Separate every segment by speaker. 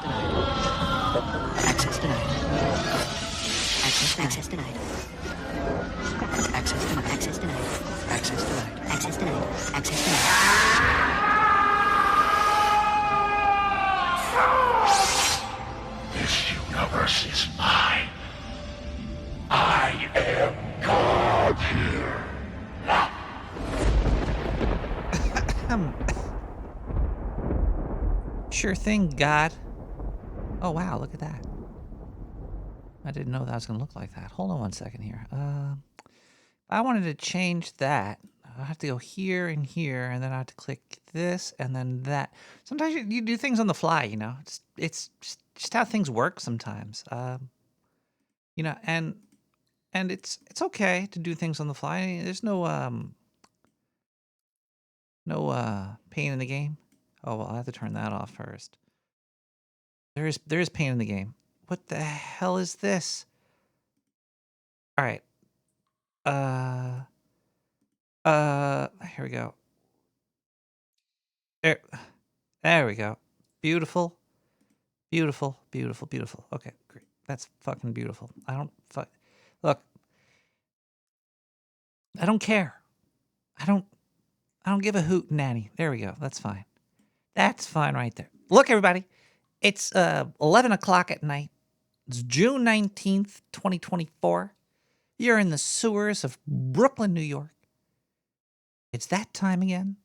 Speaker 1: Access denied. Access denied. Access denied. Access denied. Access denied. Access denied. Access denied.
Speaker 2: This universe is mine. I am God here.
Speaker 3: Sure thing, God. Oh, wow, look at that. I didn't know that was going to look like that. Hold on one second here. I wanted to change that. I have to go here and here, and then I have to click this and then that. Sometimes you do things on the fly, you know. It's just how things work sometimes. You know, and it's okay to do things on the fly. There's no pain in the game. Oh well, I have to turn that off first. There is pain in the game. What the hell is this? All right. Here we go. There we go. Beautiful. Beautiful, beautiful, beautiful. Okay, great. That's fucking beautiful. Look. I don't care. I don't give a hoot nanny. There we go. That's fine. That's fine right there. Look, everybody. It's 11 o'clock at night. It's June 19th, 2024. You're in the sewers of Brooklyn, New York. It's that time again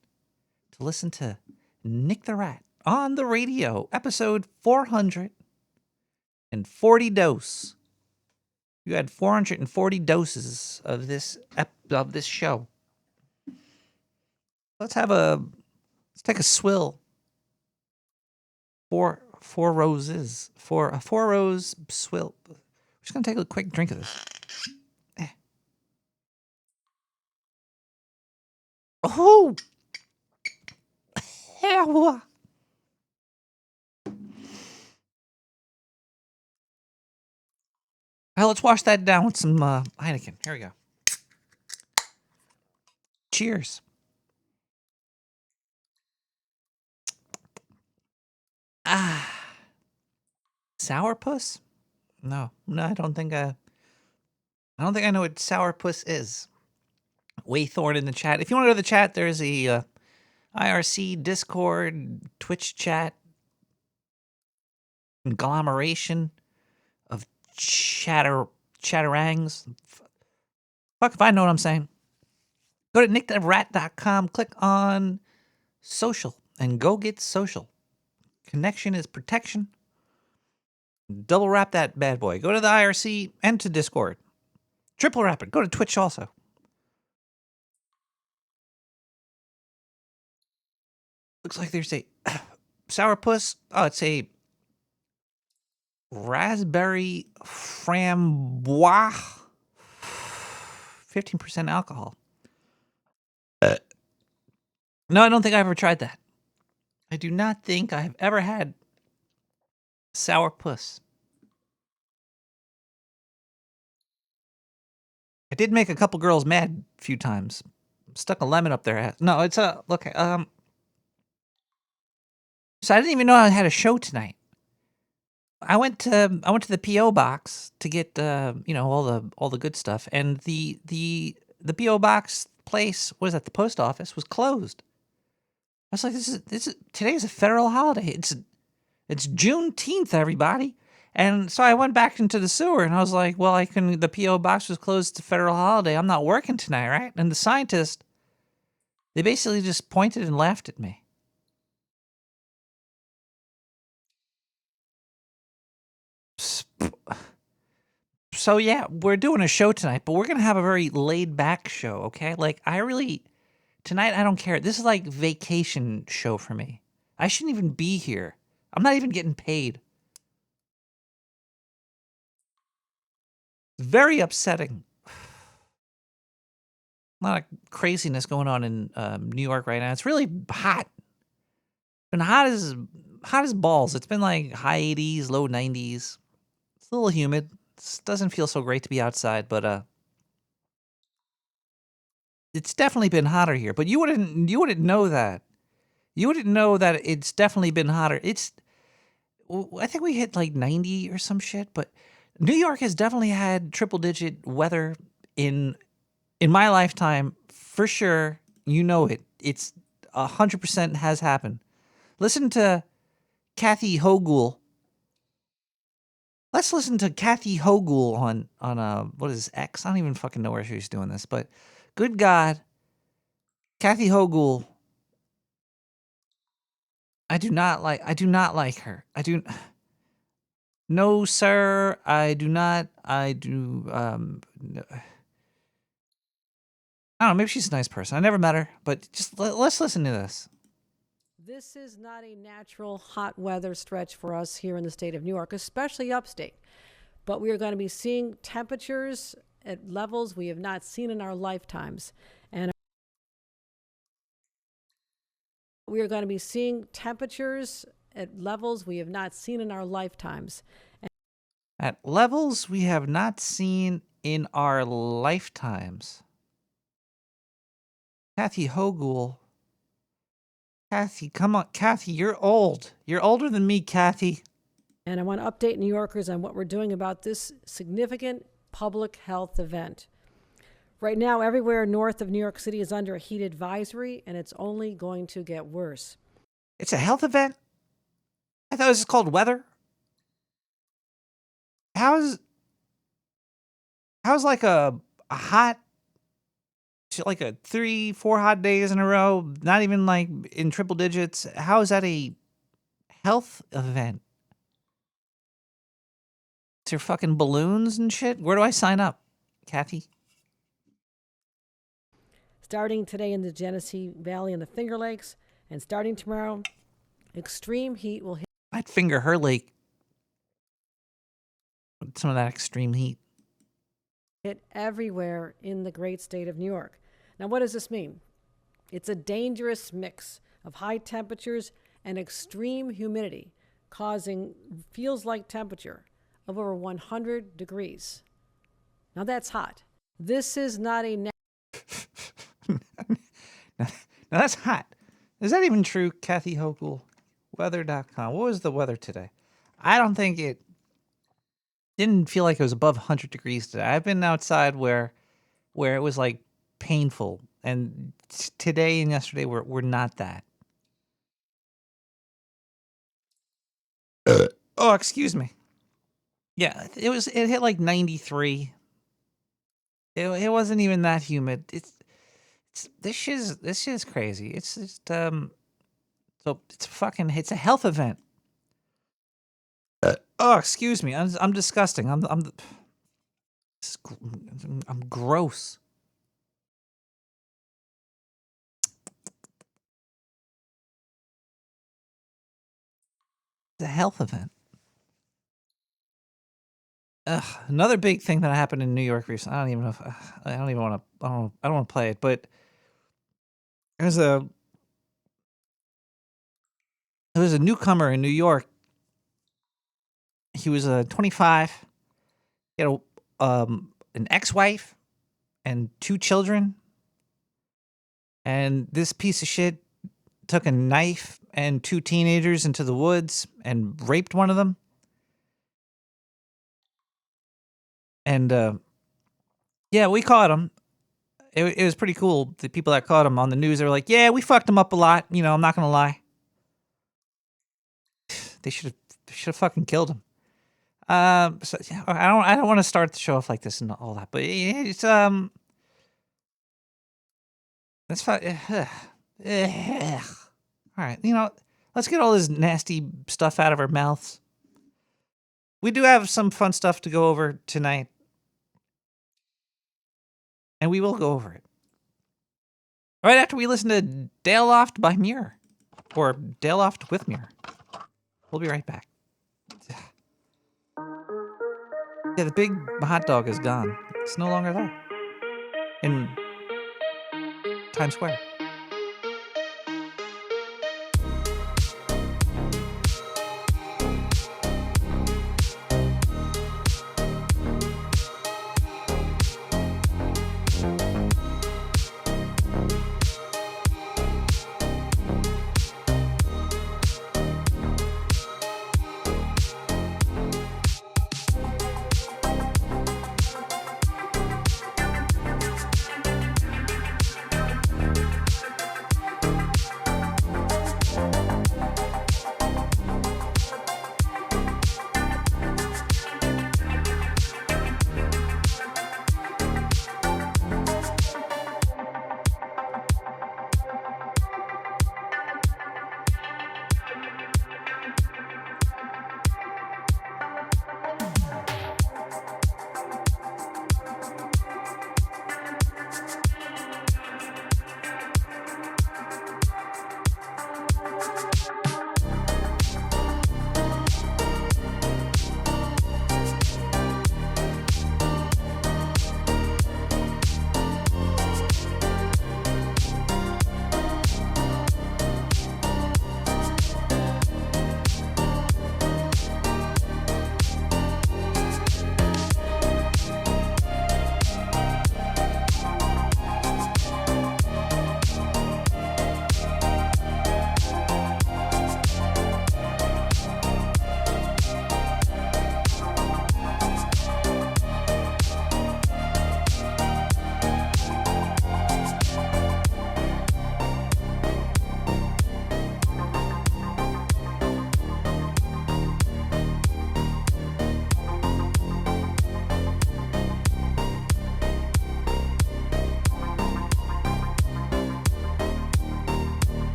Speaker 3: to listen to Nick the Rat on the radio, episode 440 dose. You had 440 doses of this show. Let's take a swill. Four roses. A 4 rose swill. We're just gonna take a quick drink of this. Oh, hell. Well, let's wash that down with some Heineken. Here we go. Cheers. Sourpuss? No, I don't think I know what sourpuss is. Waythorn in the chat. If you want to go to the chat, there's a IRC, Discord, Twitch chat, conglomeration of chatterangs. Fuck if I know what I'm saying. Go to nicktherat.com, click on social, and go get social. Connection is protection. Double wrap that bad boy. Go to the IRC and to Discord. Triple wrap it. Go to Twitch also. Looks like there's a sourpuss. Oh, it's a raspberry framboise. 15% alcohol. No, I don't think I ever tried that. I do not think I've ever had sourpuss. I did make a couple girls mad a few times. Stuck a lemon up their ass. No, it's a look. So I didn't even know I had a show tonight. I went to the PO box to get all the good stuff, and the PO box place was at the post office was closed. I was like, this is today's a federal holiday. It's Juneteenth, everybody. And so I went back into the sewer and I was like, well, the PO box was closed. It's a federal holiday. I'm not working tonight, right? And the scientist, they basically just pointed and laughed at me. So yeah, we're doing a show tonight, but we're going to have a very laid back show. Okay. Like tonight, I don't care. This is like vacation show for me. I shouldn't even be here. I'm not even getting paid. Very upsetting. A lot of craziness going on in New York right now. It's really hot. It's been hot as balls. It's been like high 80s, low 90s. It's a little humid. It doesn't feel so great to be outside, but it's definitely been hotter here. But you wouldn't know that. You wouldn't know that it's definitely been hotter. I think we hit like 90 or some shit, but New York has definitely had triple digit weather in my lifetime for sure. You know it. It's 100% has happened. Listen to Kathy Hochul. Let's listen to Kathy Hochul on what is X? I don't even fucking know where she's doing this, but good God, Kathy Hochul. I do not like her. No, sir. I do not. I do. No. I don't know. Maybe she's a nice person. I never met her, but just let's listen to this.
Speaker 4: This is not a natural hot weather stretch for us here in the state of New York, especially upstate. But we are going to be seeing temperatures at levels we have not seen in our lifetimes. And we are going to be seeing temperatures at levels we have not seen in our lifetimes.
Speaker 3: At levels we have not seen in our lifetimes. Kathy Hochul. Kathy, come on. Kathy, you're old. You're older than me, Kathy.
Speaker 4: And I want to update New Yorkers on what we're doing about this significant public health event. Right now, everywhere north of New York City is under a heat advisory, and it's only going to get worse.
Speaker 3: It's a health event? I thought it was called weather. How's like a hot, like a 3-4 hot days in a row, not even like in triple digits. How is that a health event? Is there fucking balloons and shit? Where do I sign up, Kathy?
Speaker 4: Starting today in the Genesee Valley and the Finger Lakes, and starting tomorrow, extreme heat will hit.
Speaker 3: I'd finger her lake. Some of that extreme heat.
Speaker 4: Hit everywhere in the great state of New York. Now, what does this mean? It's a dangerous mix of high temperatures and extreme humidity, causing feels-like temperature of over 100 degrees. Now, that's hot. This is not a...
Speaker 3: Now that's hot. Is that even true, Kathy Hochul? Weather.com. What was the weather today? I don't think it... Didn't feel like it was above 100 degrees today. I've been outside where it was like painful, and today and yesterday were not that. Oh, excuse me. Yeah, it hit like 93. It wasn't even that humid. This shit's crazy. It's just so it's a health event. Oh, excuse me. I'm disgusting. I'm gross. It's a health event. Another big thing that happened in New York recently. I don't even know if I don't even want to. I don't want to play it, but there was a newcomer in New York. He was 25. He had an ex-wife and 2 children. And this piece of shit took a knife and 2 teenagers into the woods and raped one of them. And yeah, we caught him. It was pretty cool. The people that caught him on the news, they were like, "Yeah, we fucked him up a lot. You know, I'm not gonna lie." They should have fucking killed him. So yeah, I don't want to start the show off like this and all that, but it's that's fine. All right, you know, let's get all this nasty stuff out of our mouths. We do have some fun stuff to go over tonight, and we will go over it right after we listen to Daleloft by Muir, or Daleloft with Muir. We'll be right back. Yeah, the big hot dog is gone. It's no longer there. In Times Square.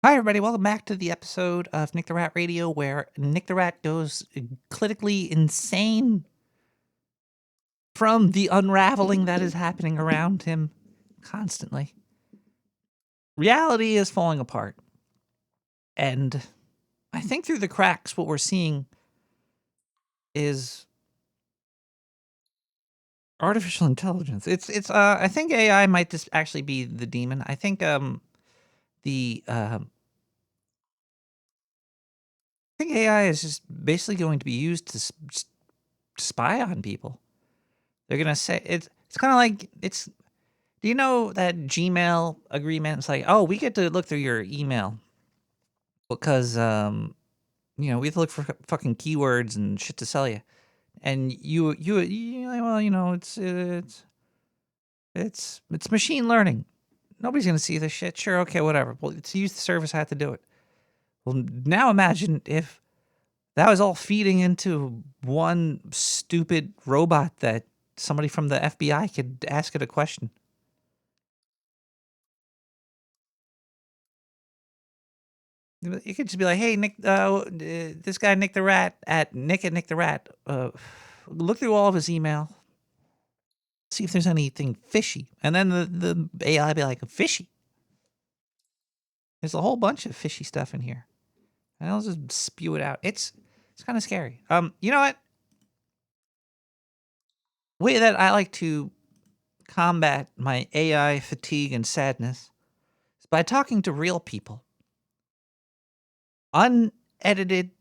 Speaker 3: Hi, everybody. Welcome back to the episode of Nick the Rat Radio, where Nick the Rat goes clinically insane from the unraveling that is happening around him constantly. Reality is falling apart. And I think through the cracks, what we're seeing is artificial intelligence. I think AI might just actually be the demon. I think the I think AI is just basically going to be used to spy on people. They're gonna say it's kind of like it's. Do you know that Gmail agreement? It's like, oh, we get to look through your email because we have to look for fucking keywords and shit to sell you. And you like, well, it's machine learning. Nobody's gonna see this shit. Sure, okay, whatever. Well, to use the service, I have to do it. Well, now imagine if that was all feeding into one stupid robot that somebody from the FBI could ask it a question. You could just be like, "Hey, Nick, this guy Nick the Rat at Nick the Rat. Look through all of his email, see if there's anything fishy." And then the AI be like, "Fishy? There's a whole bunch of fishy stuff in here." And I'll just spew it out. It's kind of scary. You know what? Way that I like to combat my AI fatigue and sadness is by talking to real people, unedited,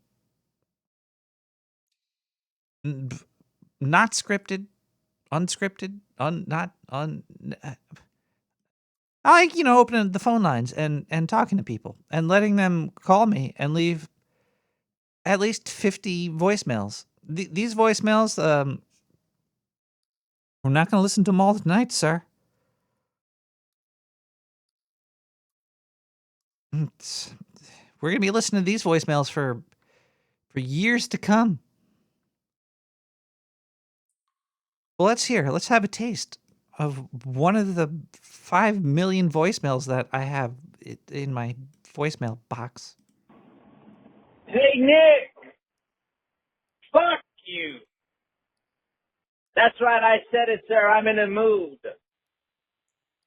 Speaker 3: not scripted, unscripted, not un. I like, opening the phone lines and talking to people and letting them call me and leave at least 50 voicemails. These voicemails, we're not going to listen to them all tonight, sir. We're going to be listening to these voicemails for years to come. Well, let's have a taste of one of the 5 million voicemails that I have in my voicemail box.
Speaker 5: Hey, Nick! Fuck you! That's right, I said it, sir. I'm in a mood.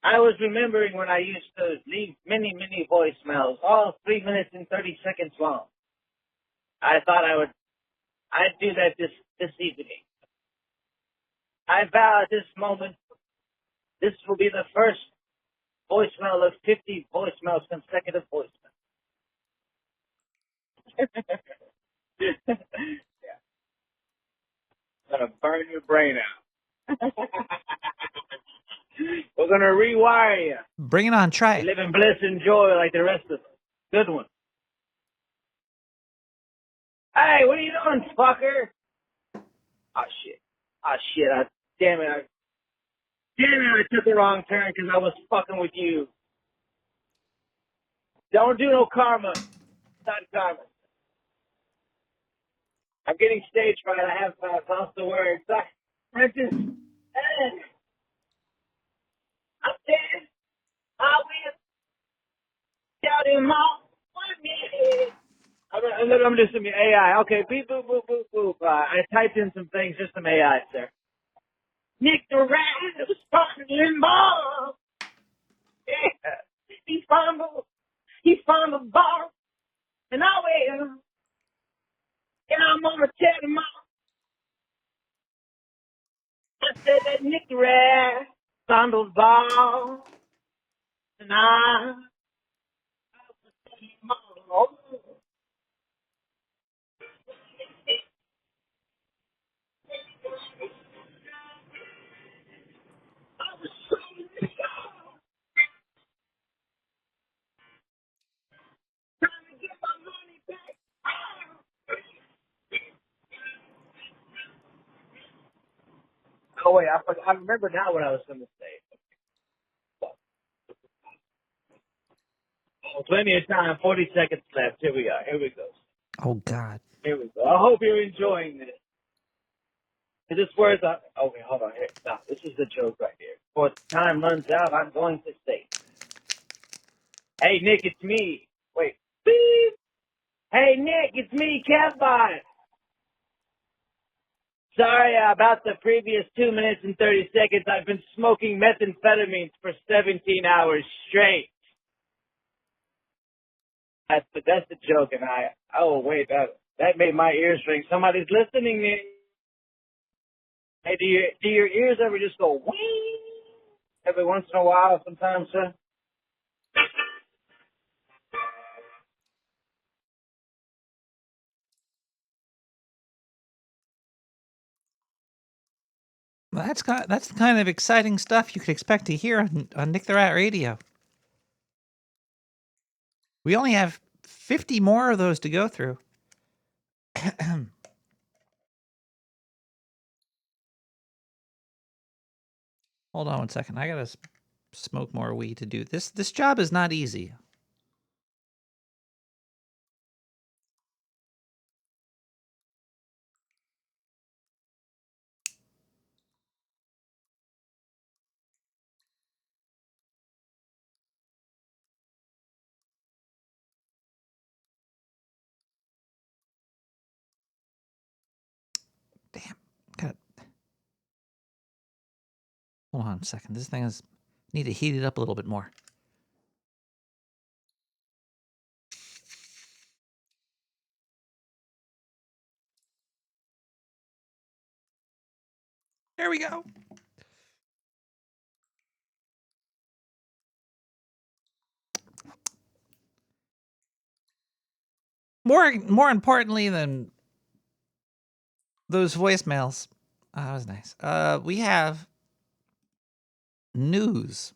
Speaker 5: I was remembering when I used to leave many voicemails, all 3 minutes and 30 seconds long. I thought I'd do that this evening. I vow at this moment, this will be the first voicemail of 50 voicemails, consecutive voicemails. Yeah. Gonna burn your brain out. We're gonna rewire you.
Speaker 3: Bring it on, try it.
Speaker 5: Live in bliss and joy like the rest of us. Good one. Hey, what are you doing, fucker? Oh shit. Damn it, I took the wrong turn because I was fucking with you. Don't do no karma. It's not karma. I'm getting stage fright. I have lost the words. Prentice. I'm dead. I will shout him off 1 minute. I'm just some AI. Okay, beep, boop, boop, boop, boop. I typed in some things, just some AI, sir. Nick the Rat was fumbling ball. Yeah. He fumbled ball. And I will. And I'm gonna tell him off. I said that Nick the Rat fumbled ball. And I will tell him off. I was so trying to get my money back. Oh wait, I remember now what I was going to say. Oh, plenty of time, 40 seconds left. Here we are. Here we go.
Speaker 3: Oh, God.
Speaker 5: Here we go. I hope you're enjoying this. Is this words? Okay, hold on. Here. No, this is the joke right here. Before time runs out, I'm going to say, "Hey, Nick, it's me. Wait. Beep. Hey, Nick, it's me, Catbot. Sorry about the previous 2 minutes and 30 seconds. I've been smoking methamphetamines for 17 hours straight. That's the joke, and oh wait, that made my ears ring. Somebody's listening, Nick. Hey, do your ears ever just go wing every once in a while? Sometimes, sir.
Speaker 3: Well, that's the kind of exciting stuff you could expect to hear on Nick the Rat Radio. We only have 50 more of those to go through. Hold on one second. I gotta smoke more weed to do this. This job is not easy. Damn. Gotta, hold on a second. This thing is need to heat it up a little bit more. There we go. More importantly than those voicemails. Oh, that was nice. We have news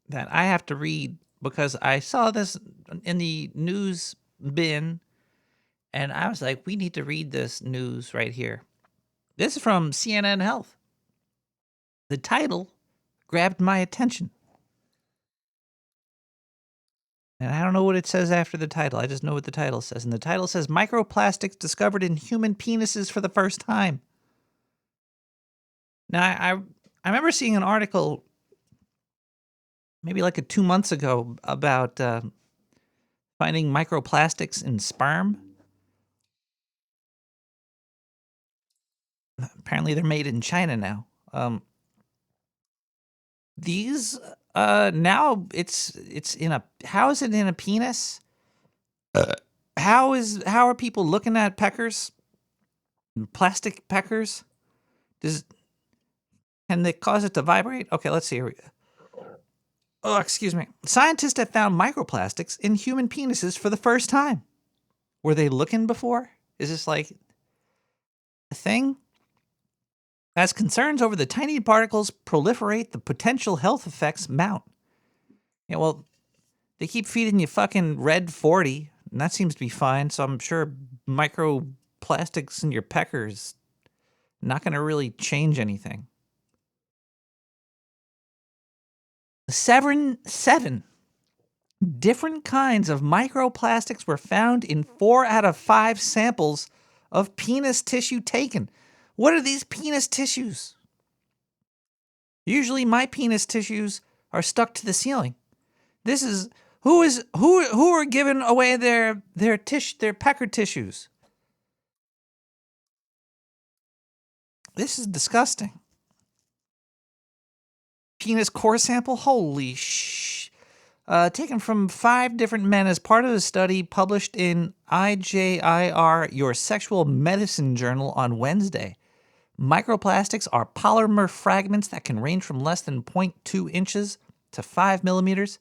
Speaker 3: that I have to read because I saw this in the news bin and I was like, we need to read this news right here. This is from CNN Health. The title grabbed my attention. And I don't know what it says after the title. I just know what the title says. And the title says, microplastics discovered in human penises for the first time. Now, I remember seeing an article maybe like 2 months ago about finding microplastics in sperm. Apparently they're made in China now. These now it's in a, how is it in a penis? How are people looking at peckers? Plastic peckers? Can they cause it to vibrate? Okay, let's see here. Oh, excuse me. Scientists have found microplastics in human penises for the first time. Were they looking before? Is this like a thing? As concerns over the tiny particles proliferate, the potential health effects mount. Yeah, well, they keep feeding you fucking red 40, and that seems to be fine, so I'm sure microplastics in your peckers not going to really change anything. Seven different kinds of microplastics were found in 4 out of 5 samples of penis tissue taken. What are these penis tissues? Usually my penis tissues are stuck to the ceiling. This is who are giving away their pecker tissues. This is disgusting. Penis core sample, holy sh. Taken from 5 different men as part of a study published in IJIR, Your Sexual Medicine Journal, on Wednesday. Microplastics are polymer fragments that can range from less than 0.2 inches to 5 millimeters,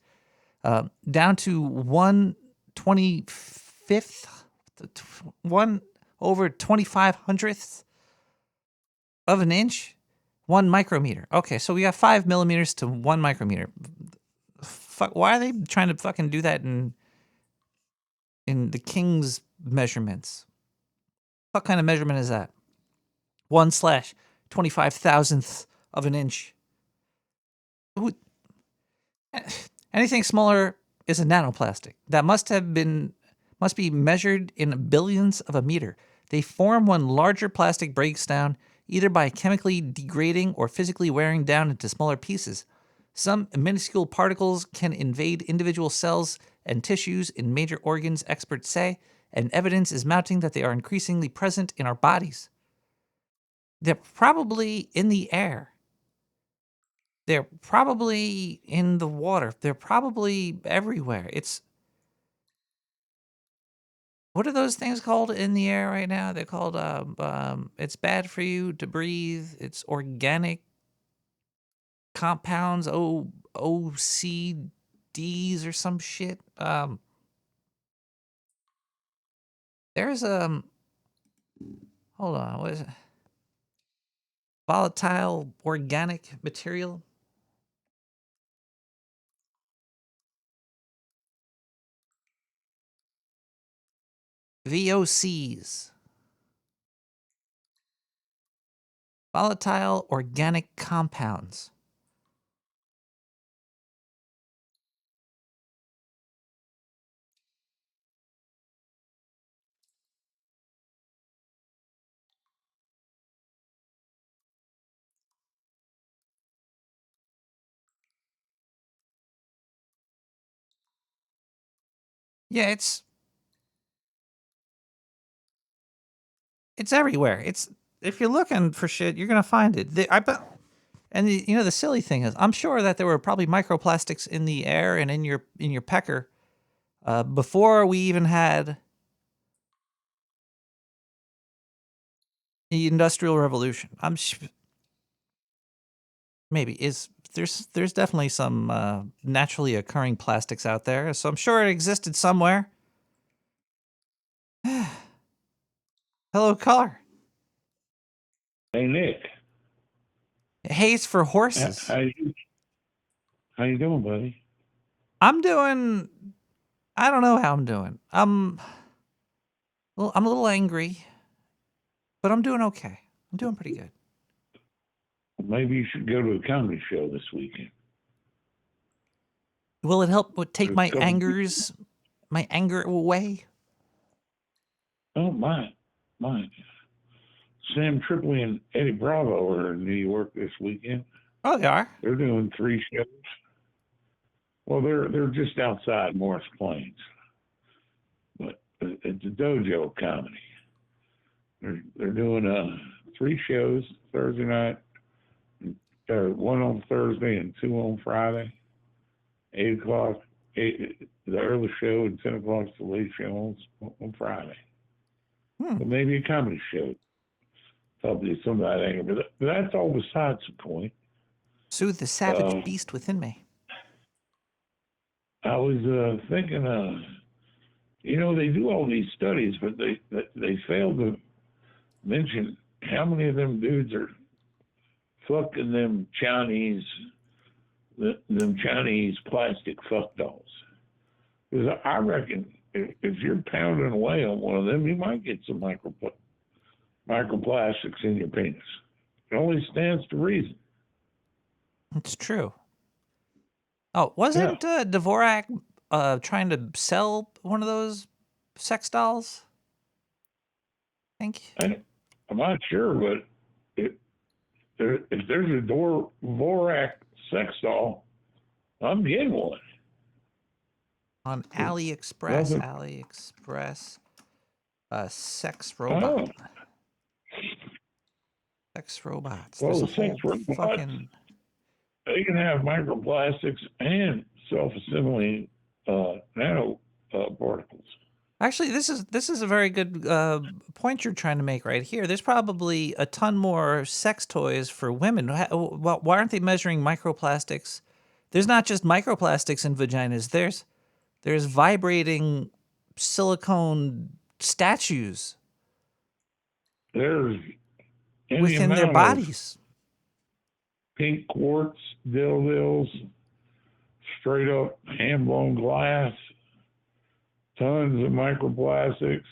Speaker 3: down to 1/25th, 1/2500th of an inch, 1 micrometer. Okay, so we got 5 millimeters to 1 micrometer. Fuck, why are they trying to fucking do that in the king's measurements? What kind of measurement is that? 1/25,000th of an inch. Anything smaller is a nanoplastic. That must be measured in billions of a meter. They form when larger plastic breaks down, either by chemically degrading or physically wearing down into smaller pieces. Some minuscule particles can invade individual cells and tissues in major organs, experts say, and evidence is mounting that they are increasingly present in our bodies. They're probably in the air. They're probably in the water. They're probably everywhere. What are those things called in the air right now? They're called, it's bad for you to breathe. It's organic compounds, OCDs or some shit. There's, hold on, what is it? Volatile organic material. VOCs. Volatile organic compounds. Yeah, it's everywhere. It's if you're looking for shit, you're gonna find it. I bet. And the silly thing is, I'm sure that there were probably microplastics in the air and in your pecker before we even had the Industrial Revolution. Maybe there's definitely some naturally occurring plastics out there, so I'm sure it existed somewhere. Hello, caller.
Speaker 6: Hey, Nick.
Speaker 3: Haze for horses.
Speaker 6: How you doing, buddy?
Speaker 3: I'm doing. I don't know how I'm doing. I'm a little angry, but I'm doing okay. I'm doing pretty good.
Speaker 6: Maybe you should go to a comedy show this weekend.
Speaker 3: Will it help take
Speaker 6: There's
Speaker 3: my
Speaker 6: a couple
Speaker 3: anger away?
Speaker 6: Oh, mine. Sam Tripoli and Eddie Bravo are in New York this weekend.
Speaker 3: Oh, they are?
Speaker 6: They're doing 3 shows. Well, they're just outside Morris Plains, but it's a dojo comedy. They're doing 3 shows Thursday night, 1 on Thursday and 2 on Friday. 8 o'clock, the early show, and 10 o'clock the late show on Friday. But maybe a comedy show. Probably some of that anger, but that's all besides the point.
Speaker 3: Soothe the savage beast within me.
Speaker 6: I was thinking, they do all these studies, but they fail to mention how many of them dudes are fucking them Chinese plastic fuck dolls. Because I reckon if you're pounding away on one of them, you might get some microplastics in your penis. It only stands to reason.
Speaker 3: It's true. Oh, wasn't Dvorak trying to sell one of those sex dolls? I think.
Speaker 6: I'm not sure, but if there's a Dvorak sex doll, I'm getting one.
Speaker 3: On AliExpress, sex robot.
Speaker 6: Oh.
Speaker 3: Sex robots.
Speaker 6: Well,
Speaker 3: There's a
Speaker 6: sex
Speaker 3: whole
Speaker 6: robots,
Speaker 3: fucking...
Speaker 6: They can have microplastics and self-assembling nano particles.
Speaker 3: Actually, this is a very good point you're trying to make right here. There's probably a ton more sex toys for women. Why aren't they measuring microplastics? There's not just microplastics in vaginas. There's vibrating silicone statues
Speaker 6: There's
Speaker 3: within their bodies.
Speaker 6: Pink quartz dildos, straight up hand-blown glass, tons of microplastics.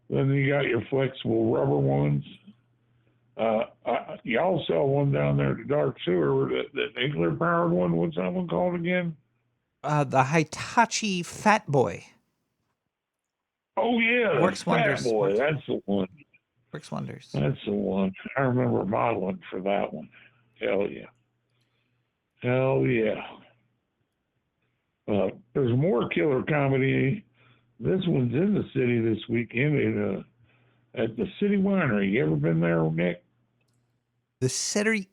Speaker 6: Then you got your flexible rubber ones. Y'all saw one down there at the dark sewer, that nuclear-powered one. What's that one called again?
Speaker 3: The Hitachi Fat Boy.
Speaker 6: Oh, yeah,
Speaker 3: Works wonders.
Speaker 6: Fat Boy. That's the one.
Speaker 3: Works wonders.
Speaker 6: That's the one. I remember modeling for that one. Hell yeah. There's more killer comedy. This one's in the city this weekend at the City Winery. You ever been there, Nick?
Speaker 3: The city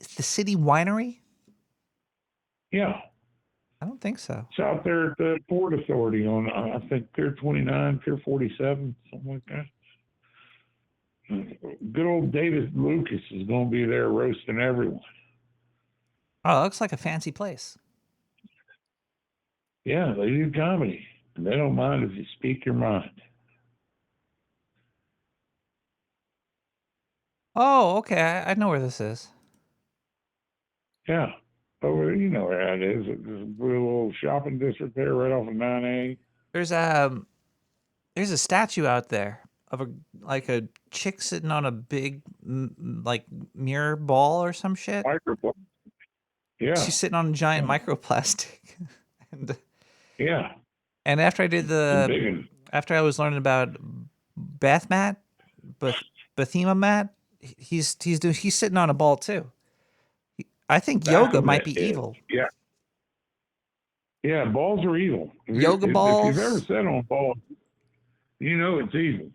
Speaker 3: winery?
Speaker 6: Yeah.
Speaker 3: I don't think so.
Speaker 6: It's out there at the Port Authority on, I think, Pier 29, Pier 47, something like that. Good old David Lucas is going to be there roasting everyone.
Speaker 3: Oh, it looks like a fancy place.
Speaker 6: Yeah, they do comedy. And they don't mind if you speak your mind.
Speaker 3: Oh, okay. I know where this is.
Speaker 6: Yeah. Over, you know where that is. There's a little shopping district there right off of 9A.
Speaker 3: There's a statue out there of a chick sitting on a big like mirror ball or some shit.
Speaker 6: Microphone. Yeah.
Speaker 3: She's sitting on a giant microplastic.
Speaker 6: Yeah.
Speaker 3: And after I did after I was learning about bath mat, Bathema mat, he's sitting on a ball too. I think yoga might be evil.
Speaker 6: Yeah. Yeah, balls are evil.
Speaker 3: Yoga balls.
Speaker 6: If you've ever sat on balls, you know it's evil.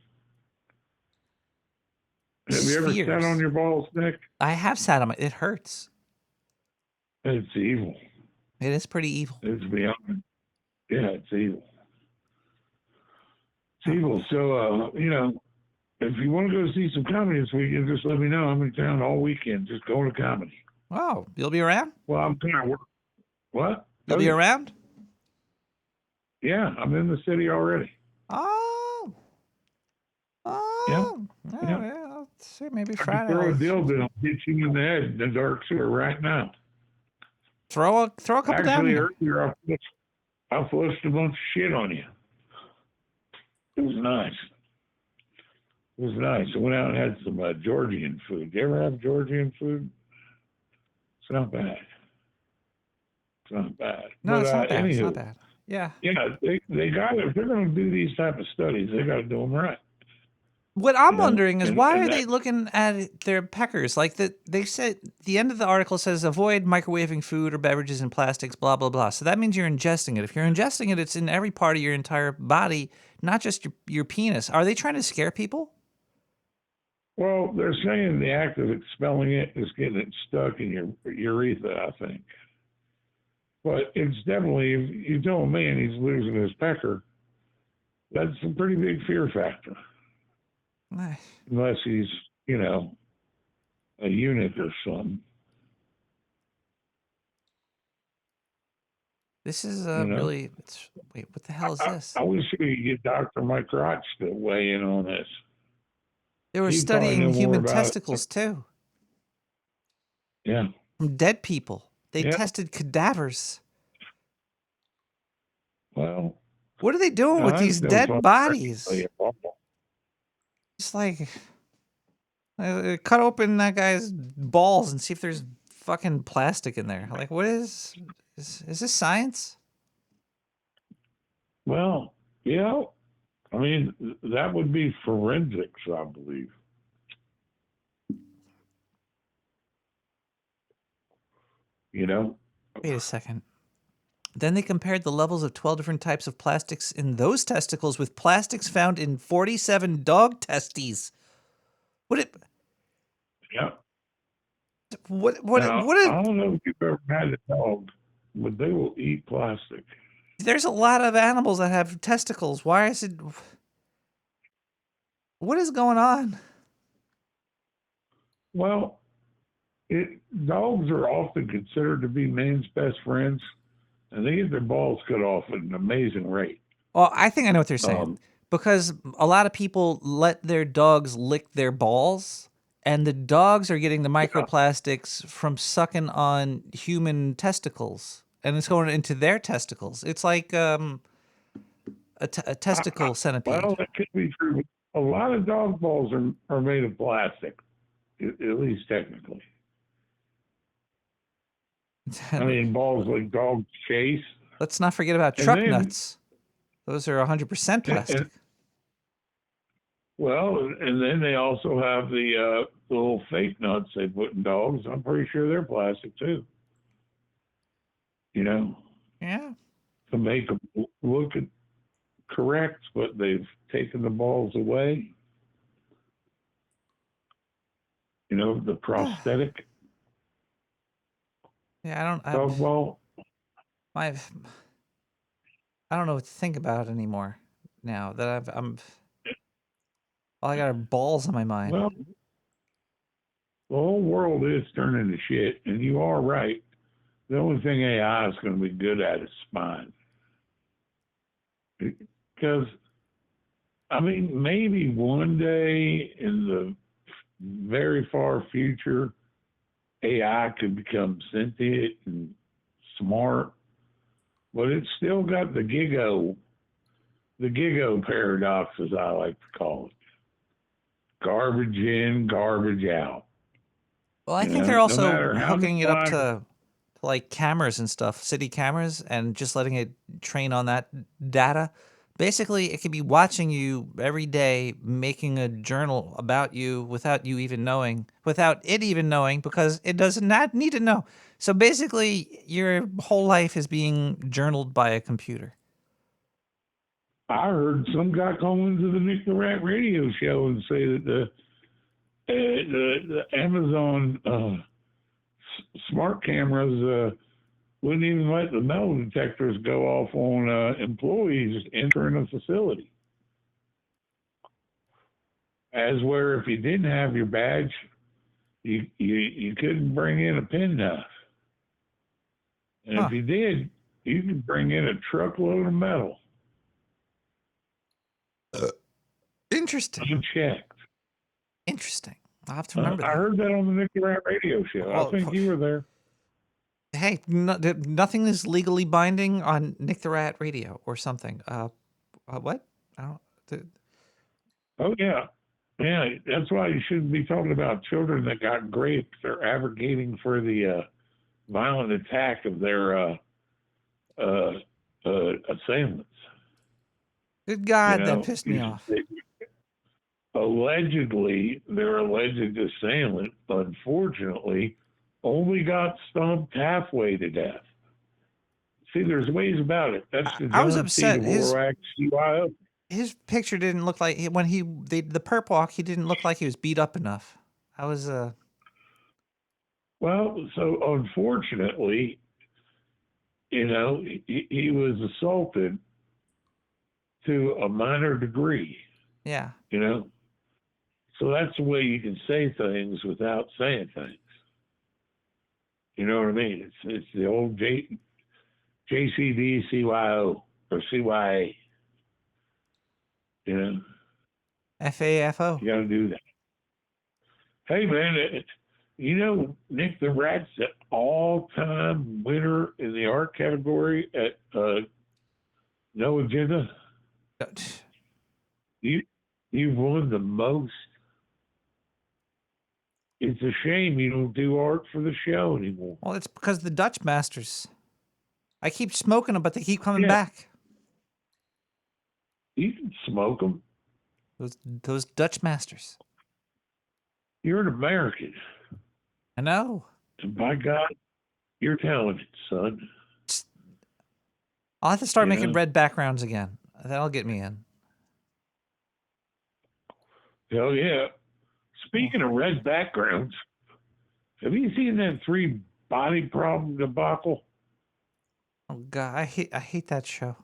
Speaker 6: Have you ever sat on your balls, Nick?
Speaker 3: I have sat on it. It hurts.
Speaker 6: It's evil.
Speaker 3: It is pretty evil.
Speaker 6: It's beyond. Yeah, it's evil. It's evil. So, you know, if you want to go see some comedy this weekend, just let me know. I'm in town all weekend. Just go to comedy.
Speaker 3: Oh, you'll be around?
Speaker 6: Well, I'm kind of working. What?
Speaker 3: You'll be around?
Speaker 6: Yeah, I'm in the city already.
Speaker 3: Oh. Oh.
Speaker 6: Yeah.
Speaker 3: Yeah. Let's see, maybe
Speaker 6: I
Speaker 3: Friday.
Speaker 6: can throw a dildo and hit you in the head in the dark sewer right now.
Speaker 3: Throw a couple down
Speaker 6: Actually,
Speaker 3: here.
Speaker 6: earlier I flushed a bunch of shit on you. It was nice. It was nice. I went out and had some Georgian food. You ever have Georgian food? It's not bad. It's not bad.
Speaker 3: No,
Speaker 6: but,
Speaker 3: it's not bad.
Speaker 6: Anywho,
Speaker 3: It's not bad. Yeah.
Speaker 6: Yeah, they got it. If they're going to do these type of studies, they got to do them right.
Speaker 3: What I'm
Speaker 6: You know,
Speaker 3: wondering is
Speaker 6: and-
Speaker 3: why
Speaker 6: and
Speaker 3: are
Speaker 6: that-
Speaker 3: they looking at their peckers? Like they said, the end of the article says avoid microwaving food or beverages in plastics, blah, blah, blah. So that means you're ingesting it. If you're ingesting it, it's in every part of your entire body, not just your penis. Are they trying to scare people?
Speaker 6: Well, they're saying the act of expelling it is getting it stuck in your urethra, I think. But it's definitely, if you tell a man he's losing his pecker, that's a pretty big fear factor. Unless he's, you know, a eunuch or something.
Speaker 3: This is
Speaker 6: You know?
Speaker 3: really. Wait, what the hell is this?
Speaker 6: I wish we could get Dr. Mike Crotch to weigh in on this.
Speaker 3: They were
Speaker 6: He'd probably know
Speaker 3: studying
Speaker 6: more
Speaker 3: human
Speaker 6: about it.
Speaker 3: testicles too,
Speaker 6: Yeah.
Speaker 3: from dead people. They
Speaker 6: Yeah.
Speaker 3: tested cadavers.
Speaker 6: Well,
Speaker 3: What are they doing with
Speaker 6: I
Speaker 3: these
Speaker 6: know
Speaker 3: dead
Speaker 6: something
Speaker 3: bodies?
Speaker 6: practically awful.
Speaker 3: Just like cut open that guy's balls and see if there's fucking plastic in there. Like, what is this science?
Speaker 6: Well, yeah. I mean, that would be forensics, I believe. You know?
Speaker 3: Wait a second. Then they compared the levels of 12 different types of plastics in those testicles with plastics found in 47 dog testes.
Speaker 6: Yeah.
Speaker 3: What
Speaker 6: Now, I don't know if you've ever had a dog, but they will eat plastic.
Speaker 3: There's a lot of animals that have testicles. Why is it? What is going on?
Speaker 6: Well, dogs are often considered to be man's best friends, and they get their balls cut off at an amazing rate.
Speaker 3: Well, I think I know what they're saying. Because a lot of people let their dogs lick their balls, and the dogs are getting the microplastics from sucking on human testicles, and it's going into their testicles. It's like a testicle centipede.
Speaker 6: Well, that could be true. A lot of dog balls are made of plastic, at least technically. I mean, balls like dogs chase.
Speaker 3: Let's not forget about
Speaker 6: And
Speaker 3: truck
Speaker 6: then-
Speaker 3: nuts. Those are 100% plastic.
Speaker 6: Well, and then they also have the little fake nuts they put in dogs. I'm pretty sure they're plastic too. You know?
Speaker 3: Yeah.
Speaker 6: to make them look correct, but they've taken the balls away. You know, the prosthetic
Speaker 3: Yeah,
Speaker 6: dog ball.
Speaker 3: I don't know what to think about it anymore. Now that all I got are balls on my mind.
Speaker 6: Well, the whole world is turning to shit, and you are right. The only thing AI is going to be good at is spying. Because, I mean, maybe one day in the very far future, AI could become sentient and smart, but it's still got the gigo paradox, as I like to call it. Garbage in, garbage out.
Speaker 3: Well, I
Speaker 6: You
Speaker 3: think
Speaker 6: know,
Speaker 3: they're
Speaker 6: no
Speaker 3: also
Speaker 6: matter how
Speaker 3: hooking it up
Speaker 6: much
Speaker 3: to like cameras and stuff, city cameras, and just letting it train on that data. Basically, it could be watching you every day, making a journal about you without you even knowing, without it even knowing, because it does not need to know. So basically, your whole life is being journaled by a computer.
Speaker 6: I heard some guy call into the Nick the Rat radio show and say that the Amazon smart cameras wouldn't even let the metal detectors go off on employees entering a facility. As where if you didn't have your badge, you couldn't bring in a penknife. And
Speaker 3: Huh.
Speaker 6: if you did, you could bring in a truckload of metal
Speaker 3: Interesting.
Speaker 6: unchecked.
Speaker 3: Interesting. I'll have to remember
Speaker 6: I
Speaker 3: that.
Speaker 6: heard that on the Nick the Rat radio show.
Speaker 3: Well,
Speaker 6: I think you were there.
Speaker 3: Hey, nothing is legally binding on Nick the Rat radio or something. What? I don't.
Speaker 6: Oh yeah, yeah. That's why you shouldn't be talking about children that got raped. They're advocating for the violent attack of their assailants.
Speaker 3: Good
Speaker 6: You
Speaker 3: God, that
Speaker 6: know,
Speaker 3: pissed me off.
Speaker 6: Allegedly, their alleged assailant, unfortunately, only got stomped halfway to death. See, there's ways about it. That's the
Speaker 3: I was
Speaker 6: John C.
Speaker 3: upset.
Speaker 6: Dvorak CYO.
Speaker 3: His picture didn't look like when the perp walk. He didn't look like he was beat up enough. I was
Speaker 6: Well, so unfortunately, you know, he was assaulted to a minor degree,
Speaker 3: yeah.
Speaker 6: you know. So that's the way you can say things without saying things. You know what I mean? It's the old JCD CYO or CYA. You know,
Speaker 3: FAFO.
Speaker 6: you got to do that. Hey man, you know Nick the Rat's the all-time winner in the art category at No Agenda. You've won the most. It's a shame you don't do art for the show anymore.
Speaker 3: Well, it's because the Dutch masters. I keep smoking them, but they keep coming
Speaker 6: Yeah.
Speaker 3: back.
Speaker 6: You can smoke them.
Speaker 3: Those Dutch masters.
Speaker 6: You're an American.
Speaker 3: I know.
Speaker 6: And by God, you're talented, son.
Speaker 3: I'll have to start
Speaker 6: You
Speaker 3: making
Speaker 6: know?
Speaker 3: red backgrounds again. That'll get me in.
Speaker 6: Hell yeah. Speaking of red backgrounds, have you seen that 3 body problem debacle?
Speaker 3: Oh God, I hate that show.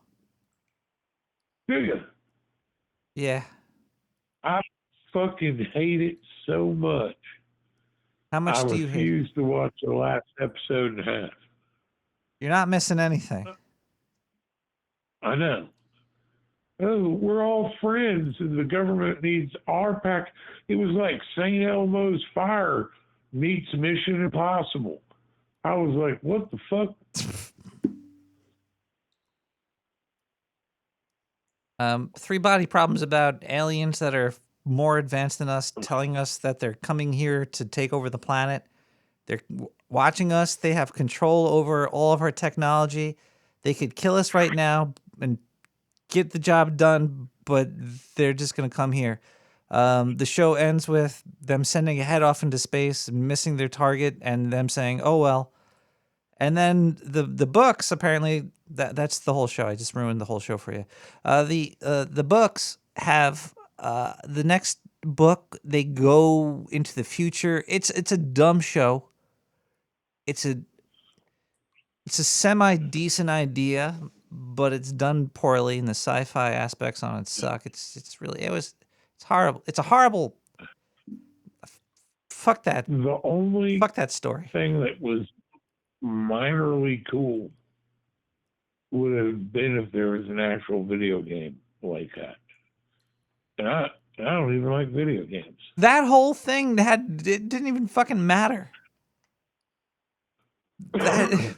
Speaker 6: Do you?
Speaker 3: Yeah.
Speaker 6: I fucking hate it so much.
Speaker 3: How much
Speaker 6: I
Speaker 3: do you hate it?
Speaker 6: refuse to watch the last episode and a half.
Speaker 3: You're not missing anything.
Speaker 6: I know. Oh, we're all friends and the government needs our pack. It was like St. Elmo's Fire meets Mission Impossible. I was like, what the fuck?
Speaker 3: 3 body problems about aliens that are more advanced than us, telling us that they're coming here to take over the planet. They're watching us. They have control over all of our technology. They could kill us right now and get the job done, but they're just going to come here. The show ends with them sending a head off into space, missing their target, and them saying, oh, well. And then the books, apparently that's the whole show. I just ruined the whole show for you. The books have the next book. They go into the future. It's a dumb show. It's a semi decent idea, but it's done poorly, and the sci-fi aspects on it suck. It's horrible. It's a horrible. Fuck that.
Speaker 6: The only
Speaker 3: Fuck that story.
Speaker 6: thing that was minorly cool would have been if there was an actual video game like that. And I don't even like video games.
Speaker 3: That whole thing it didn't even fucking matter. It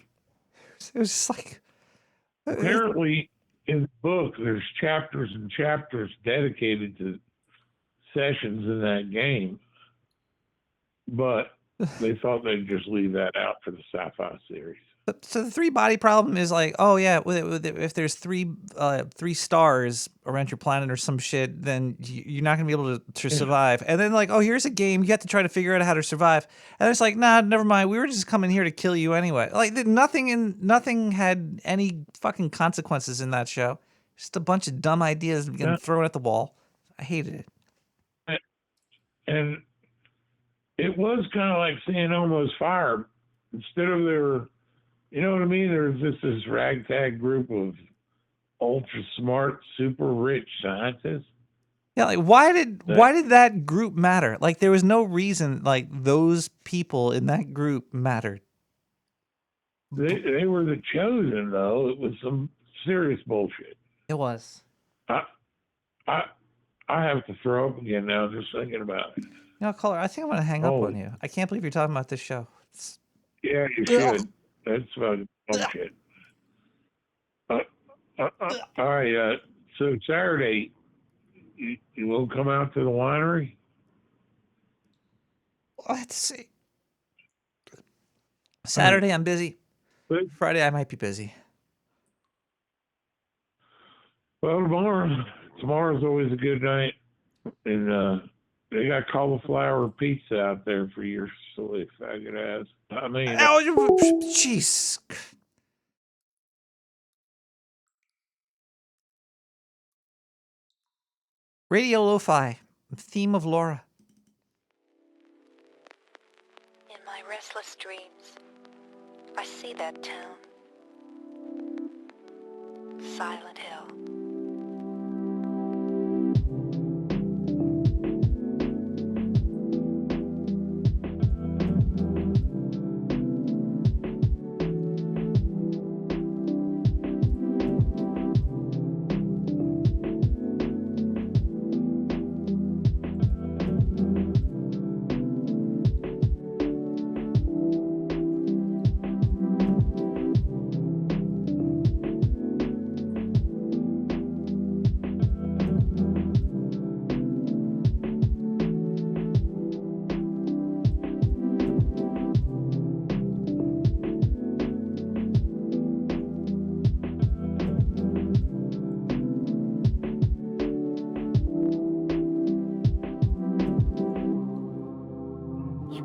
Speaker 3: was just like
Speaker 6: Apparently, in the book, there's chapters and chapters dedicated to sessions in that game, but they thought they'd just leave that out for the sci-fi series.
Speaker 3: So the 3 body problem is like, oh yeah, if there's three stars around your planet or some shit, then you're not gonna be able to survive. And then like, oh, here's a game, you have to try to figure out how to survive. And it's like, nah, never mind. We were just coming here to kill you anyway. Like nothing had any fucking consequences in that show. Just a bunch of dumb ideas getting thrown at the wall. I hated it.
Speaker 6: And it was kind of like seeing Almost Fire. Instead of their, you know what I mean? There's just this ragtag group of ultra smart, super rich scientists.
Speaker 3: Yeah, like why did that group matter? Like there was no reason like those people in that group mattered.
Speaker 6: They were the chosen though. It was some serious bullshit.
Speaker 3: It was.
Speaker 6: I have to throw up again now just thinking about it.
Speaker 3: You know, caller, I think I'm gonna hang up on you. I can't believe you're talking about this show.
Speaker 6: Yeah, you should. That's fucking bullshit. All right. So Saturday, you will come out to the winery?
Speaker 3: Let's see. Saturday, I'm busy. Friday, I might be busy.
Speaker 6: Well, tomorrow's always a good night. And they got cauliflower pizza out there for your silly faggot ass. I mean,
Speaker 3: jeez. Radio Lo-Fi, theme of Laura.
Speaker 1: In my restless dreams, I see that town. Silent Hill.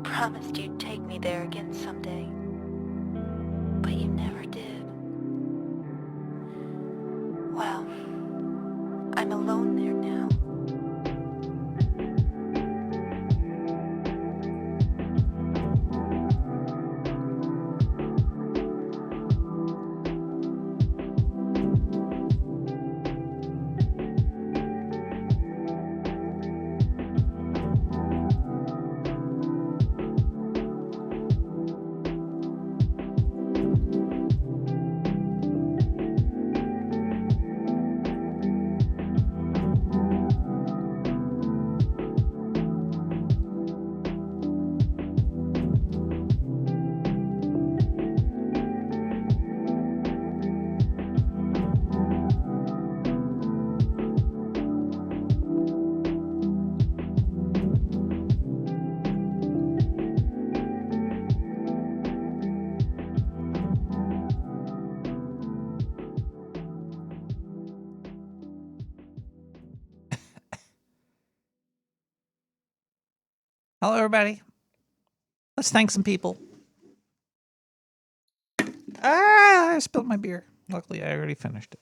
Speaker 1: Promised you'd take me there again someday, but you never did. Well, I'm alone there now.
Speaker 3: Hello, everybody. Let's thank some people. I spilled my beer. Luckily, I already finished it.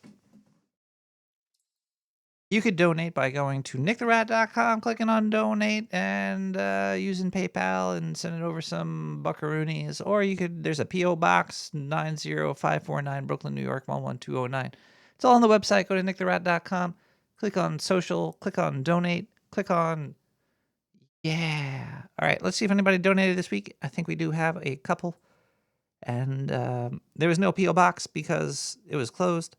Speaker 3: You could donate by going to nicktherat.com, clicking on donate, and using PayPal and sending over some buckaroonies. Or you could, there's a P.O. Box 90549, Brooklyn, New York, 11209. It's all on the website. Go to nicktherat.com, click on social, click on donate, click on, yeah. All right, let's see if anybody donated this week. I think we do have a couple. And there was no P.O. Box because it was closed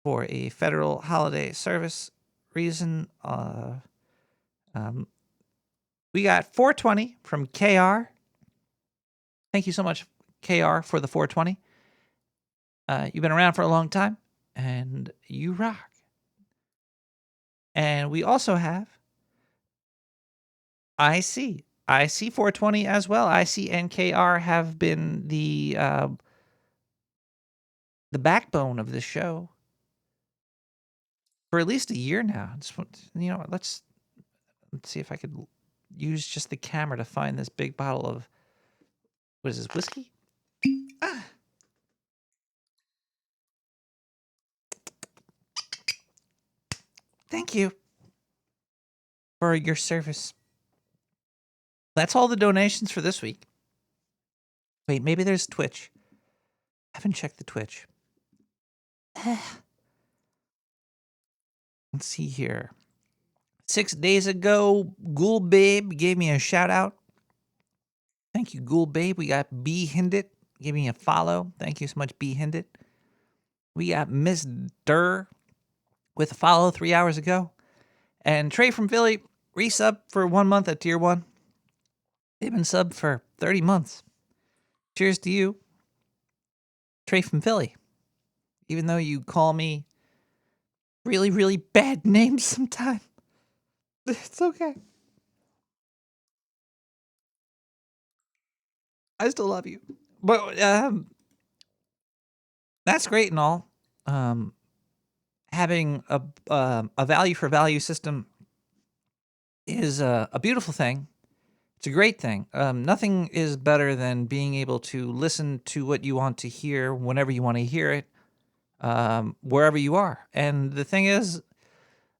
Speaker 3: for a federal holiday service reason. We got 420 from KR. Thank you so much, KR, for the 420. You've been around for a long time, and you rock. And we also have IC 420 as well. IC and KR have been the backbone of this show for at least a year now. Let's see if I could use just the camera to find this big bottle of, what is this, whiskey? Ah. Thank you for your service. That's all the donations for this week. Wait, maybe there's Twitch. I haven't checked the Twitch. Let's see here. 6 days ago, Ghoul Babe gave me a shout out. Thank you, Ghoul Babe. We got B Hindit. Give me a follow. Thank you so much, B Hindit. We got Miss Durr with a follow 3 hours ago. And Trey from Philly, resub for 1 month at tier 1. They've been subbed for 30 months. Cheers to you, Trey from Philly. Even though you call me really, really bad names sometimes. It's okay. I still love you. But that's great and all. Having a value for value system is a beautiful thing. It's a great thing. Nothing is better than being able to listen to what you want to hear whenever you want to hear it, wherever you are. And the thing is,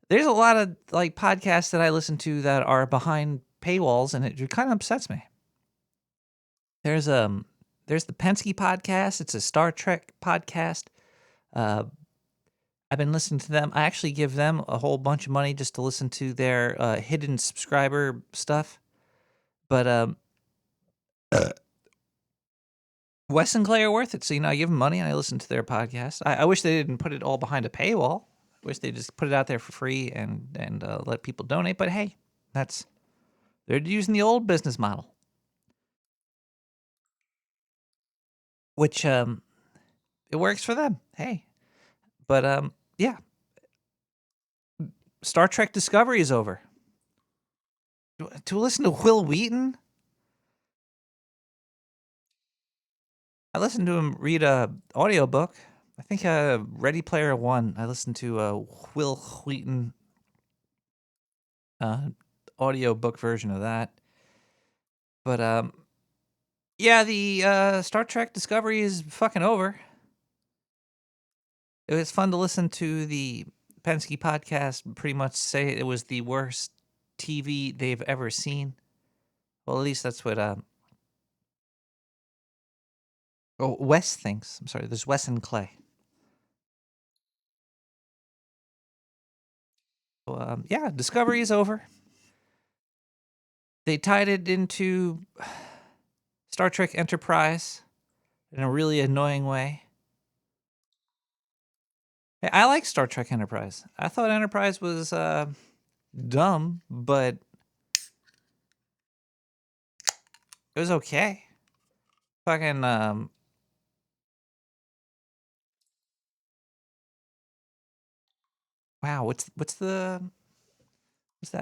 Speaker 3: there's a lot of like podcasts that I listen to that are behind paywalls, and it kind of upsets me. There's the Penske podcast. It's a Star Trek podcast. I've been listening to them. I actually give them a whole bunch of money just to listen to their hidden subscriber stuff. But Wes and Clay are worth it. So, I give them money and I listen to their podcast. I wish they didn't put it all behind a paywall. I wish they just put it out there for free and let people donate. But hey, they're using the old business model, which it works for them. Hey, but yeah, Star Trek Discovery is over. To listen to Will Wheaton, I listened to him read a audiobook. I think Ready Player One. I listened to Will Wheaton audiobook version of that. But yeah, the Star Trek Discovery is fucking over. It was fun to listen to the Penske podcast pretty much say it was the worst TV they've ever seen. Well, at least that's what Wes thinks. I'm sorry, there's Wes and Clay. So, yeah, Discovery is over. They tied it into Star Trek Enterprise in a really annoying way. I like Star Trek Enterprise. I thought Enterprise was dumb, but it was okay. Fucking wow, what's that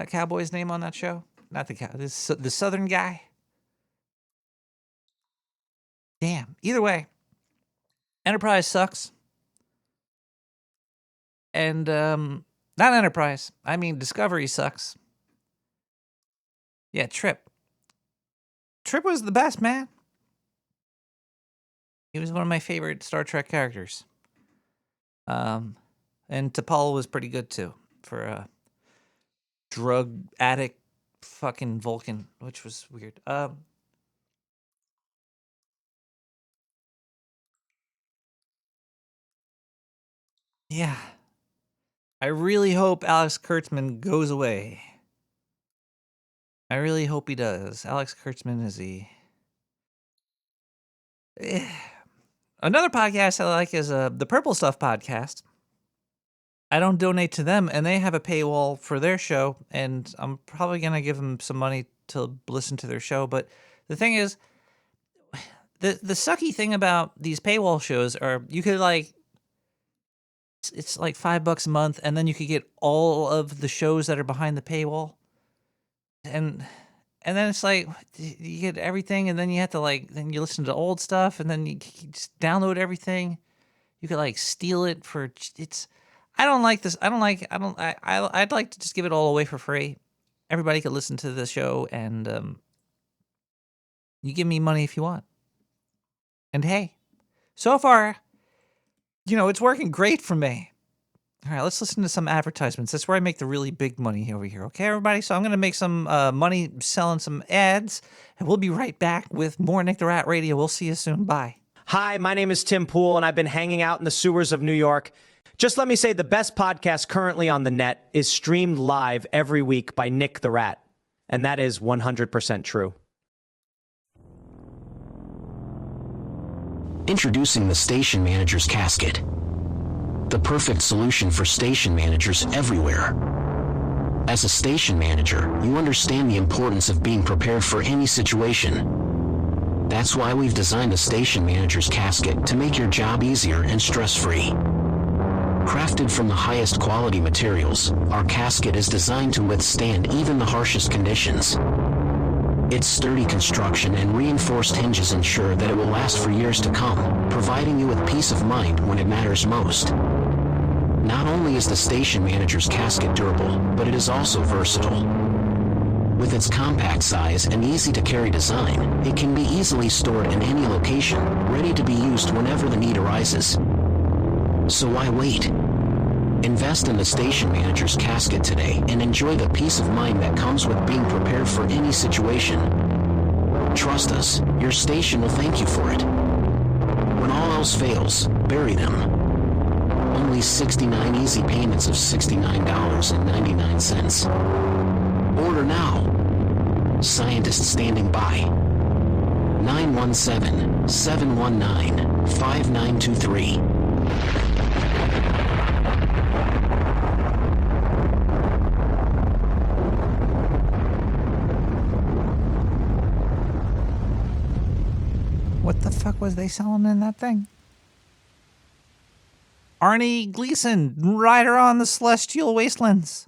Speaker 3: cowboy's name on that show? Not the cow. The Southern guy. Damn. Either way, Enterprise sucks. And not Enterprise. I mean Discovery sucks. Yeah, Trip. Trip was the best, man. He was one of my favorite Star Trek characters. And T'Pol was pretty good too for a drug addict fucking Vulcan, which was weird. Yeah. I really hope Alex Kurtzman goes away. I really hope he does. Alex Kurtzman is Another podcast I like is the Purple Stuff podcast. I don't donate to them, and they have a paywall for their show, and I'm probably going to give them some money to listen to their show. But the thing is, the sucky thing about these paywall shows are you could like, it's like $5 a month, and then you could get all of the shows that are behind the paywall. And then it's like you get everything, and then you have to then you listen to old stuff, and then you just download everything. You could like steal it for it's. I don't like this. I'd like to just give it all away for free. Everybody could listen to the show, and you give me money if you want. And hey, so far, it's working great for me. All right, let's listen to some advertisements. That's where I make the really big money over here. Okay, everybody? So I'm going to make some money selling some ads, and we'll be right back with more Nick the Rat Radio. We'll see you soon. Bye.
Speaker 7: Hi, my name is Tim Pool, and I've been hanging out in the sewers of New York. Just let me say the best podcast currently on the net is streamed live every week by Nick the Rat, and that is 100% true.
Speaker 8: Introducing the Station Manager's Casket. The perfect solution for station managers everywhere. As a station manager, you understand the importance of being prepared for any situation. That's why we've designed the Station Manager's Casket to make your job easier and stress-free. Crafted from the highest quality materials, our casket is designed to withstand even the harshest conditions. Its sturdy construction and reinforced hinges ensure that it will last for years to come, providing you with peace of mind when it matters most. Not only is the Station Manager's casket durable, but it is also versatile. With its compact size and easy-to-carry design, it can be easily stored in any location, ready to be used whenever the need arises. So why wait? Invest in the Station Manager's casket today and enjoy the peace of mind that comes with being prepared for any situation. Trust us, your station will thank you for it. When all else fails, bury them. Only 69 easy payments of $69.99. Order now. Scientists standing by. 917-719-5923.
Speaker 3: What the fuck was they selling in that thing? Arnie Gleason, Rider on the Celestial Wastelands.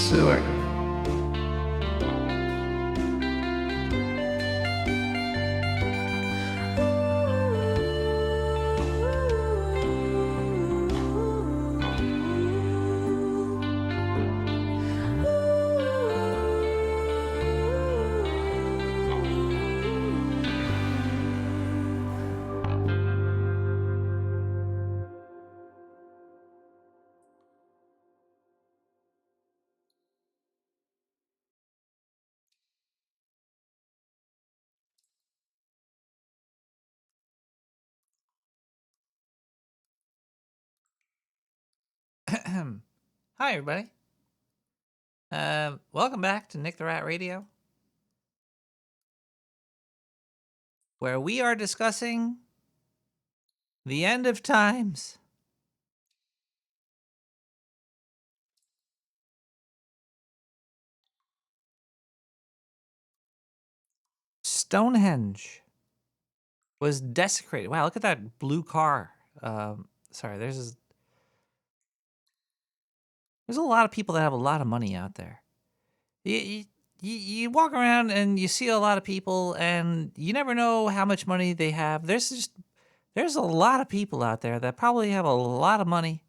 Speaker 3: sewer. Hi, everybody. Welcome back to Nick the Rat Radio, where we are discussing the end of times. Stonehenge was desecrated. Wow, look at that blue car. Sorry, there's a lot of people that have a lot of money out there. You walk around and you see a lot of people, and you never know how much money they have. There's a lot of people out there that probably have a lot of money.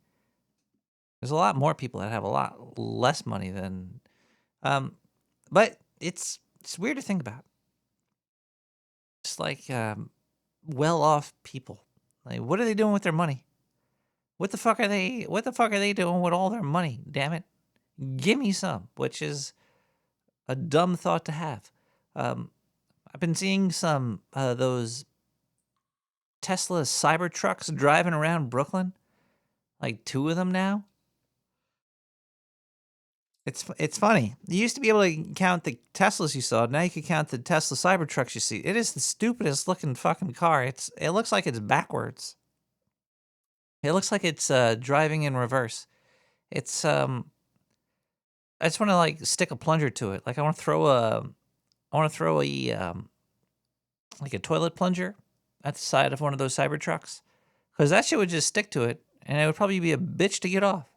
Speaker 3: There's a lot more people that have a lot less money than, but it's weird to think about. It's like well-off people. Like, what are they doing with their money? What the fuck are they doing with all their money? Damn it, give me some. Which is a dumb thought to have. I've been seeing some those Tesla Cybertrucks driving around Brooklyn, like 2 of them now. It's funny. You used to be able to count the Teslas you saw. Now you can count the Tesla Cybertrucks you see. It is the stupidest looking fucking car. It looks like it's backwards. It looks like it's driving in reverse. It's I just want to like stick a plunger to it. Like I want to throw a like a toilet plunger at the side of one of those Cybertrucks, because that shit would just stick to it, and it would probably be a bitch to get off.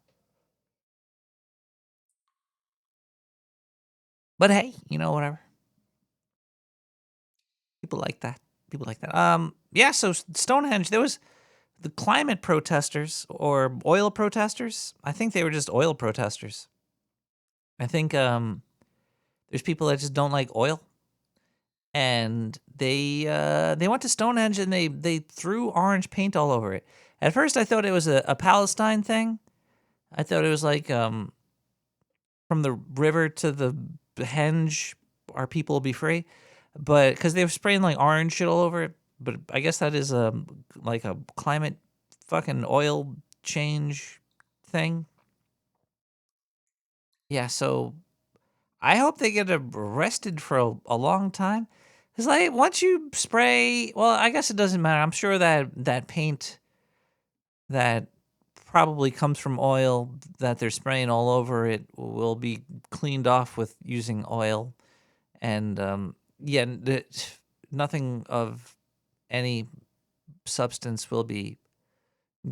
Speaker 3: But hey, whatever. People like that. Yeah, so Stonehenge, there was the climate protesters or oil protesters. I think they were just oil protesters. I think there's people that just don't like oil. And they went to Stonehenge and they threw orange paint all over it. At first I thought it was a Palestine thing. I thought it was like from the river to the henge, our people will be free. But because they were spraying like orange shit all over it. But I guess that is like a climate fucking oil change thing. Yeah, so I hope they get arrested for a long time. Because like once you spray, well, I guess it doesn't matter. I'm sure that paint that probably comes from oil that they're spraying all over it will be cleaned off with using oil. And yeah, nothing of any substance will be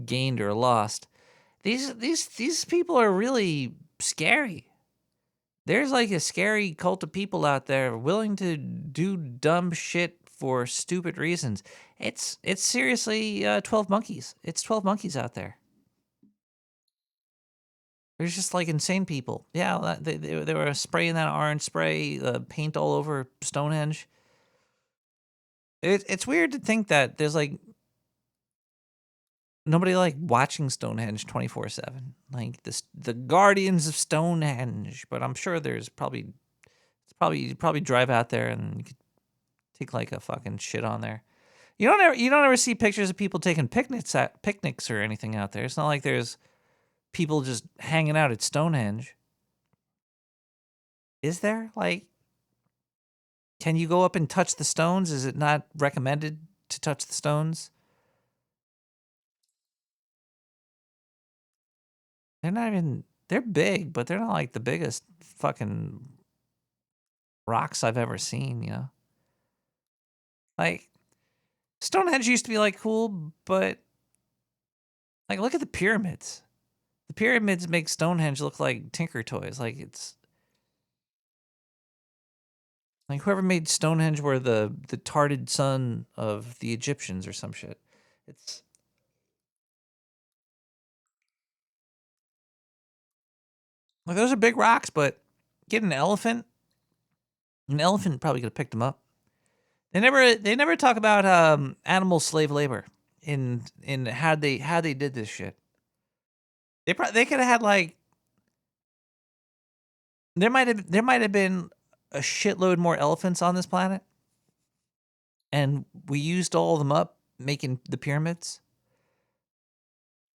Speaker 3: gained or lost. These people are really scary. There's like a scary cult of people out there willing to do dumb shit for stupid reasons. It's seriously 12 monkeys. It's 12 monkeys out there. There's just like insane people. Yeah, they were spraying that orange spray, paint all over Stonehenge. It's weird to think that there's like nobody like watching Stonehenge 24/7. Like the Guardians of Stonehenge. But I'm sure there's probably you probably drive out there and you could take like a fucking shit on there. You don't ever see pictures of people taking picnics or anything out there. It's not like there's people just hanging out at Stonehenge. Is there? Like, can you go up and touch the stones? Is it not recommended to touch the stones? They're big, but they're not like the biggest fucking rocks I've ever seen, Like, Stonehenge used to be like cool, but like look at the pyramids. The pyramids make Stonehenge look like Tinker Toys. Like it's Like whoever made Stonehenge were the tarded son of the Egyptians or some shit. It's like those are big rocks, but get an elephant probably could have picked them up. They never talk about animal slave labor in how they did this shit. They could have had like there might have been a shitload more elephants on this planet, and we used all of them up making the pyramids.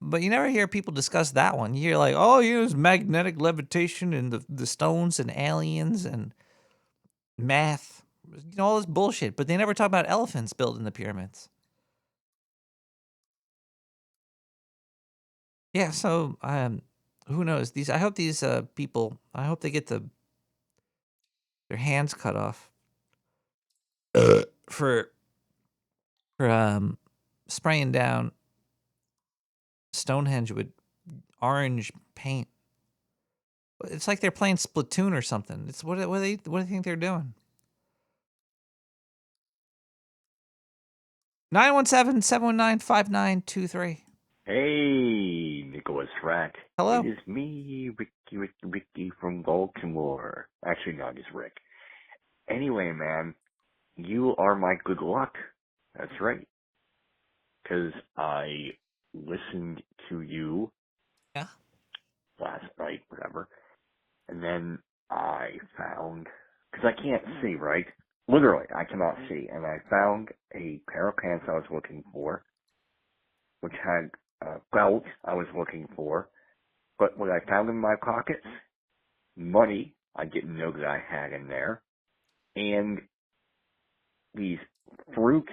Speaker 3: But you never hear people discuss that one. You hear like, oh, you use magnetic levitation and the stones and aliens and math, all this bullshit. But they never talk about elephants building the pyramids. Yeah, so who knows? I hope these people. I hope they get their hands cut off for spraying down Stonehenge with orange paint. It's like they're playing Splatoon or something. It's what do you think they're doing? 917-719-5923.
Speaker 9: Hey, Nicholas Rat.
Speaker 3: Hello.
Speaker 9: It is me, Ricky from Baltimore. Actually, no, it's Rick. Anyway, man, you are my good luck. That's right. Because I listened to you last night, whatever, and then I found, because I can't see, right? Literally, I cannot see, and I found a pair of pants I was looking for, which had a belt I was looking for, but what I found in my pockets, money I didn't know that I had in there, and these fruit,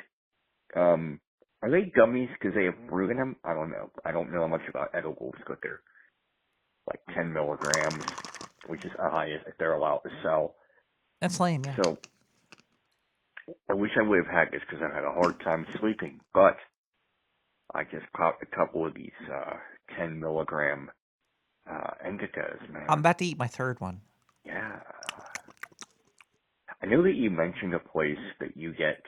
Speaker 9: are they gummies because they have fruit in them? I don't know. I don't know much about edibles, but they're like 10 milligrams, which is the highest if they're allowed to sell.
Speaker 3: That's lame, yeah.
Speaker 9: So, I wish I would have had this because I had a hard time sleeping, but I just popped a couple of these 10 milligram indicas, man.
Speaker 3: I'm about to eat my third one.
Speaker 9: Yeah. I know that you mentioned a place that you get,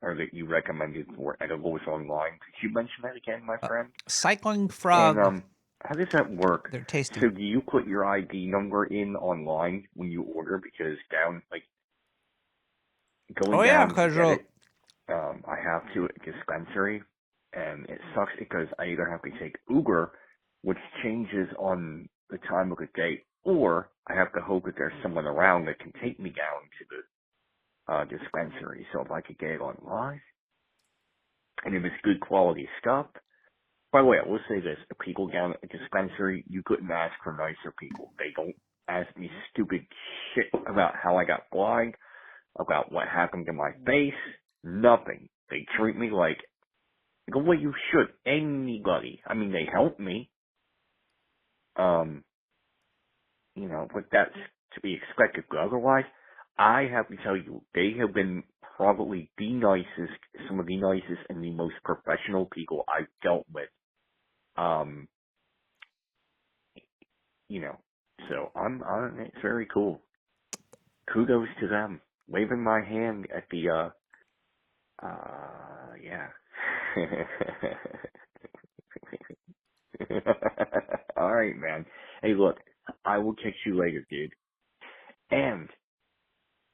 Speaker 9: or that you recommended for edibles online. Could you mention that again, my friend?
Speaker 3: Cycling Frog.
Speaker 9: And how does that work?
Speaker 3: They're tasty.
Speaker 9: So do you put your ID number in online when you order? Because going down to get it, I have to at a dispensary, and it sucks because I either have to take Uber, which changes on the time of the day, or I have to hope that there's someone around that can take me down to the dispensary. So if I could get it online, and if it's good quality stuff. By the way, I will say this: the people down at the dispensary, you couldn't ask for nicer people. They don't ask me stupid shit about how I got blind, about what happened to my face, nothing. They treat me like the way you should anybody. I mean, they help me, but that's to be expected. But otherwise, I have to tell you, they have been probably some of the nicest and the most professional people I've dealt with. So it's very cool. Kudos to them. Waving my hand at the, yeah. Alright, man. Hey, look, I will catch you later, dude. And,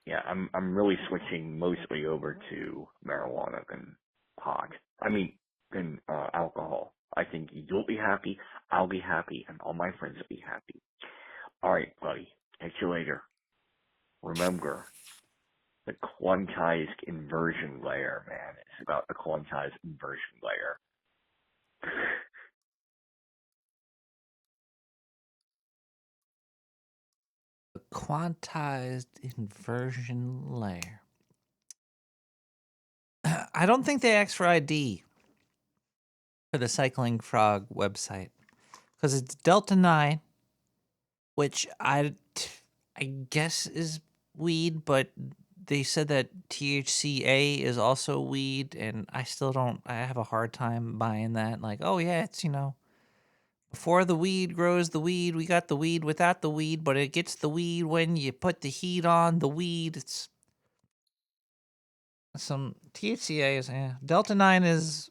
Speaker 9: yeah, I'm really switching mostly over to marijuana than pot. Than alcohol. I think you'll be happy, I'll be happy, and all my friends will be happy. Alright, buddy. Catch you later. Remember, the quantized inversion layer, man. It's about the quantized inversion layer.
Speaker 3: The quantized inversion layer. I don't think they ask for ID for the Cycling Frog website because it's Delta 9, which I guess is weed, but they said that THCA is also weed, and I have a hard time buying that. Like, oh yeah, it's, before the weed grows the weed, we got the weed without the weed, but it gets the weed when you put the heat on the weed. Some THCA is Delta 9 is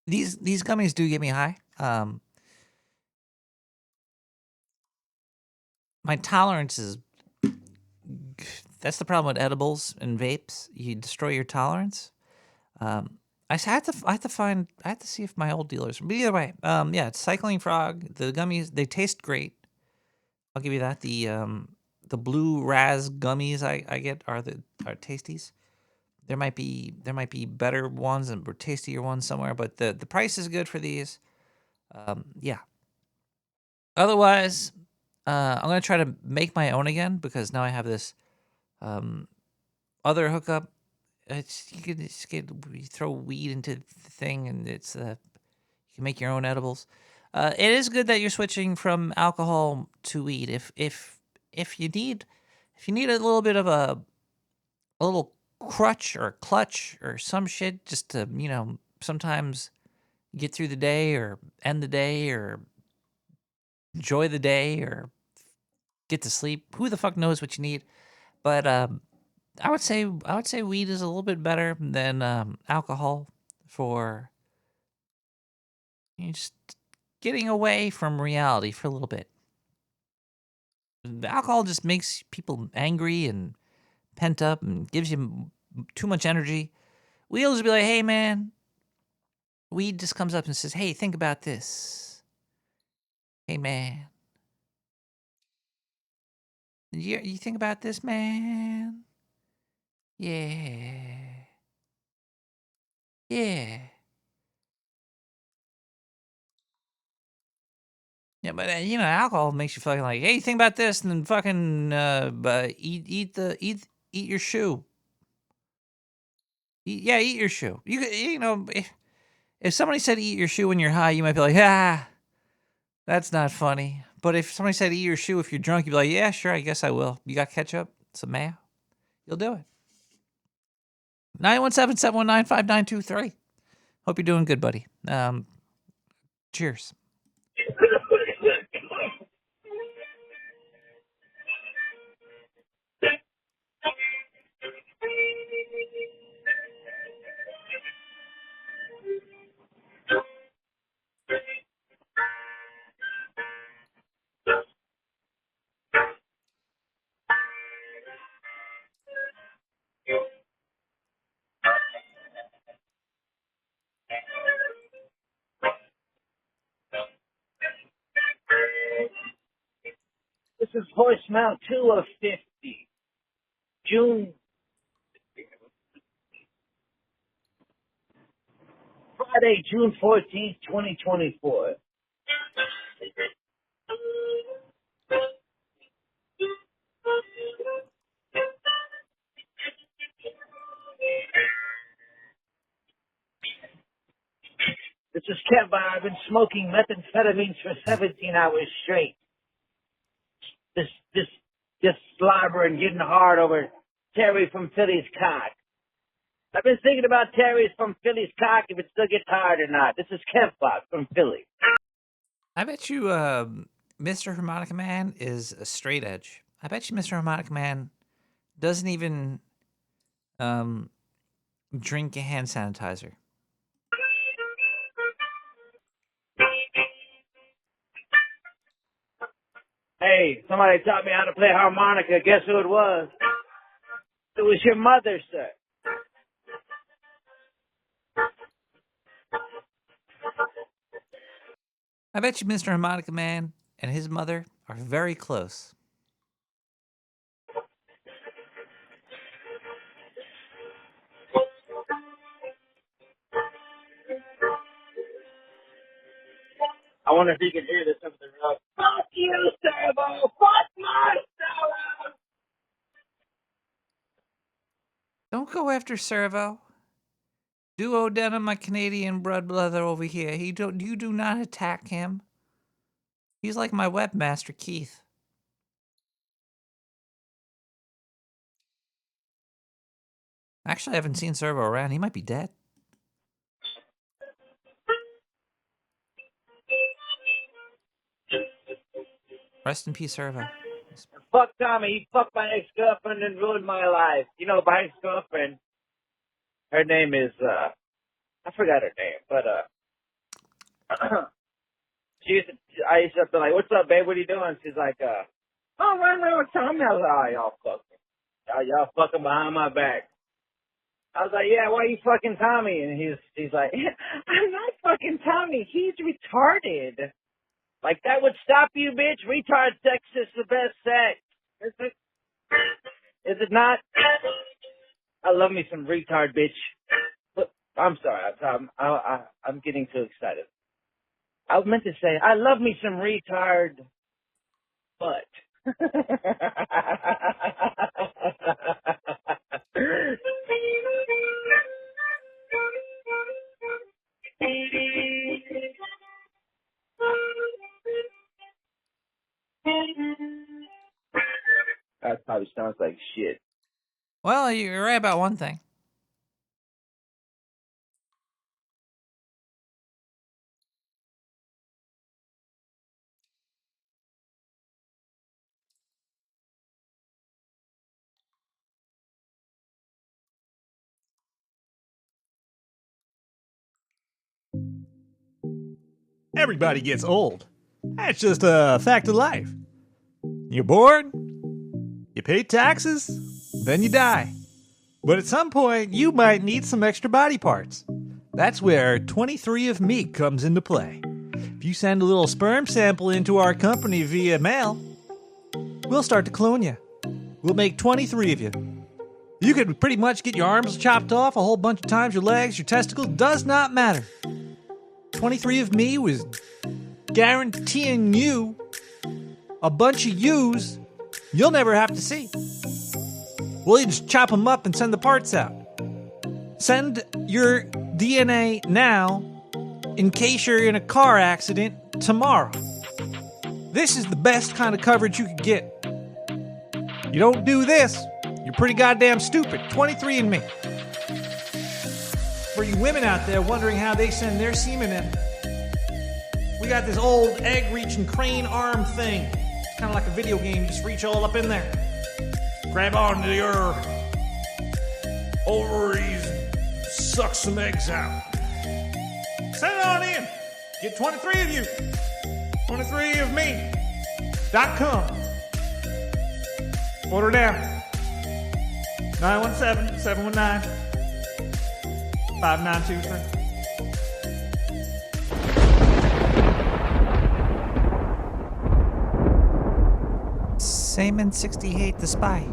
Speaker 3: these gummies do get me high. My tolerance is that's the problem with edibles and vapes. You destroy your tolerance. I have to see if my old dealers. But either way, yeah, it's Cycling Frog. The gummies, they taste great. I'll give you that. The blue Raz gummies I get are tasties. There might be better ones and tastier ones somewhere, but the price is good for these. Yeah. Otherwise, I'm gonna try to make my own again because now I have this other hookup. You throw weed into the thing, and it's you can make your own edibles. It is good that you're switching from alcohol to weed. If you need a little bit of a little crutch or clutch or some shit just to sometimes get through the day or end the day or enjoy the day or get to sleep. Who the fuck knows what you need? But I would say weed is a little bit better than alcohol for just getting away from reality for a little bit. The alcohol just makes people angry and pent up and gives you too much energy. Weed will just be like, hey man. Weed just comes up and says, hey, think about this. Hey man. You think about this, man? Yeah. Yeah. Yeah, but alcohol makes you fucking like, hey, think about this, and then fucking eat your shoe. Eat your shoe. If somebody said eat your shoe when you're high, you might be like, that's not funny. But if somebody said eat your shoe if you're drunk, you'd be like, yeah, sure, I guess I will. You got ketchup, some mayo, you'll do it. 917-719-5923. Hope you're doing good, buddy. Cheers.
Speaker 5: This is voicemail 2 of 50. Friday, June 14th, 2024. This is Kevin. I've been smoking methamphetamines for 17 hours straight. Just slobbering, getting hard over Terry from Philly's cock. I've been thinking about Terry's from Philly's cock, if it still gets hard or not. This is Kevbot from Philly.
Speaker 3: I bet you Mr. Harmonica Man is a straight edge. I bet you Mr. Harmonica Man doesn't even drink a hand sanitizer.
Speaker 5: Hey, somebody taught me how to play harmonica. Guess who it was? It was your mother, sir.
Speaker 3: I bet you Mr. Harmonica Man and his mother are very close.
Speaker 5: I wonder if you can hear this over the road. Fuck you, Servo! Fuck my Servo!
Speaker 3: Don't go after Servo. Duo Denim, my Canadian blood brother over here. You do not attack him. He's like my webmaster, Keith. Actually, I haven't seen Servo around. He might be dead. Rest in peace, Servo.
Speaker 5: fuck Tommy. He fucked my ex-girlfriend and ruined my life. You know, my ex-girlfriend, her name is, I forgot her name, but, I used to be like, what's up, babe? What are you doing? She's like, oh, running around with Tommy. I was like, oh, y'all fucking behind my back. I was like, yeah, why are you fucking Tommy? And he's like, I'm not fucking Tommy. He's retarded. Like, that would stop you, bitch. Retard sex is the best sex. Is it not? I love me some retard, bitch. I'm sorry. I'm getting too excited. I meant to say, I love me some retard butt. That probably sounds like shit.
Speaker 3: Well, you're right about one thing.
Speaker 10: Everybody gets old. That's just a fact of life. You're born, you pay taxes, then you die. But at some point, you might need some extra body parts. That's where 23andMe comes into play. If you send a little sperm sample into our company via mail, we'll start to clone you. We'll make 23 of you. You could pretty much get your arms chopped off a whole bunch of times, your legs, your testicles, does not matter. 23andMe was guaranteeing you a bunch of yous you'll never have to see. We'll just chop them up and send the parts out. Send your DNA now in case you're in a car accident tomorrow. This is the best kind of coverage you could get. You don't do this, you're pretty goddamn stupid. 23andMe. For you women out there wondering how they send their semen in, we got this old egg-reaching crane arm thing. It's kind of like a video game. You just reach all up in there. Grab onto your ovaries, suck some eggs out. Send it on in. Get 23 of you. 23andme.com. Order now. 917-719-5923.
Speaker 3: Seaman 68 the spy.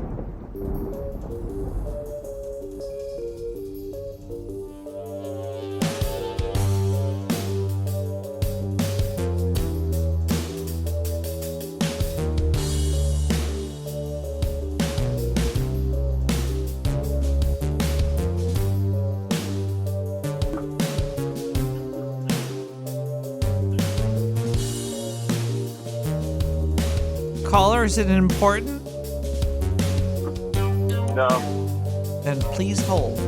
Speaker 3: Caller, is it important?
Speaker 11: No.
Speaker 3: Then please hold.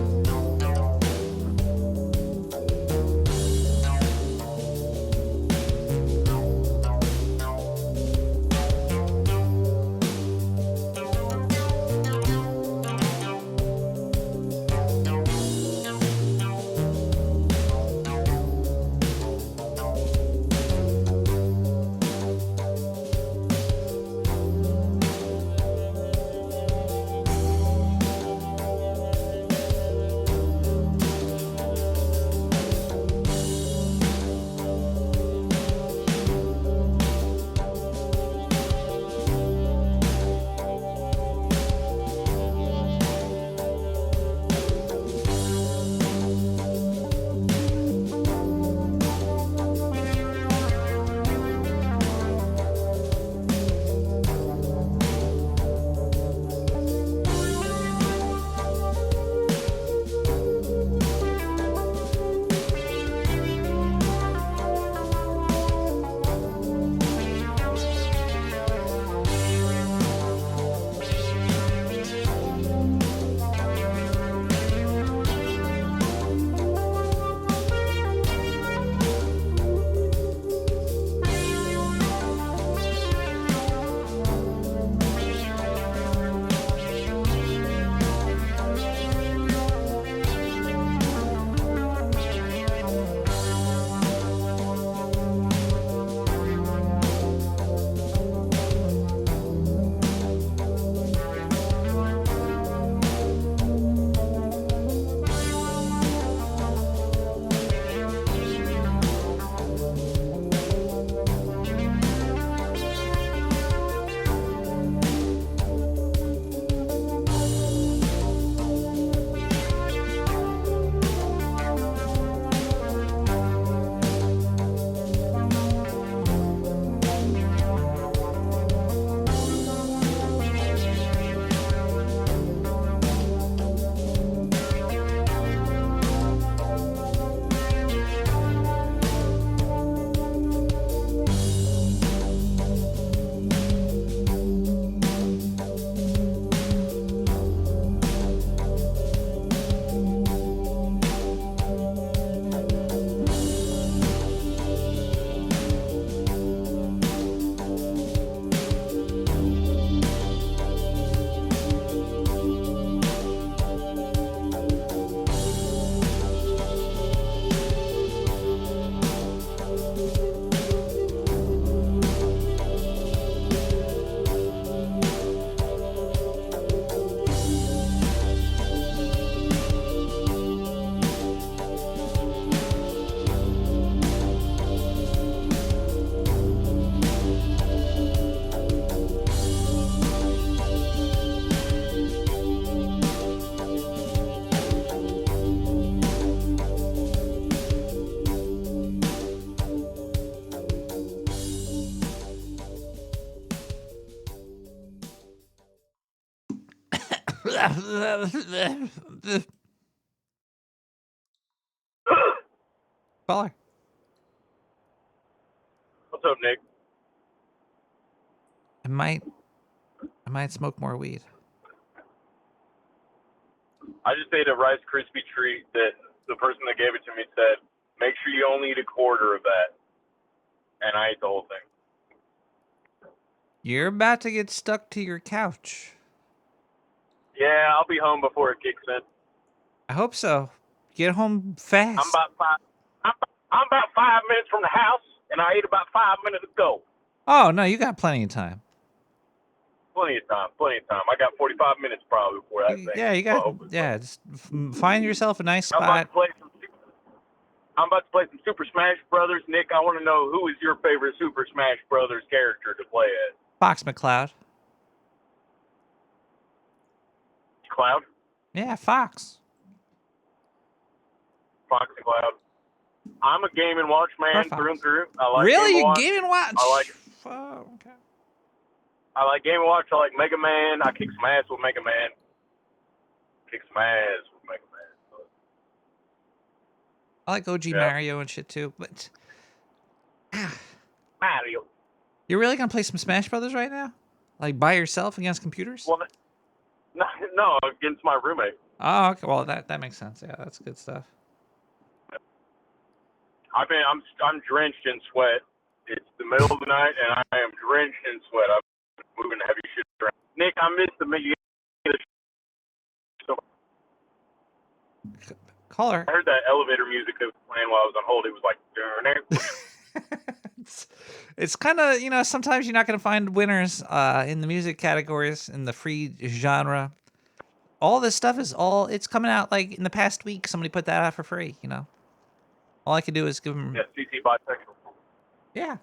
Speaker 3: Caller.
Speaker 11: What's up, Nick?
Speaker 3: I might smoke more weed.
Speaker 11: I just ate a Rice Krispie treat that the person that gave it to me said, make sure you only eat a quarter of that. And I ate the whole thing.
Speaker 3: You're about to get stuck to your couch.
Speaker 11: Yeah, I'll be home before it kicks in.
Speaker 3: I hope so. Get home fast.
Speaker 11: I'm about 5 minutes from the house, and I ate about 5 minutes ago.
Speaker 3: Oh, no, you got plenty of time.
Speaker 11: Plenty of time. I got 45 minutes probably before that thing.
Speaker 3: Yeah, you got. Yeah, just find yourself a nice spot.
Speaker 11: I'm about to play some Super Smash Brothers. Nick, I want to know, who is your favorite Super Smash Brothers character to play as?
Speaker 3: Fox McCloud.
Speaker 11: Cloud?
Speaker 3: Yeah, Fox.
Speaker 11: Fox and Cloud. I'm a Game & Watch man through and through. I like
Speaker 3: Really?
Speaker 11: Game &
Speaker 3: You
Speaker 11: Watch.
Speaker 3: Game & Watch?
Speaker 11: I like.
Speaker 3: Oh, okay.
Speaker 11: I like Game & Watch. I like Mega Man. I kick some ass with Mega Man.
Speaker 3: I like OG Mario and shit too, but
Speaker 11: Mario.
Speaker 3: you're really gonna play some Smash Brothers right now? Like by yourself against computers?
Speaker 11: Well, no, against my roommate.
Speaker 3: Oh, okay. Well, that makes sense. Yeah, that's good stuff.
Speaker 11: I'm drenched in sweat. It's the middle of the night, and I am drenched in sweat. I'm moving heavy shit around. Nick, I missed the minute.
Speaker 3: Caller.
Speaker 11: I heard that elevator music that was playing while I was on hold. It was like,
Speaker 3: It's kind of, sometimes you're not going to find winners in the music categories in the free genre. All this stuff it's coming out like in the past week. Somebody put that out for free, All I can do is give them.
Speaker 11: Yeah, CC bisexual.
Speaker 3: Yeah.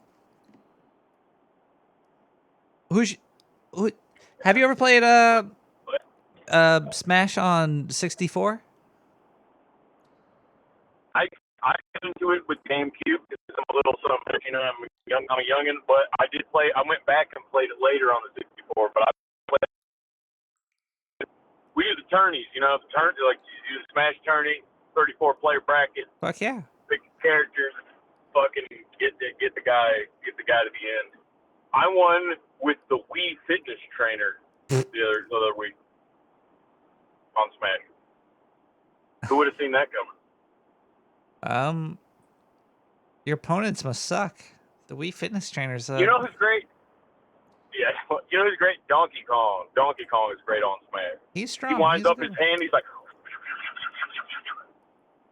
Speaker 3: Have you ever played Smash on 64?
Speaker 11: I got into it with GameCube because I'm a little something, I'm a youngin', but I did play. I went back and played it later on the 64, but I played. We use the tourneys, the turn like you use a Smash tourney, 34 player bracket.
Speaker 3: Fuck yeah.
Speaker 11: Pick characters, fucking get the guy to the end. I won with the Wii fitness trainer the other week on Smash. Who would have seen that coming?
Speaker 3: Your opponents must suck. The Wii fitness trainers.
Speaker 11: You know who's great? Yeah, you know who's great? Donkey Kong. Donkey Kong is great on Smash.
Speaker 3: He's strong.
Speaker 11: He winds up his hand. He's like,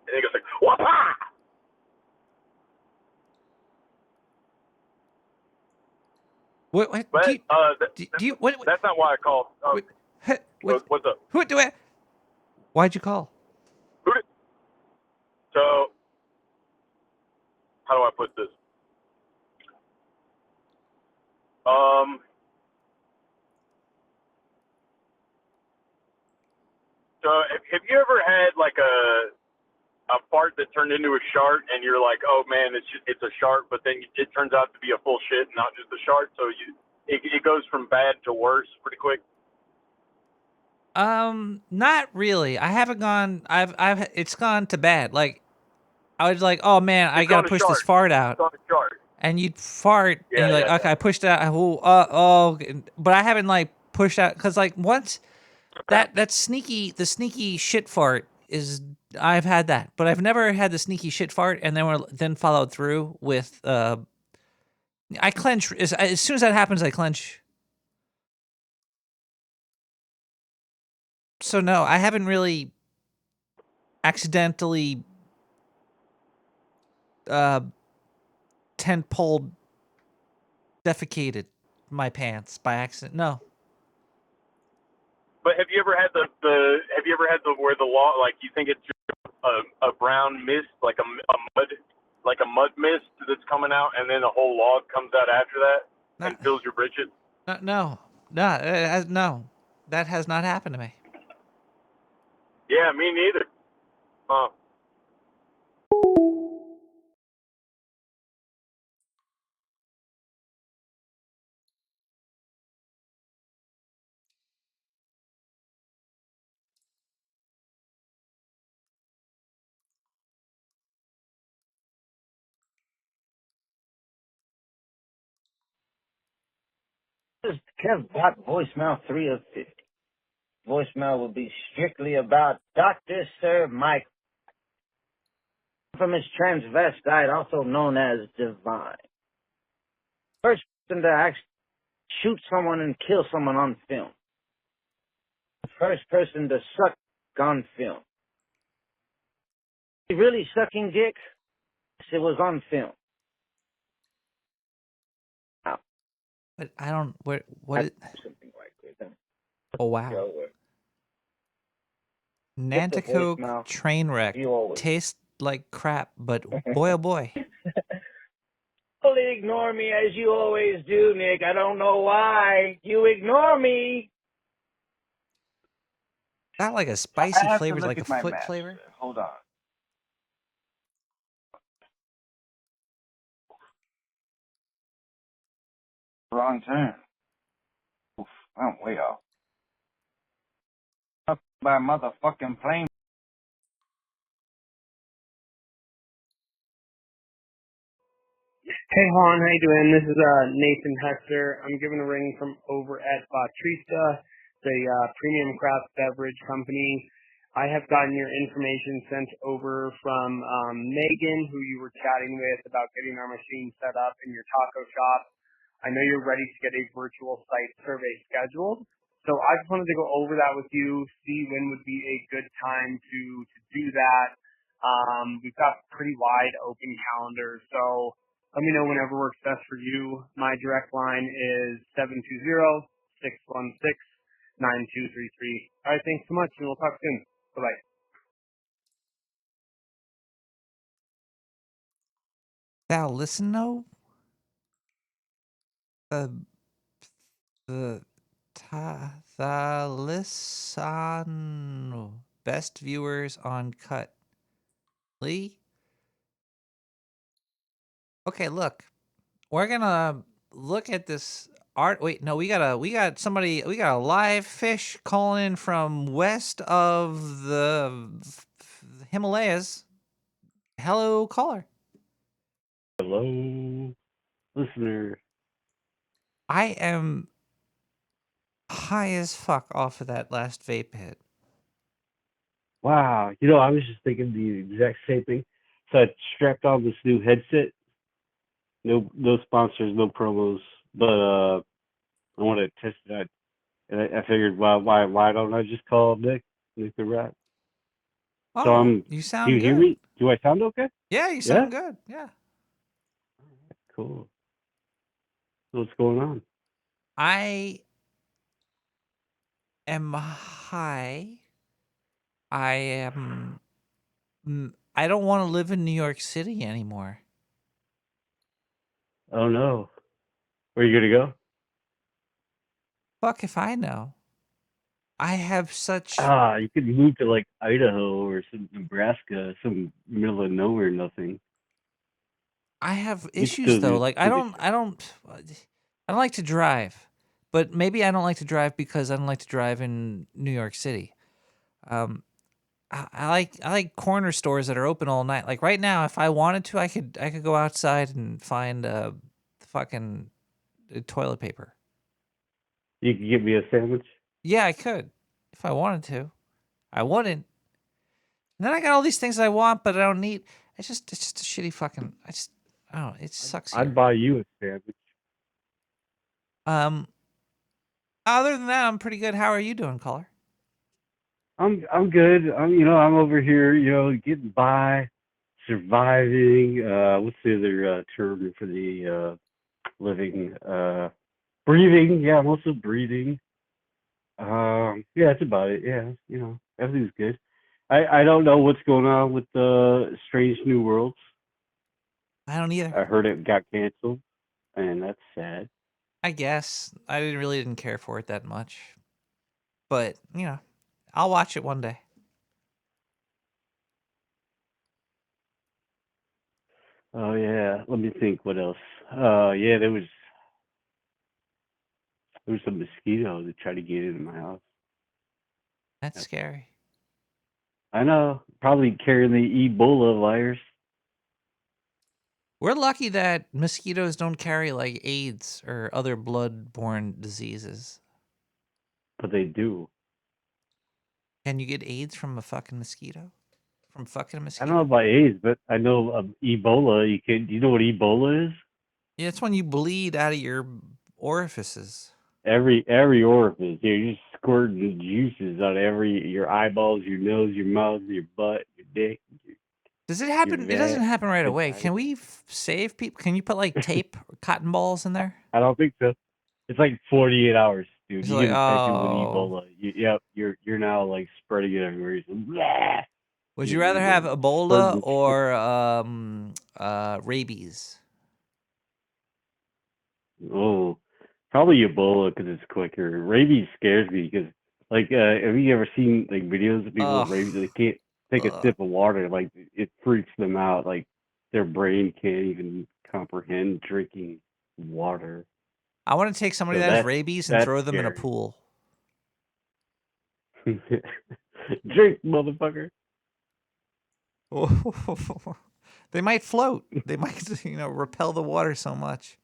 Speaker 11: and he goes like, whoop-ah!
Speaker 3: What?
Speaker 11: But,
Speaker 3: what?
Speaker 11: That's not why I called. What's up?
Speaker 3: Why'd you call?
Speaker 11: So, how do I put this? So have you ever had like a fart that turned into a shart, and you're like, oh man, it's a shart, but then it turns out to be a full shit, not just a shart. So it goes from bad to worse pretty quick.
Speaker 3: Not really. I haven't gone. It's gone to bad. Like, I was like, oh man, I gotta push this fart out. And you'd fart, and you're like, okay, I pushed it out. But I haven't like pushed out because like once the sneaky shit fart is. I've had that, but I've never had the sneaky shit fart, and then followed through with. I clench as soon as that happens. I clench. So no, I haven't really accidentally tent-poled defecated my pants by accident. No.
Speaker 11: But have you ever had the where the law, like, you think it's just a brown mist, like a mud mist that's coming out, and then a whole log comes out after that and fills your britches?
Speaker 3: No, that has not happened to me.
Speaker 11: Yeah, me neither. Huh.
Speaker 5: This is Kev Bot voicemail 3 of 50. Voicemail will be strictly about Dr. Sir Mike from his transvestite, also known as Divine. First person to actually shoot someone and kill someone on film. The first person to suck on film. He really sucking dick? It was on film. Wow.
Speaker 3: But I don't. What?
Speaker 5: Something like that.
Speaker 3: Oh wow.
Speaker 5: Go with. Get the
Speaker 3: Nanticoke
Speaker 5: voicemail.
Speaker 3: train wreck
Speaker 5: You always.
Speaker 3: tastes like crap, but boy oh boy.
Speaker 5: Totally ignore me as you always do, Nick. I don't know why. You ignore me.
Speaker 3: Not like a
Speaker 5: I
Speaker 3: spicy
Speaker 5: have
Speaker 3: flavor,
Speaker 5: to look
Speaker 3: like a
Speaker 5: at my
Speaker 3: foot
Speaker 5: maps.
Speaker 3: flavor.
Speaker 5: Hold on. Wrong turn. Oof, I'm way off. Up by a motherfucking plane.
Speaker 12: Hey Juan, how you doing? This is Nathan Hester. I'm giving a ring from over at Batrista, the premium craft beverage company. I have gotten your information sent over from Megan, who you were chatting with about getting our machine set up in your taco shop. I know you're ready to get a virtual site survey scheduled. So I just wanted to go over that with you, see when would be a good time to do that. We've got pretty wide open calendar, so let me know whenever works best for you. My direct line is 720-616-9233. All right, thanks so much, and we'll talk soon. Bye-bye.
Speaker 3: Thou listen, no. The listen. Best viewers on Cut. Lee. Okay, look. We're gonna look at this art. Wait, no, we got a live fish calling in from west of the Himalayas. Hello, caller.
Speaker 13: Hello, listener.
Speaker 3: I am high as fuck off of that last vape hit.
Speaker 13: Wow, I was just thinking the exact same thing. So I strapped on this new headset. No sponsors, no promos, but I want to test it out. And I figured, why don't I just call Nick the Rat? So
Speaker 3: Oh, you
Speaker 13: Can
Speaker 3: sound
Speaker 13: you hear
Speaker 3: good.
Speaker 13: me? Do I sound okay?
Speaker 3: Yeah, you
Speaker 13: Yeah.
Speaker 3: sound good. Yeah.
Speaker 13: Cool. What's going on?
Speaker 3: I am high. I am. I don't want to live in New York City anymore.
Speaker 13: Oh no, where are you gonna go?
Speaker 3: Fuck if I know. I have such.
Speaker 13: You could move to like Idaho or some Nebraska, some middle of nowhere, nothing.
Speaker 3: I have
Speaker 13: You could
Speaker 3: issues
Speaker 13: still
Speaker 3: though.
Speaker 13: do
Speaker 3: Like
Speaker 13: do
Speaker 3: I don't like to drive, but maybe I don't like to drive because I don't like to drive in New York City. I like corner stores that are open all night. Like right now, if I wanted to, I could go outside and find fucking toilet paper.
Speaker 13: You could give me a sandwich.
Speaker 3: Yeah, I could if I wanted to. I wouldn't. And then I got all these things I want, but I don't need. It's just a shitty fucking. I don't know. It sucks here.
Speaker 13: I'd buy you a sandwich.
Speaker 3: Other than that, I'm pretty good. How are you doing, caller?
Speaker 13: I'm good. I'm over here, getting by, surviving. What's the other term for the living? Breathing. Yeah, I'm also breathing. Yeah, that's about it. Yeah, everything's good. I don't know what's going on with the Strange New Worlds.
Speaker 3: I don't either.
Speaker 13: I heard it got canceled, and that's sad.
Speaker 3: I guess I didn't care for it that much, but I'll watch it one day.
Speaker 13: Oh yeah, let me think. What else? Yeah, there was a mosquito that tried to get into my house.
Speaker 3: That's scary.
Speaker 13: I know, probably carrying the Ebola virus.
Speaker 3: We're lucky that mosquitoes don't carry like AIDS or other blood-borne diseases.
Speaker 13: But they do.
Speaker 3: Can you get AIDS from a fucking mosquito? From fucking a
Speaker 13: I
Speaker 3: mosquito?
Speaker 13: don't know about AIDS, but I know of Ebola. Do you know what Ebola is?
Speaker 3: Yeah, it's when you bleed out of your orifices.
Speaker 13: Every orifice. You're just squirting juices out of your eyeballs, your nose, your mouth, your butt, your dick.
Speaker 3: Does it happen? It doesn't happen right away. Can we save people? Can you put like tape or cotton balls in there?
Speaker 13: I don't think so. It's like 48 hours, dude.
Speaker 3: It's
Speaker 13: You
Speaker 3: like,
Speaker 13: get infected with
Speaker 3: oh.
Speaker 13: Ebola. Yep, you're now like spreading it everywhere. Blah!
Speaker 3: Would you rather have Ebola or rabies?
Speaker 13: Oh, probably Ebola because it's quicker. Rabies scares me because, like, have you ever seen like videos of people with rabies? They can't take a sip of water. Like, it freaks them out. Like, their brain can't even comprehend drinking water.
Speaker 3: I want to take somebody
Speaker 13: So
Speaker 3: that has rabies and
Speaker 13: that's
Speaker 3: throw them in a
Speaker 13: scary.
Speaker 3: pool.
Speaker 13: Drink, motherfucker.
Speaker 3: They might float. They might, repel the water so much.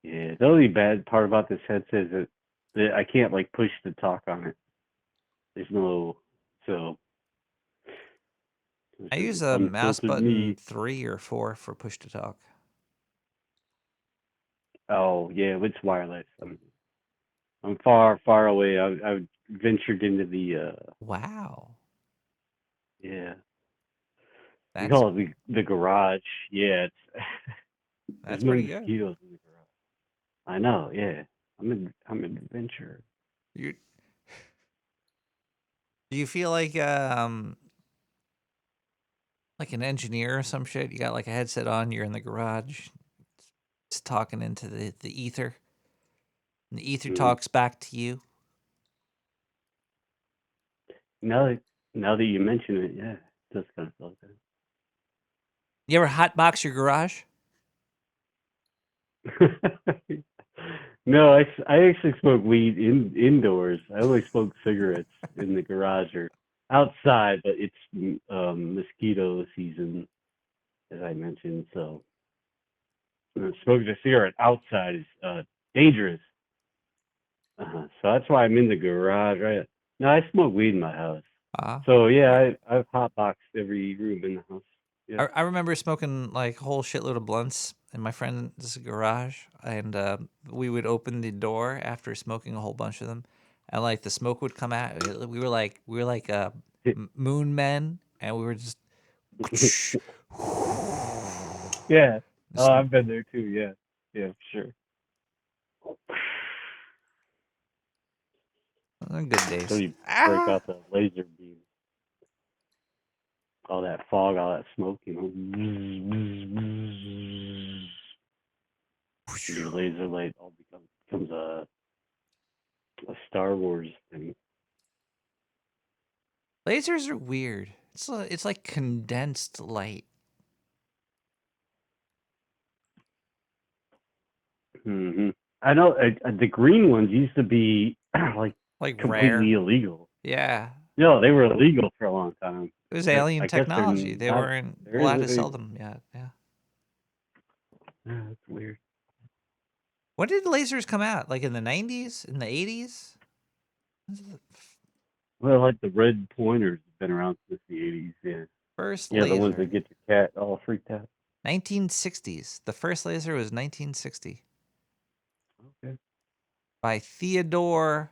Speaker 13: Yeah, the only bad part about this headset is that I can't like push to talk on it. There's no
Speaker 3: I use a mouse
Speaker 13: unfiltered
Speaker 3: button
Speaker 13: me.
Speaker 3: 3 or 4 for push to talk.
Speaker 13: Oh yeah, it's wireless. I'm far away. I've ventured into the
Speaker 3: Wow.
Speaker 13: yeah. We
Speaker 3: That's
Speaker 13: call it the garage. Yeah, it's there's
Speaker 3: that's
Speaker 13: no
Speaker 3: pretty good.
Speaker 13: mosquitoes in the garage. I know. Yeah, I'm an adventurer.
Speaker 3: Do you feel like an engineer or some shit? You got like a headset on, you're in the garage, just talking into the ether. And the ether talks back to you.
Speaker 13: Now that you mention it, yeah, it does kind of feel like that.
Speaker 3: You ever hotbox your garage?
Speaker 13: No, I actually smoke weed indoors. I only smoke cigarettes in the garage or outside, but it's mosquito season, as I mentioned. So smoking a cigarette outside is dangerous. So that's why I'm in the garage. Right? No, I smoke weed in my house. So yeah, I've hotboxed every room in the house. Yeah.
Speaker 3: I remember smoking like a whole shitload of blunts in my friend's garage, and we would open the door after smoking a whole bunch of them, and like the smoke would come out. We were like moon men, and we were just
Speaker 13: Yeah. Oh, I've been there too. Yeah. Yeah, for sure.
Speaker 3: Good days.
Speaker 13: So you break out the laser beam. All that fog, all that smoke, Your laser light all becomes a Star Wars thing.
Speaker 3: Lasers are weird. It's like condensed light.
Speaker 13: Mm-hmm. I know the green ones used to be like completely
Speaker 3: rare.
Speaker 13: illegal.
Speaker 3: Yeah.
Speaker 13: No, they were illegal for a long time.
Speaker 3: It was
Speaker 13: But
Speaker 3: alien
Speaker 13: I guess
Speaker 3: technology. They
Speaker 13: not,
Speaker 3: weren't allowed to sell them yet. Yeah.
Speaker 13: Yeah, that's weird.
Speaker 3: When did lasers come out? Like in the 90s? In the 80s?
Speaker 13: Well, like the red pointers have been around since the 80s. Yeah.
Speaker 3: First
Speaker 13: Yeah, the ones
Speaker 3: laser.
Speaker 13: that get your cat all freaked out.
Speaker 3: 1960s. The first laser was 1960.
Speaker 13: Okay.
Speaker 3: By Theodore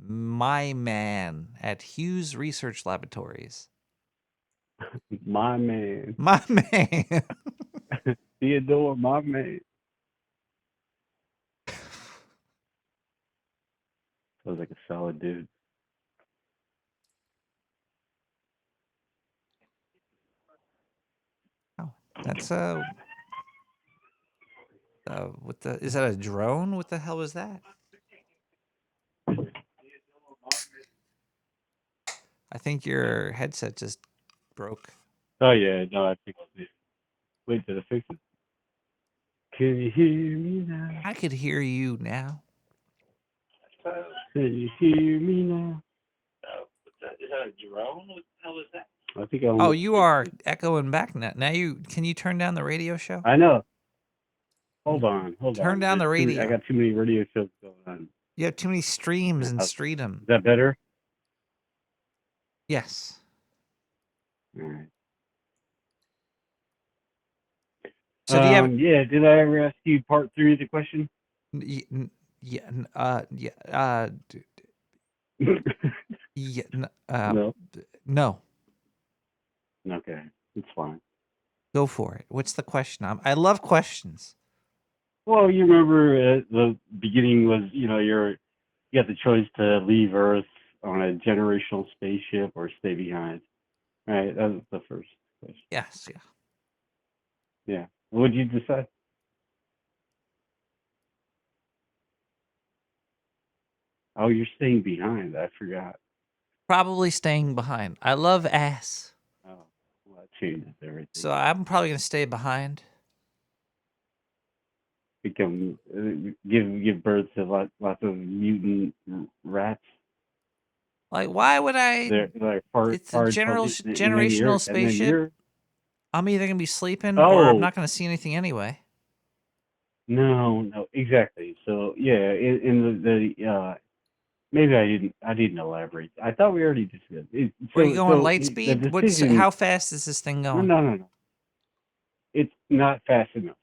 Speaker 3: My Man at Hughes Research Laboratories.
Speaker 13: My man.
Speaker 3: My man.
Speaker 13: Theodore, my man. Sounds like a solid dude.
Speaker 3: Oh, that's what the is that a drone? What the hell was that? I think your headset just broke.
Speaker 13: Oh yeah, no, I fixed it. Wait, did I fix it? Can you hear me now?
Speaker 3: I could hear you now.
Speaker 13: Can you hear me now?
Speaker 2: Is that a drone? What the hell is that?
Speaker 13: I think I
Speaker 3: Oh,
Speaker 13: almost
Speaker 3: you are echoing back now. Now can you turn down the radio show?
Speaker 13: I know. Hold on.
Speaker 3: Turn down the
Speaker 13: I
Speaker 3: radio.
Speaker 13: got too many radio shows going on.
Speaker 3: You have too many streams and
Speaker 13: Is
Speaker 3: street 'em.
Speaker 13: that better?
Speaker 3: Yes.
Speaker 13: All right.
Speaker 3: So do you have?
Speaker 13: Yeah. Did I ever ask you part 3 of the question?
Speaker 3: Yeah. Yeah. Yeah.
Speaker 13: No.
Speaker 3: No.
Speaker 13: Okay. It's fine.
Speaker 3: Go for it. What's the question? I love questions.
Speaker 13: Well, you remember at the beginning was, you got the choice to leave Earth on a generational spaceship or stay behind. Right? That was the first question.
Speaker 3: Yes. Yeah.
Speaker 13: Yeah. What did you decide? Oh, you're staying behind. I forgot.
Speaker 3: Probably staying behind. I love ass.
Speaker 13: Oh, well, that changes everything.
Speaker 3: So I'm probably gonna stay behind.
Speaker 13: Give birth to lots of mutant rats.
Speaker 3: Like, why would I?
Speaker 13: They're like
Speaker 3: It's a generational spaceship. I'm either gonna be sleeping or I'm not gonna see anything anyway.
Speaker 13: No, exactly. So yeah, in the maybe I didn't elaborate. I thought we already discussed it.
Speaker 3: Are you going light speed? How fast is this thing going?
Speaker 13: No. It's not fast enough.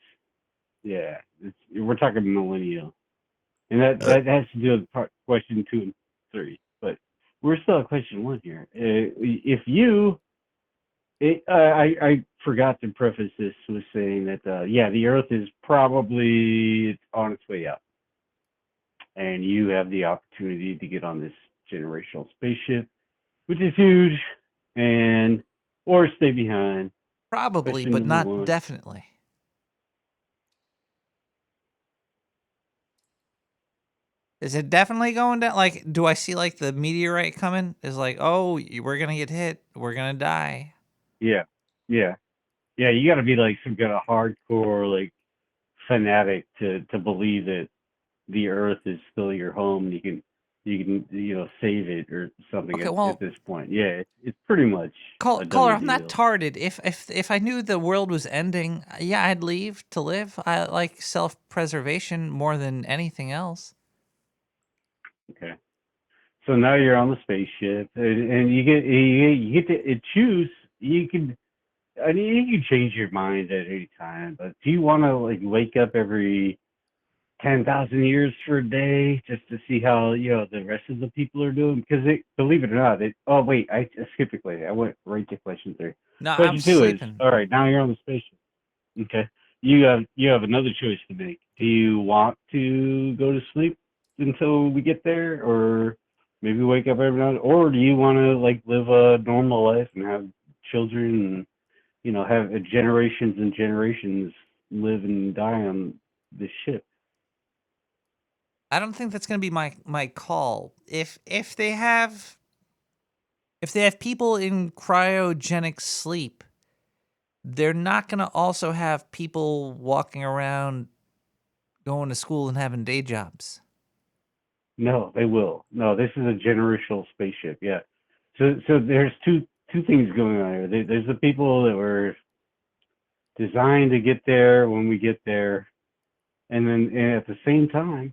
Speaker 13: Yeah, we're talking millennial, and that has to do with question 2 and 3. But we're still at question 1 here. I forgot to preface this with saying that the Earth is probably on its way out, and you have the opportunity to get on this generational spaceship, which is huge, or stay behind.
Speaker 3: Probably, but not definitely. Is it definitely going down? Like, do I see like the meteorite coming? Is like, oh, we're gonna get hit. We're gonna die.
Speaker 13: Yeah. You got to be like some kind of hardcore like fanatic to believe that the Earth is still your home. And you can save it or something at this point. Yeah, it's pretty much.
Speaker 3: Caller, I'm not tarded. If I knew the world was ending, yeah, I'd leave to live. I like self-preservation more than anything else.
Speaker 13: Okay. So now you're on the spaceship, and you get to choose. You can change your mind at any time. But do you want to like wake up every 10,000 years for a day just to see how the rest of the people are doing? Because believe it or not, oh wait, I skipped a question. I went right to question 3.
Speaker 3: No,
Speaker 13: question
Speaker 3: I'm
Speaker 13: 2
Speaker 3: sleeping.
Speaker 13: is all right. Now you're on the spaceship. Okay. You have another choice to make. Do you want to go to sleep until we get there, or maybe wake up every night, or do you want to like live a normal life and have children and have generations and generations live and die on this ship?
Speaker 3: I don't think that's going to be my call. If they have people in cryogenic sleep, they're not going to also have people walking around going to school and having day jobs.
Speaker 13: No, they will. No, this is a generational spaceship. Yeah. So there's two things going on here. There's the people that were designed to get there when we get there, and then at the same time,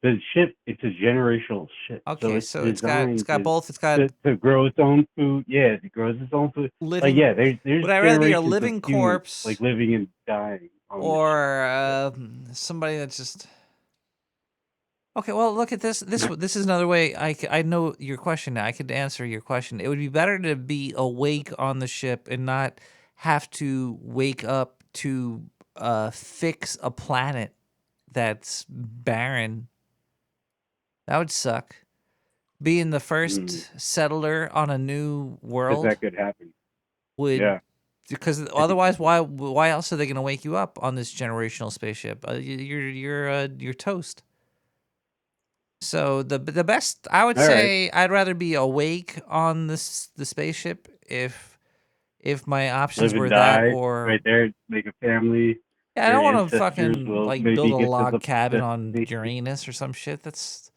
Speaker 13: the ship, it's a generational ship.
Speaker 3: Okay,
Speaker 13: so
Speaker 3: it's got both. It's got
Speaker 13: to grow its own food. Yeah, it grows its own food.
Speaker 3: Living.
Speaker 13: There's
Speaker 3: would I rather be a
Speaker 13: generations
Speaker 3: living
Speaker 13: of humans,
Speaker 3: corpse,
Speaker 13: like living and dying,
Speaker 3: or somebody that's just? Okay, well, look at this. This is another way. I know your question now. I could answer your question. It would be better to be awake on the ship and not have to wake up to fix a planet that's barren. That would suck. Being the first settler on a new world.
Speaker 13: That could happen.
Speaker 3: Yeah. Because otherwise, why else are they going to wake you up on this generational spaceship? You're toast. So the best, I would say, I'd rather be awake on the spaceship if my options were that, or
Speaker 13: right there, make a family.
Speaker 3: Yeah, I don't want to fucking like build a log cabin on Uranus or some shit. That's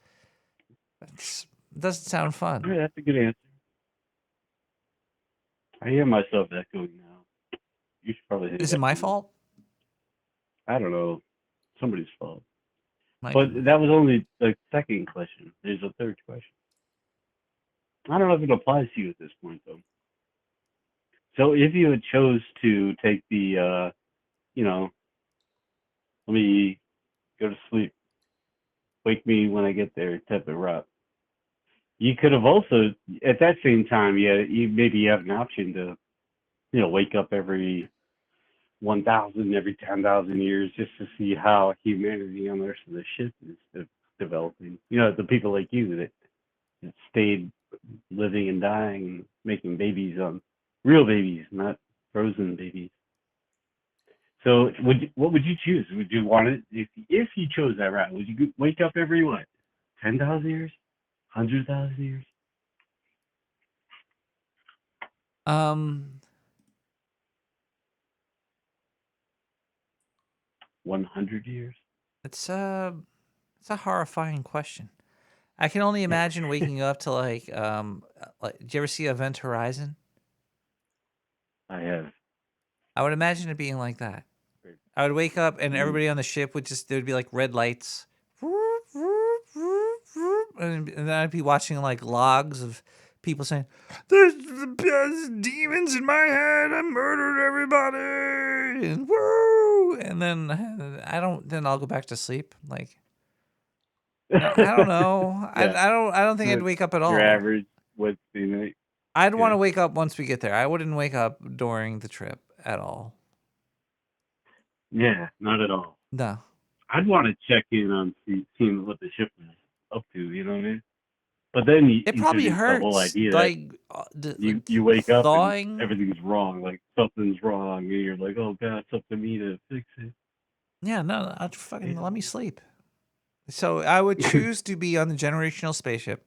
Speaker 3: doesn't sound fun.
Speaker 13: Yeah, that's a good answer. I hear myself echoing now. You should probably hit
Speaker 3: Is it my
Speaker 13: echo.
Speaker 3: fault?
Speaker 13: I don't know. Somebody's fault.
Speaker 3: Might
Speaker 13: But
Speaker 3: be.
Speaker 13: that was only the second question. There's a third question. I don't know if it applies to you at this point, though. So if you had chose to take the, let me go to sleep, wake me when I get there type of route, you could have also, at that same time, maybe you have an option to, wake up every 1,000, every 10,000 years just to see how humanity on the rest of the ship is developing. The people like you that stayed living and dying and making babies on real babies, not frozen babies. So what would you choose? Would you want it if you chose that route? Would you wake up every what? 10,000 years? 100,000 years?
Speaker 3: Um,
Speaker 13: 100 years?
Speaker 3: it's a horrifying question. I can only imagine waking up to like did you ever see Event Horizon?
Speaker 13: I have.
Speaker 3: I would imagine it being like that. I would wake up and everybody on the ship there would be like red lights. And then I'd be watching like logs of people saying, there's demons in my head. I murdered everybody. And woo. And then then I'll go back to sleep. Like, I don't know.
Speaker 13: Yeah.
Speaker 3: I don't think I'd wake up at
Speaker 13: Your
Speaker 3: all.
Speaker 13: average Wednesday night.
Speaker 3: I'd want to wake up once we get there. I wouldn't wake up during the trip at all.
Speaker 13: Yeah, not at all.
Speaker 3: No.
Speaker 13: I'd want to check in on seeing what the ship is up to, you know what I mean? But then you
Speaker 3: It probably
Speaker 13: introduce the whole
Speaker 3: hurts.
Speaker 13: idea
Speaker 3: Like
Speaker 13: that you wake up
Speaker 3: thawing.
Speaker 13: and everything's wrong, like something's wrong, and you're like, oh God, it's up to me to fix it.
Speaker 3: Yeah, no, I'd fucking let me sleep. So I would choose to be on the generational spaceship.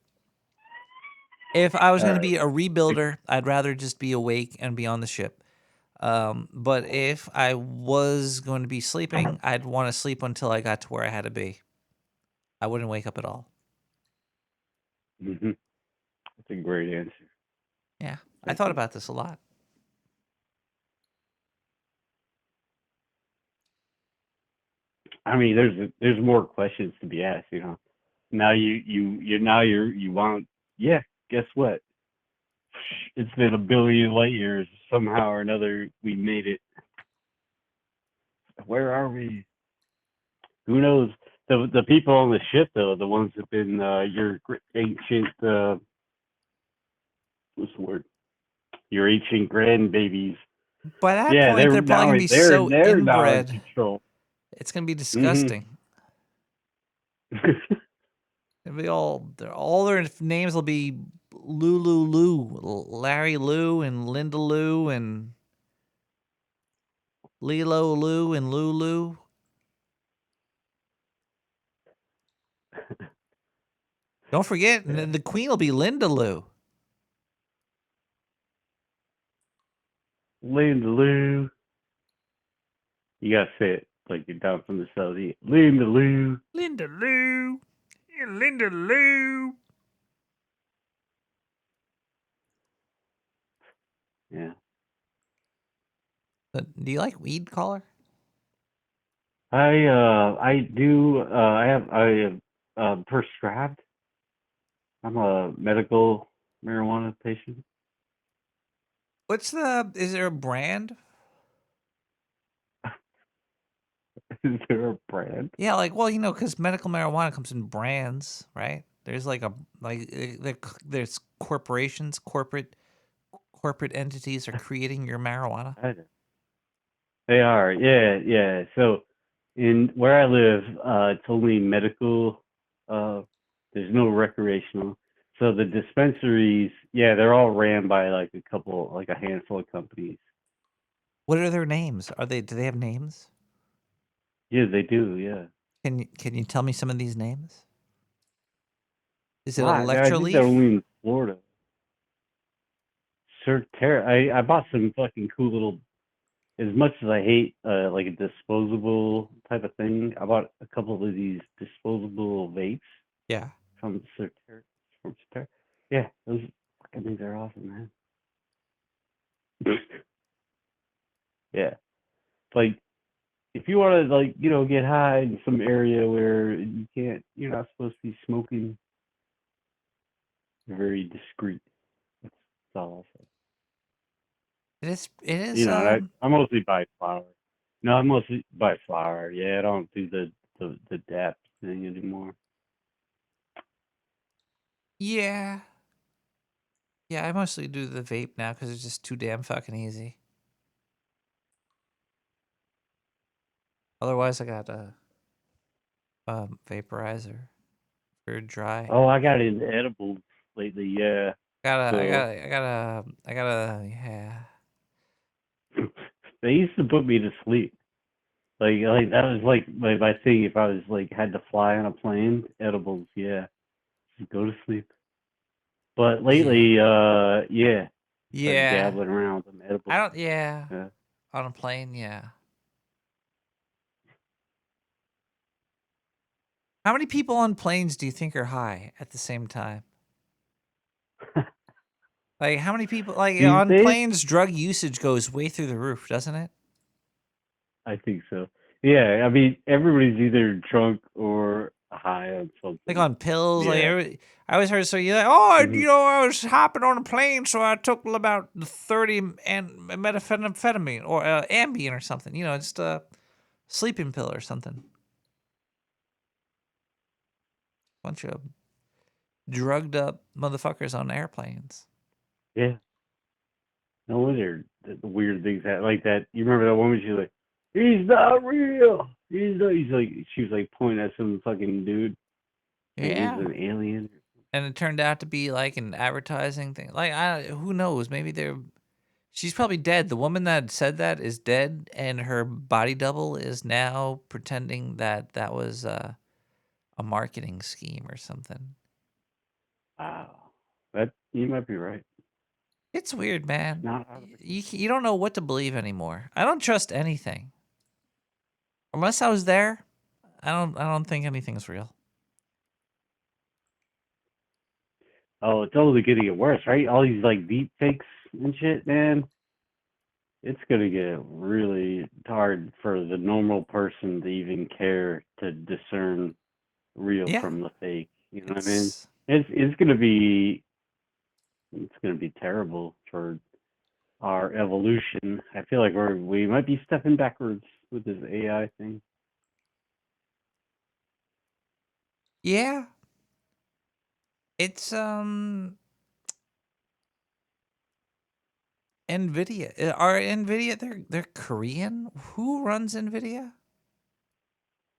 Speaker 3: If I was going to be a rebuilder, I'd rather just be awake and be on the ship. But if I was going to be sleeping, I'd want to sleep until I got to where I had to be. I wouldn't wake up at all.
Speaker 13: Mm-hmm. That's a great answer.
Speaker 3: Yeah, I thought about this a lot.
Speaker 13: I mean, there's more questions to be asked, you know. Now you want, yeah, guess what? It's been 1 billion light years. Somehow or another, we made it. Where are we? Who knows? The people on the ship, though, the ones that've been your ancient, what's the word? Your ancient grandbabies.
Speaker 3: By that
Speaker 13: Yeah,
Speaker 3: point, they're probably going to be so
Speaker 13: they're now in
Speaker 3: inbred.
Speaker 13: control.
Speaker 3: It's going to be disgusting. It'll be all their names will be Lou, Larry Lou, and Linda Lou, and Lilo Lou, and Lulu. Don't forget, the queen will be Linda Lou.
Speaker 13: Linda Lou. You gotta say it like you're down from the south. Linda Lou.
Speaker 3: Linda Lou. Linda Lou.
Speaker 13: Yeah.
Speaker 3: Do you like weed, caller?
Speaker 13: I do. I have prescribed. I'm a medical marijuana patient.
Speaker 3: Is there a brand?
Speaker 13: Is there a brand?
Speaker 3: Yeah, like, well, because medical marijuana comes in brands, right? There's there's corporations, corporate entities are creating your marijuana.
Speaker 13: They are, yeah. So, in where I live, it's only medical. There's no recreational. So the dispensaries, yeah, they're all ran by like a handful of companies.
Speaker 3: What are their names? Do they have names?
Speaker 13: Yeah, they do. Yeah.
Speaker 3: Can you tell me some of these names? Is it
Speaker 13: I think they're
Speaker 3: Electroleaf?
Speaker 13: only in Florida. I bought some fucking cool little. As much as I hate like a disposable type of thing, I bought a couple of these disposable vapes.
Speaker 3: Yeah.
Speaker 13: From Certer. Yeah, those fucking things are awesome, man. Yeah. Like, if you want to, like, get high in some area where you're not supposed to be smoking, you're very discreet. That's all I'll say.
Speaker 3: It is,
Speaker 13: And I mostly buy flour. No, I mostly buy flour. Yeah, I don't do the dap thing anymore.
Speaker 3: yeah. Yeah, I mostly do the vape now because it's just too damn fucking easy. Otherwise, I got a vaporizer for dry.
Speaker 13: Oh, I got into edibles lately. Yeah. So
Speaker 3: Yeah.
Speaker 13: they used to put me to sleep. Like that was like my thing. If I was like had to fly on a plane, edibles. Yeah, just go to sleep. But lately, yeah, started
Speaker 3: Yeah.
Speaker 13: dabbling around with them edibles.
Speaker 3: Yeah.
Speaker 13: Yeah.
Speaker 3: On a plane, yeah. How many people on planes do you think are high at the same time? Like, how many people, like,
Speaker 13: These
Speaker 3: on
Speaker 13: days,
Speaker 3: planes, drug usage goes way through the roof, doesn't it?
Speaker 13: I think so. Yeah, I mean, everybody's either drunk or high on
Speaker 3: Like
Speaker 13: something.
Speaker 3: on pills,
Speaker 13: Yeah.
Speaker 3: I always heard, so you're like, oh,
Speaker 13: Mhm.
Speaker 3: I was hopping on a plane, so I took about 30 and methamphetamine or Ambien or something, just a sleeping pill or something. Bunch of drugged up motherfuckers on airplanes.
Speaker 13: Yeah. No wonder the weird things like that. You remember that woman? She's like, "He's not real. He's not." He's like, she was like pointing at some fucking dude. Like he was
Speaker 3: Yeah.
Speaker 13: an alien.
Speaker 3: And it turned out to be like an advertising thing. Like, who knows? Maybe she's probably dead. The woman that said that is dead, and her body double is now pretending that was a marketing scheme or something.
Speaker 13: Wow. That you might be right.
Speaker 3: It's weird, man.
Speaker 13: Not out of
Speaker 3: You don't know what to believe anymore. I don't trust anything. Unless I was there, I don't think anything's real.
Speaker 13: Oh, it's only gonna get worse, right? All these like deep fakes and shit, man. It's gonna get really hard for the normal person to even care to discern real
Speaker 3: Yeah.
Speaker 13: from the fake. You know what I mean? It's gonna be terrible for our evolution. I feel like we might be stepping backwards with this AI thing.
Speaker 3: Yeah. It's Nvidia. Are Nvidia they're Korean? Who runs Nvidia?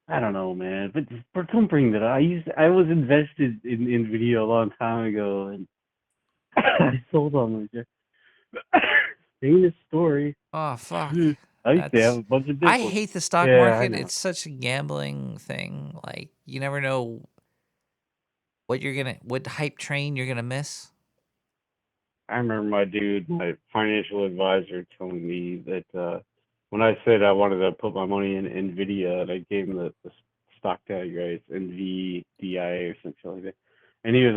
Speaker 13: I don't know, man, but don't bring that up. I was invested in Nvidia a long time ago, and I sold all my shares. Famous story.
Speaker 3: Oh fuck.
Speaker 13: I used to have a bunch of
Speaker 3: I
Speaker 13: different.
Speaker 3: hate the stock
Speaker 13: Yeah, I
Speaker 3: market.
Speaker 13: know.
Speaker 3: It's such a gambling thing. Like, you never know what hype train you're gonna miss.
Speaker 13: I remember my financial advisor telling me that when I said I wanted to put my money in Nvidia, and I gave him the stock tag, right? It's NVDIA or something like that. And he was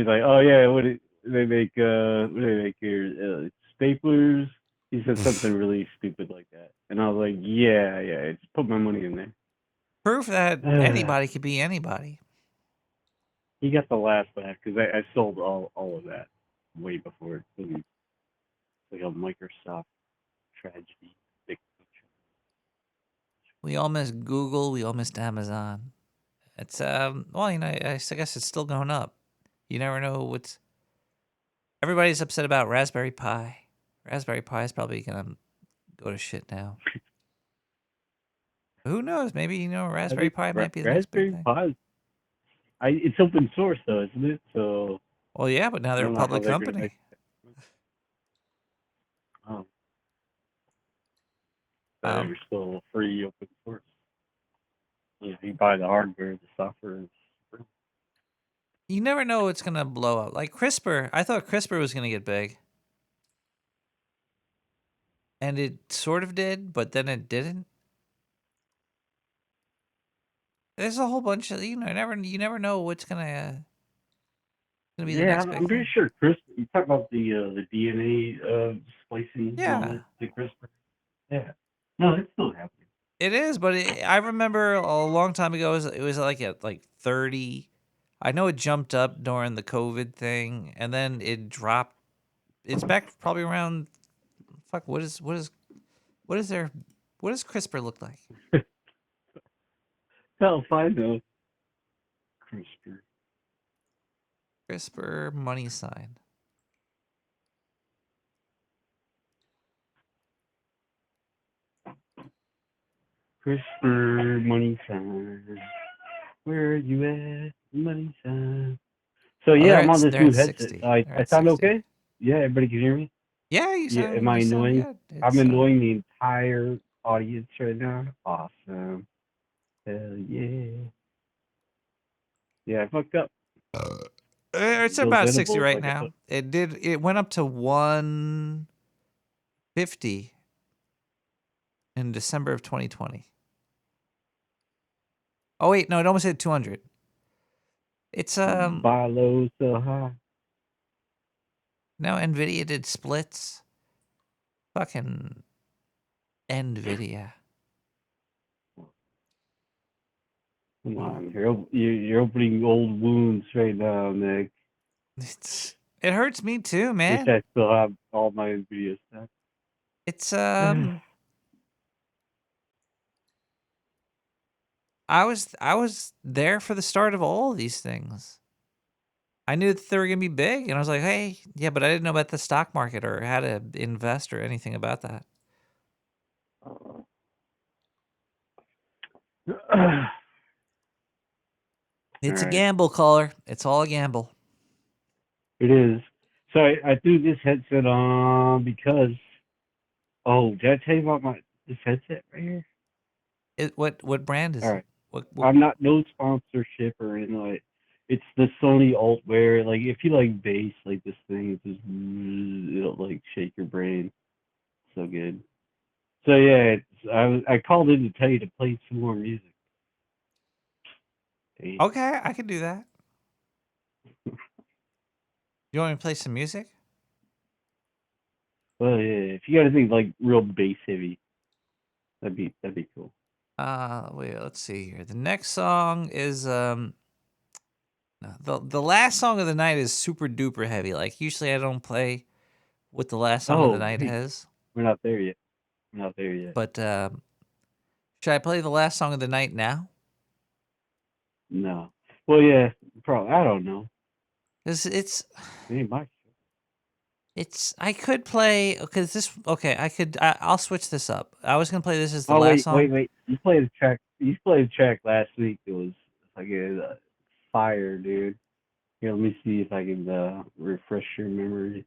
Speaker 13: like, oh yeah, what do they make? What do they make here? Staplers. He said something really stupid like that, and I was like, yeah, just put my money in there.
Speaker 3: Proof that anybody could be anybody.
Speaker 13: He got the last laugh because I sold all of that way before it was like a Microsoft tragedy.
Speaker 3: We all missed Google. We all missed Amazon. It's well, I guess it's still going up. You never know what's. Everybody's upset about Raspberry Pi. Raspberry Pi is probably gonna go to shit now. Who knows? Maybe Raspberry Pi might be the next big
Speaker 13: Raspberry
Speaker 3: thing.
Speaker 13: Pi. It's open source though, isn't it? So.
Speaker 3: Well, yeah, but now they're a public company.
Speaker 13: Oh. They're still free open source. If you buy the hardware, the software is free.
Speaker 3: You never know what's gonna blow up. Like CRISPR, I thought CRISPR was gonna get big, and it sort of did, but then it didn't. There's a whole bunch of you never know what's gonna gonna be the
Speaker 13: Yeah,
Speaker 3: next
Speaker 13: I'm
Speaker 3: big
Speaker 13: pretty
Speaker 3: thing.
Speaker 13: sure Chris. You talk about the DNA splicing and all
Speaker 3: Yeah.
Speaker 13: that, the CRISPR. Yeah. No, it's still happening.
Speaker 3: It is, but I remember a long time ago it was like at like 30. I know it jumped up during the COVID thing, and then it dropped. It's back probably around. Fuck. What does CRISPR look like?
Speaker 13: Hell, if I know. CRISPR.
Speaker 3: CRISPR money sign.
Speaker 13: CRISPR money sign. Where are you at? Money sign. So yeah, I'm on this
Speaker 3: They're
Speaker 13: new
Speaker 3: at
Speaker 13: headset.
Speaker 3: 60.
Speaker 13: I
Speaker 3: They're at
Speaker 13: sound
Speaker 3: 60.
Speaker 13: okay? Yeah, everybody can hear me?
Speaker 3: Yeah,
Speaker 13: Yeah, am I
Speaker 3: you sound
Speaker 13: annoying?
Speaker 3: good.
Speaker 13: I'm
Speaker 3: It's,
Speaker 13: annoying the entire audience right now. Awesome. Hell yeah. Yeah, I fucked up.
Speaker 3: It's
Speaker 13: Those
Speaker 3: about 60
Speaker 13: edibles,
Speaker 3: right
Speaker 13: like I
Speaker 3: now.
Speaker 13: put.
Speaker 3: It went up to 150 in December of 2020. Oh wait, no, it almost hit 200. It's
Speaker 13: Buy low, sell high.
Speaker 3: now Nvidia did splits. Fucking Nvidia.
Speaker 13: Come on, you're opening old wounds right now, Nick.
Speaker 3: It hurts me too,
Speaker 13: Wish
Speaker 3: man.
Speaker 13: I still have all my Nvidia stuff.
Speaker 3: It's I was there for the start of all of these things. I knew that they were gonna be big, and I was like, hey, yeah, but I didn't know about the stock market or how to invest or anything about that. It's a
Speaker 13: Alright.
Speaker 3: gamble, caller. It's all a gamble.
Speaker 13: It is. So I threw this headset on because. Oh, did I tell you about this headset right here?
Speaker 3: What brand is
Speaker 13: All
Speaker 3: it?
Speaker 13: right.
Speaker 3: What
Speaker 13: I'm not no sponsorship or anything like. It's the Sony Altwear. Like if you like bass, like this thing, it's just it'll like shake your brain. So good. So yeah, I called in to tell you to play some more music. Hey.
Speaker 3: Okay, I can do that. You want me to play some music?
Speaker 13: Well, yeah, if you got anything like real bass heavy, that'd be cool.
Speaker 3: Wait, let's see here. The next song is no, the last song of the night is super duper heavy. Like usually I don't play what the last song of the
Speaker 13: Oh,
Speaker 3: night
Speaker 13: wait,
Speaker 3: has.
Speaker 13: we're not there yet. We're not there yet.
Speaker 3: But should I play the last song of the night now?
Speaker 13: No. Well, yeah, probably. I don't know.
Speaker 3: Cuz
Speaker 13: Ain't my
Speaker 3: I could play cuz this okay, I'll switch this up. I was going to play this as the
Speaker 13: Oh
Speaker 3: last
Speaker 13: wait,
Speaker 3: song.
Speaker 13: wait. You played the track. You played the track last week. It was like a fire, dude. Here, let me see if I can refresh your memory.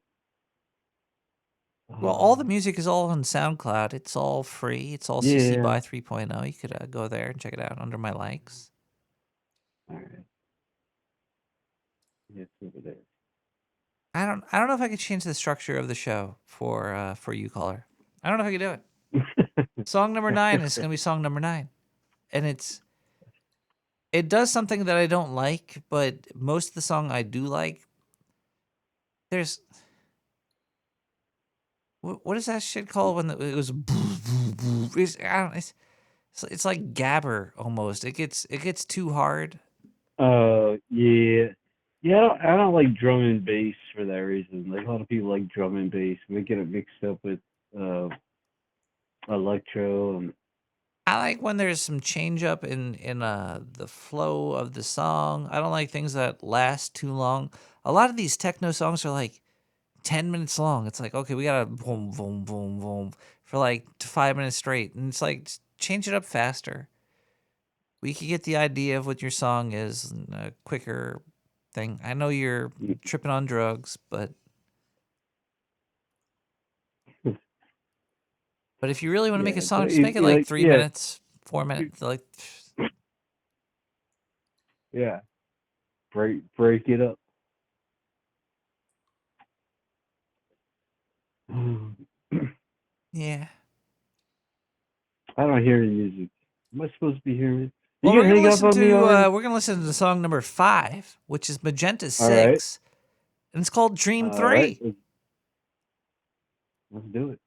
Speaker 3: Well, all the music is all on SoundCloud. It's all free. It's all CC
Speaker 13: Yeah.
Speaker 3: by 3.0. You could go there and check it out under my likes.
Speaker 13: All right. It's over there.
Speaker 3: I don't know if I could change the structure of the show for you, caller. I don't know if I could do it. Song number 9 is going to be song number 9. And it does something that I don't like, but most of the song I do like. There's what is that shit called when it was it's like gabber almost. It gets too hard.
Speaker 13: Yeah. Yeah, I don't like drum and bass for that reason. Like a lot of people like drum and bass, and they get it mixed up with electro and
Speaker 3: I like when there's some change up in the flow of the song. I don't like things that last too long. A lot of these techno songs are like 10 minutes long. It's like, okay, we got to boom boom boom boom for like 5 minutes straight. And it's like change it up faster. We could get the idea of what your song is in a quicker thing. I know you're tripping on drugs, but if you really want to make a
Speaker 13: yeah.
Speaker 3: song,
Speaker 13: So
Speaker 3: just make it like
Speaker 13: like
Speaker 3: 3 minutes, 4 minutes, like
Speaker 13: yeah, break it up.
Speaker 3: yeah.
Speaker 13: I don't hear any music. Am I supposed to be hearing it?
Speaker 3: Well,
Speaker 13: You gonna hang up on me already?
Speaker 3: we're gonna listen to song number 5, which is Magenta
Speaker 13: All right.
Speaker 3: 6. And it's called Dream
Speaker 13: All right.
Speaker 3: 3.
Speaker 13: Let's do it.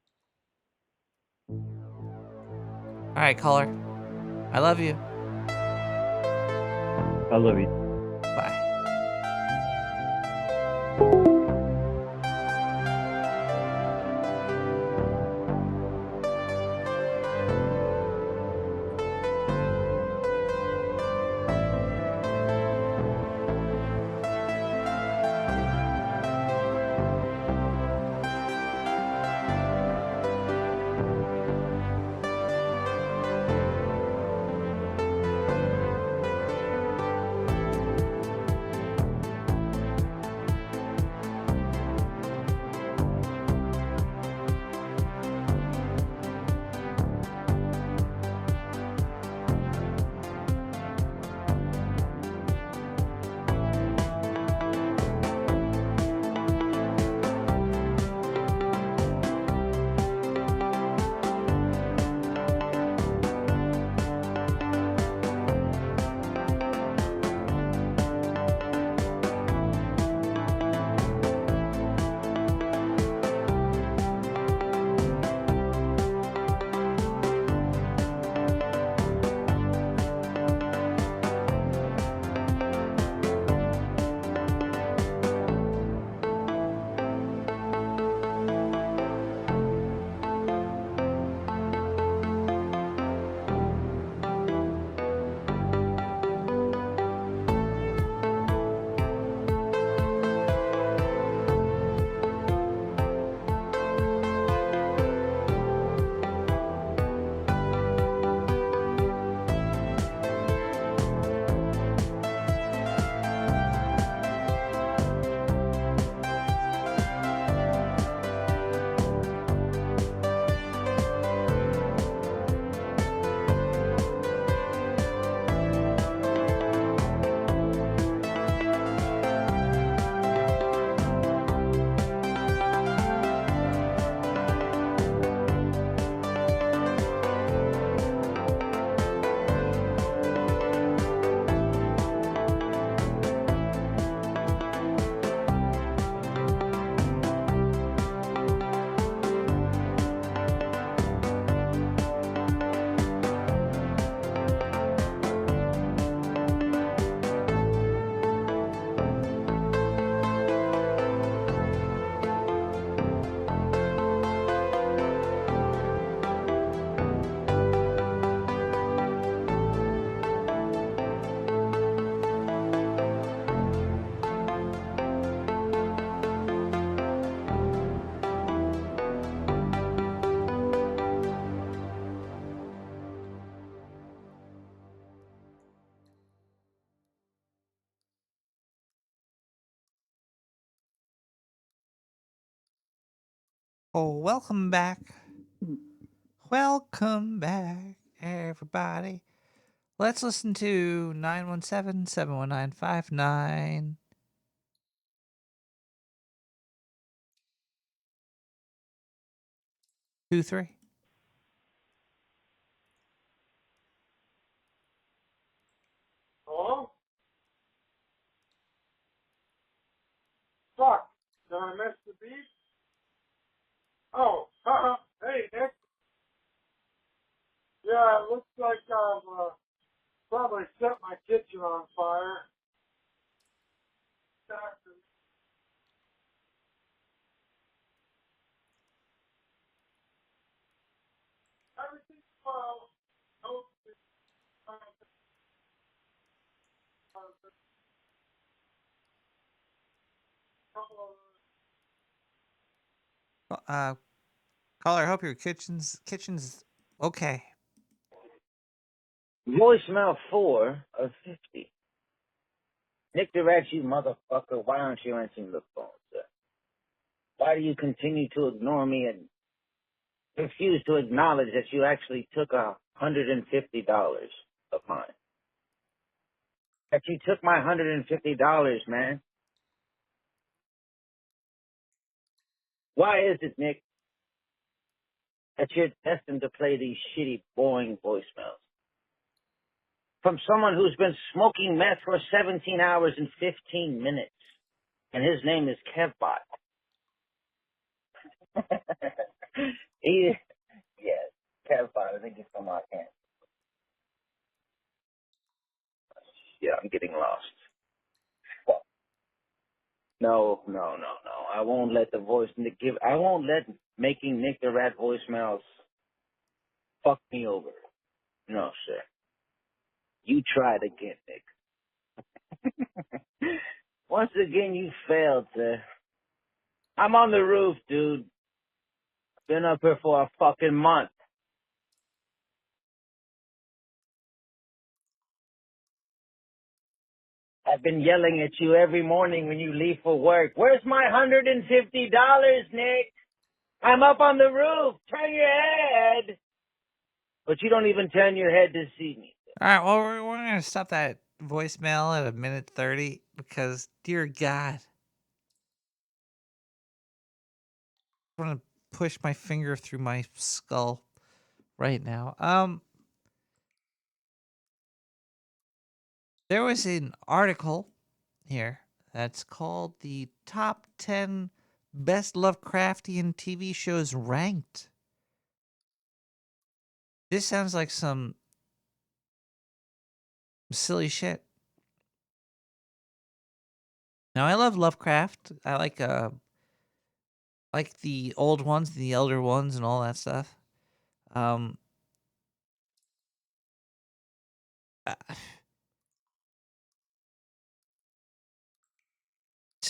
Speaker 3: All right, caller. I love you.
Speaker 13: I love you.
Speaker 3: Bye. Oh, welcome back. Welcome back, everybody. Let's listen to 917-719-5923.
Speaker 14: Hello? Fuck. Did I miss the beat? Oh, haha. Hey, Nick. Yeah, it looks like I've probably set my kitchen on fire. Everything's well. No,
Speaker 3: Caller, I hope your kitchen's okay.
Speaker 5: Voicemail 4 of 50. Nick the Rat, you motherfucker, why aren't you answering the phone, sir? Why do you continue to ignore me and refuse to acknowledge that you actually took $150 of mine? That you took my $150, man. Why is it, Nick, that you're destined to play these shitty, boring voicemails? From someone who's been smoking meth for 17 hours and 15 minutes. and his name is Kevbot. He, yes, Kevbot. I think he's from Arkansas. Yeah, I'm getting lost. Well, no. I won't let the voice give. I won't let making Nick the Rat voicemails fuck me over. No, sir. You tried again, Nick. Once again, you failed, sir. I'm on the roof, dude. Been up here for a fucking month. I've been yelling at you every morning when you leave for work. Where's my $150, Nick? I'm up on the roof. Turn your head. But you don't even turn your head to see me.
Speaker 3: All right, well, we're going to stop that voicemail at 1:30 because, dear God, I want to push my finger through my skull right now. There was an article here that's called the top 10 best Lovecraftian TV shows ranked. This sounds like some silly shit. Now, I love Lovecraft. I like the old ones, the elder ones, and all that stuff. Uh,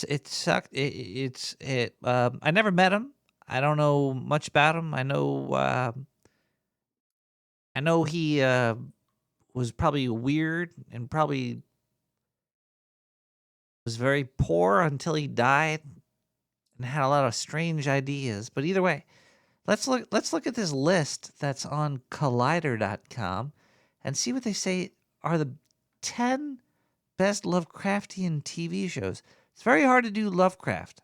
Speaker 3: it sucked. I never met him. I don't know much about him. I know he was probably weird and probably was very poor until he died and had a lot of strange ideas. But either way, let's look at this list that's on Collider.com and see what they say are the 10 best Lovecraftian TV shows. It's very hard to do Lovecraft.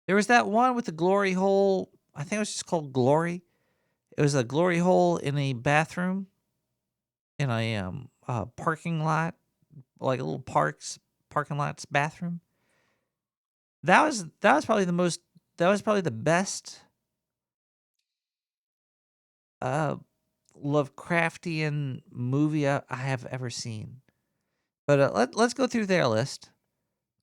Speaker 3: There was that one with the glory hole. I think it was just called Glory. It was a glory hole in a bathroom in a parking lot, like a little parking lot's bathroom. That was probably the best Lovecraftian movie I have ever seen. But let's go through their list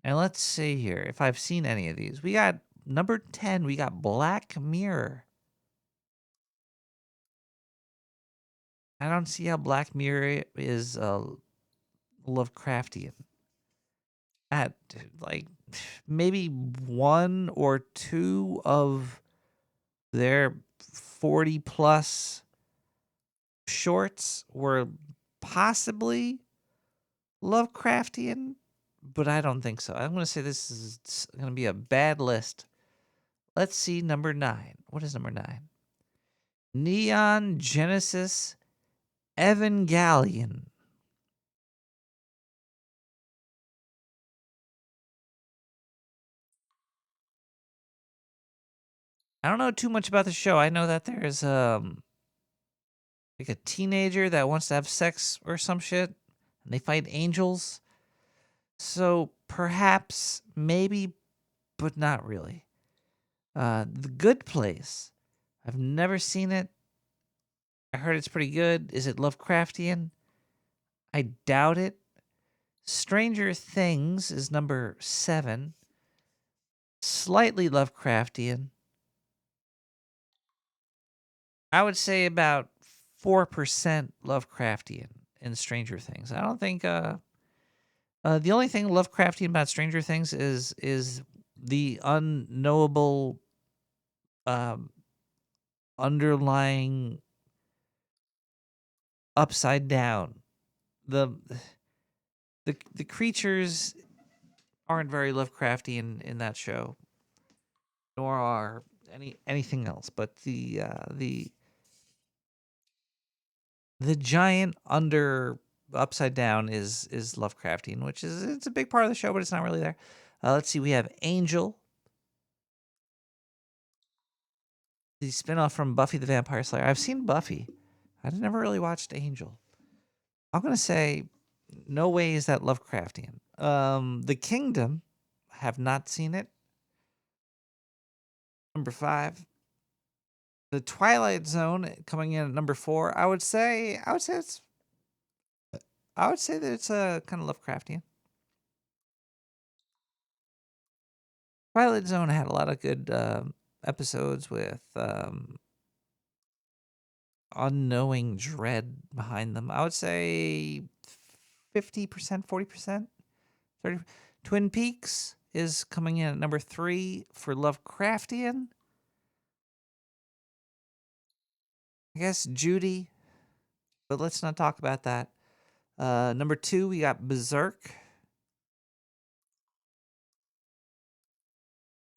Speaker 3: and let's see here if I've seen any of these. We got number 10. We got Black Mirror. I don't see how Black Mirror is Lovecraftian. At like maybe one or two of their 40 plus shorts were possibly Lovecraftian, but I don't think so. I'm going to say this is going to be a bad list. Let's see number 9. What is number 9? Neon Genesis Evangelion. I don't know too much about the show. I know that there's like a teenager that wants to have sex or some shit, and they fight angels. So perhaps, maybe, but not really. The Good Place. I've never seen it. I heard it's pretty good. Is it Lovecraftian? I doubt it. Stranger Things is number 7. Slightly Lovecraftian. I would say about 4% Lovecraftian in Stranger Things. I don't think the only thing Lovecraftian about Stranger Things is the unknowable underlying upside down. The creatures aren't very Lovecraftian in that show, nor are anything else. But the giant upside down is Lovecraftian, which is it's a big part of the show, but it's not really there. Let's see, we have Angel, the spinoff from Buffy the Vampire Slayer. I've seen Buffy. I never really watched Angel. I'm gonna say no way is that Lovecraftian. The Kingdom, have not seen it. Number 5. The Twilight Zone coming in at number 4. I would say that it's kind of Lovecraftian. Twilight Zone had a lot of good episodes with unknowing dread behind them. I would say 50%, 40%, 30%. Twin Peaks is coming in at number 3 for Lovecraftian. I guess Judy, but let's not talk about that. Number 2, we got Berserk.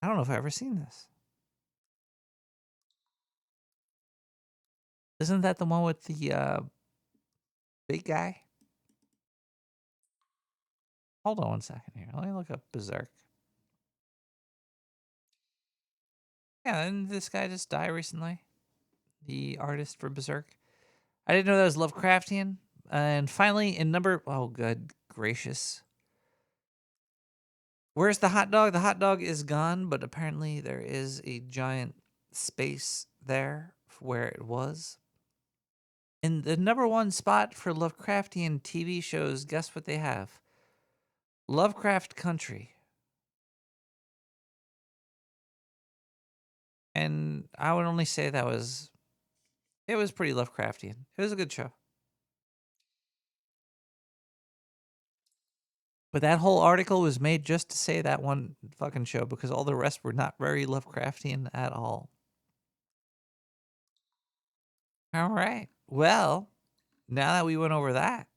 Speaker 3: I don't know if I've ever seen this. Isn't that the one with the big guy? Hold on one second here. Let me look up Berserk. Yeah, and this guy just died recently. The artist for Berserk. I didn't know that was Lovecraftian. And finally, in number... Oh, good gracious. Where's the hot dog? The hot dog is gone, but apparently there is a giant space there where it was. In the number 1 spot for Lovecraftian TV shows, guess what they have? Lovecraft Country. And I would only say it was pretty Lovecraftian. It was a good show. But that whole article was made just to say that one fucking show because all the rest were not very Lovecraftian at all. All right. Well, now that we went over that,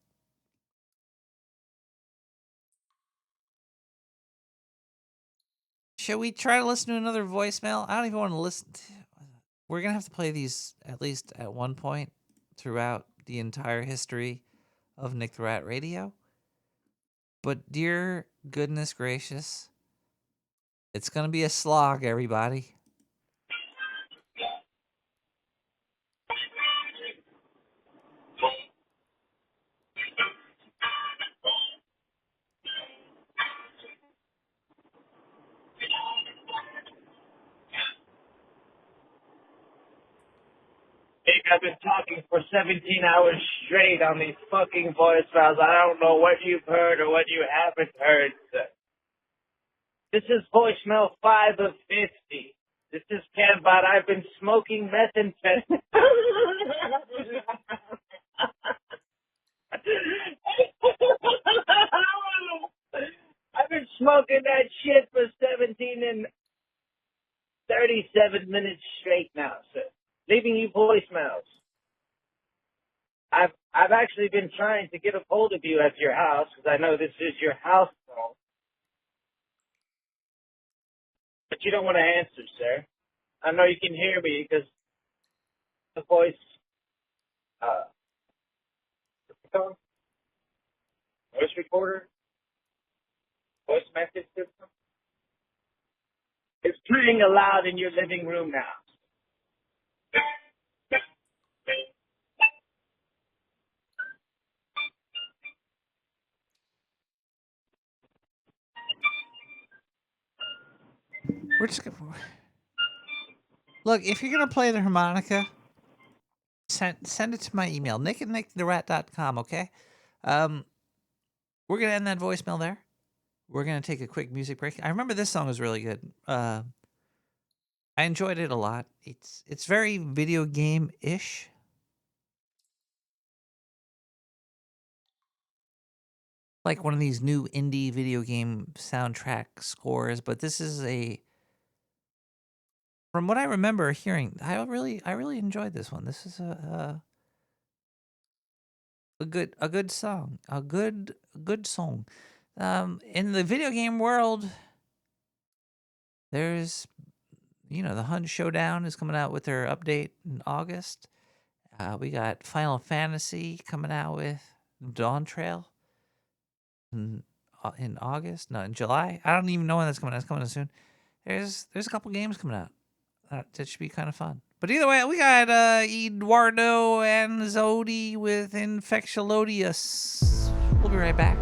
Speaker 3: should we try to listen to another voicemail? I don't even want to listen to... We're going to have to play these at least at one point throughout the entire history of Nick the Rat Radio. But dear goodness gracious, it's going to be a slog, everybody.
Speaker 5: Nick, I've been talking for 17 hours straight on these fucking voicemails. I don't know what you've heard or what you haven't heard. This is voicemail 5 of 50. This is Cambot. I've been smoking methamphetamine. I've been smoking that shit for 17 and 37 minutes straight now, sir. Leaving you voicemails. I've actually been trying to get a hold of you at your house because I know this is your house phone. But you don't want to answer, sir. I know you can hear me because the voice, voice recorder, voice message system, is playing aloud in your living room now.
Speaker 3: We're just gonna... Look, if you're going to play the harmonica, send it to my email, nick@nicktherat.com, okay? We're going to end that voicemail there. We're going to take a quick music break. I remember this song was really good. I enjoyed it a lot. It's very video game-ish. Like one of these new indie video game soundtrack scores, but this is from what I remember hearing, I really enjoyed this one. This is a good song, a good song. In the video game world, there's the Hunt Showdown is coming out with their update in August. We got Final Fantasy coming out with Dawn Trail in August. No, in July. I don't even know when that's coming out. It's coming out soon. There's a couple games coming out. That should be kind of fun. But either way, we got Eduardo and Zodi with Infectiolodius. We'll be right back.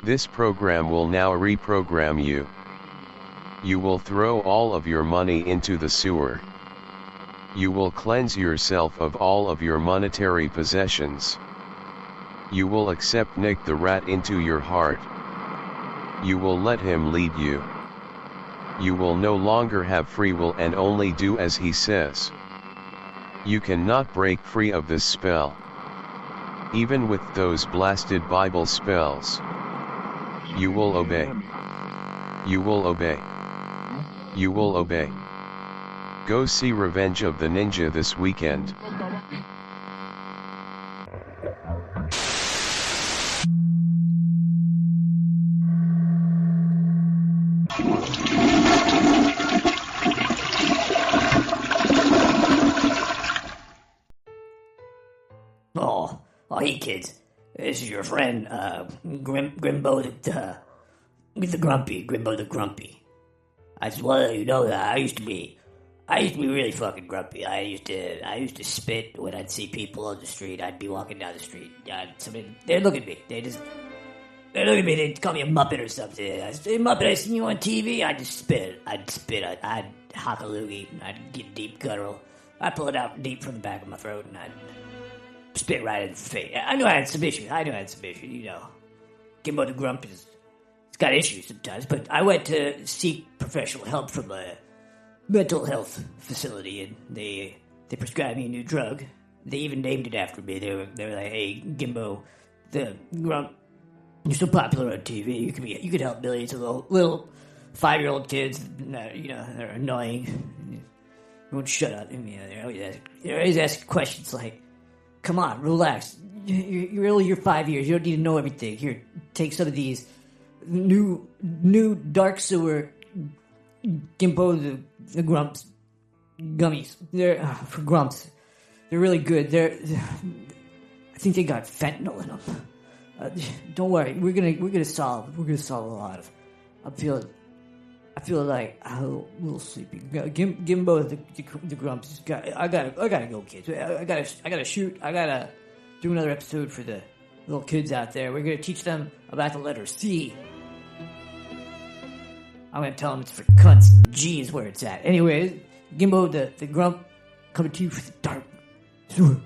Speaker 15: This program will now reprogram you. You will throw all of your money into the sewer. You will cleanse yourself of all of your monetary possessions. You will accept Nick the Rat into your heart. You will let him lead you. You will no longer have free will and only do as he says. You cannot break free of this spell. Even with those blasted Bible spells. You will obey. You will obey. You will obey. Go see Revenge of the Ninja this weekend.
Speaker 16: Oh, hey kids. This is your friend, Grimbo the Grumpy, Grimbo the Grumpy. I just want to let you know that I used to be really fucking grumpy. I used to spit when I'd see people on the street. I'd be walking down the street. They'd look at me. They'd look at me. They'd call me a Muppet or something. I'd say, Muppet, I seen you on TV. I'd just spit. I'd hock a loogie. I'd get deep guttural. I'd pull it out deep from the back of my throat and I'd spit right in the face. I knew I had some issues. You know. Gimbo the Grump he's got issues sometimes, but I went to seek professional help from a mental health facility, and they prescribed me a new drug. They even named it after me. They were like, "Hey, Gimbo, the Grump, you're so popular on TV. You could help millions of little 5-year-old kids. They're annoying. Won't shut up. They're always asking questions like, come on, relax. You're 5 years. You don't need to know everything. Here, take some of these new dark sewer Gimbo the Grumps gummies. They're for Grumps. They're really good. I think they got fentanyl in them. Don't worry. We're gonna solve a lot of. I feel like I'm a little sleepy. Gimbo the Grumps. I gotta go, kids. I gotta shoot. I gotta do another episode for the little kids out there. We're gonna teach them about the letter C. I'm gonna tell them it's for cunts. G is where it's at. Anyway, Gimbo the Grump coming to you for the dark sewer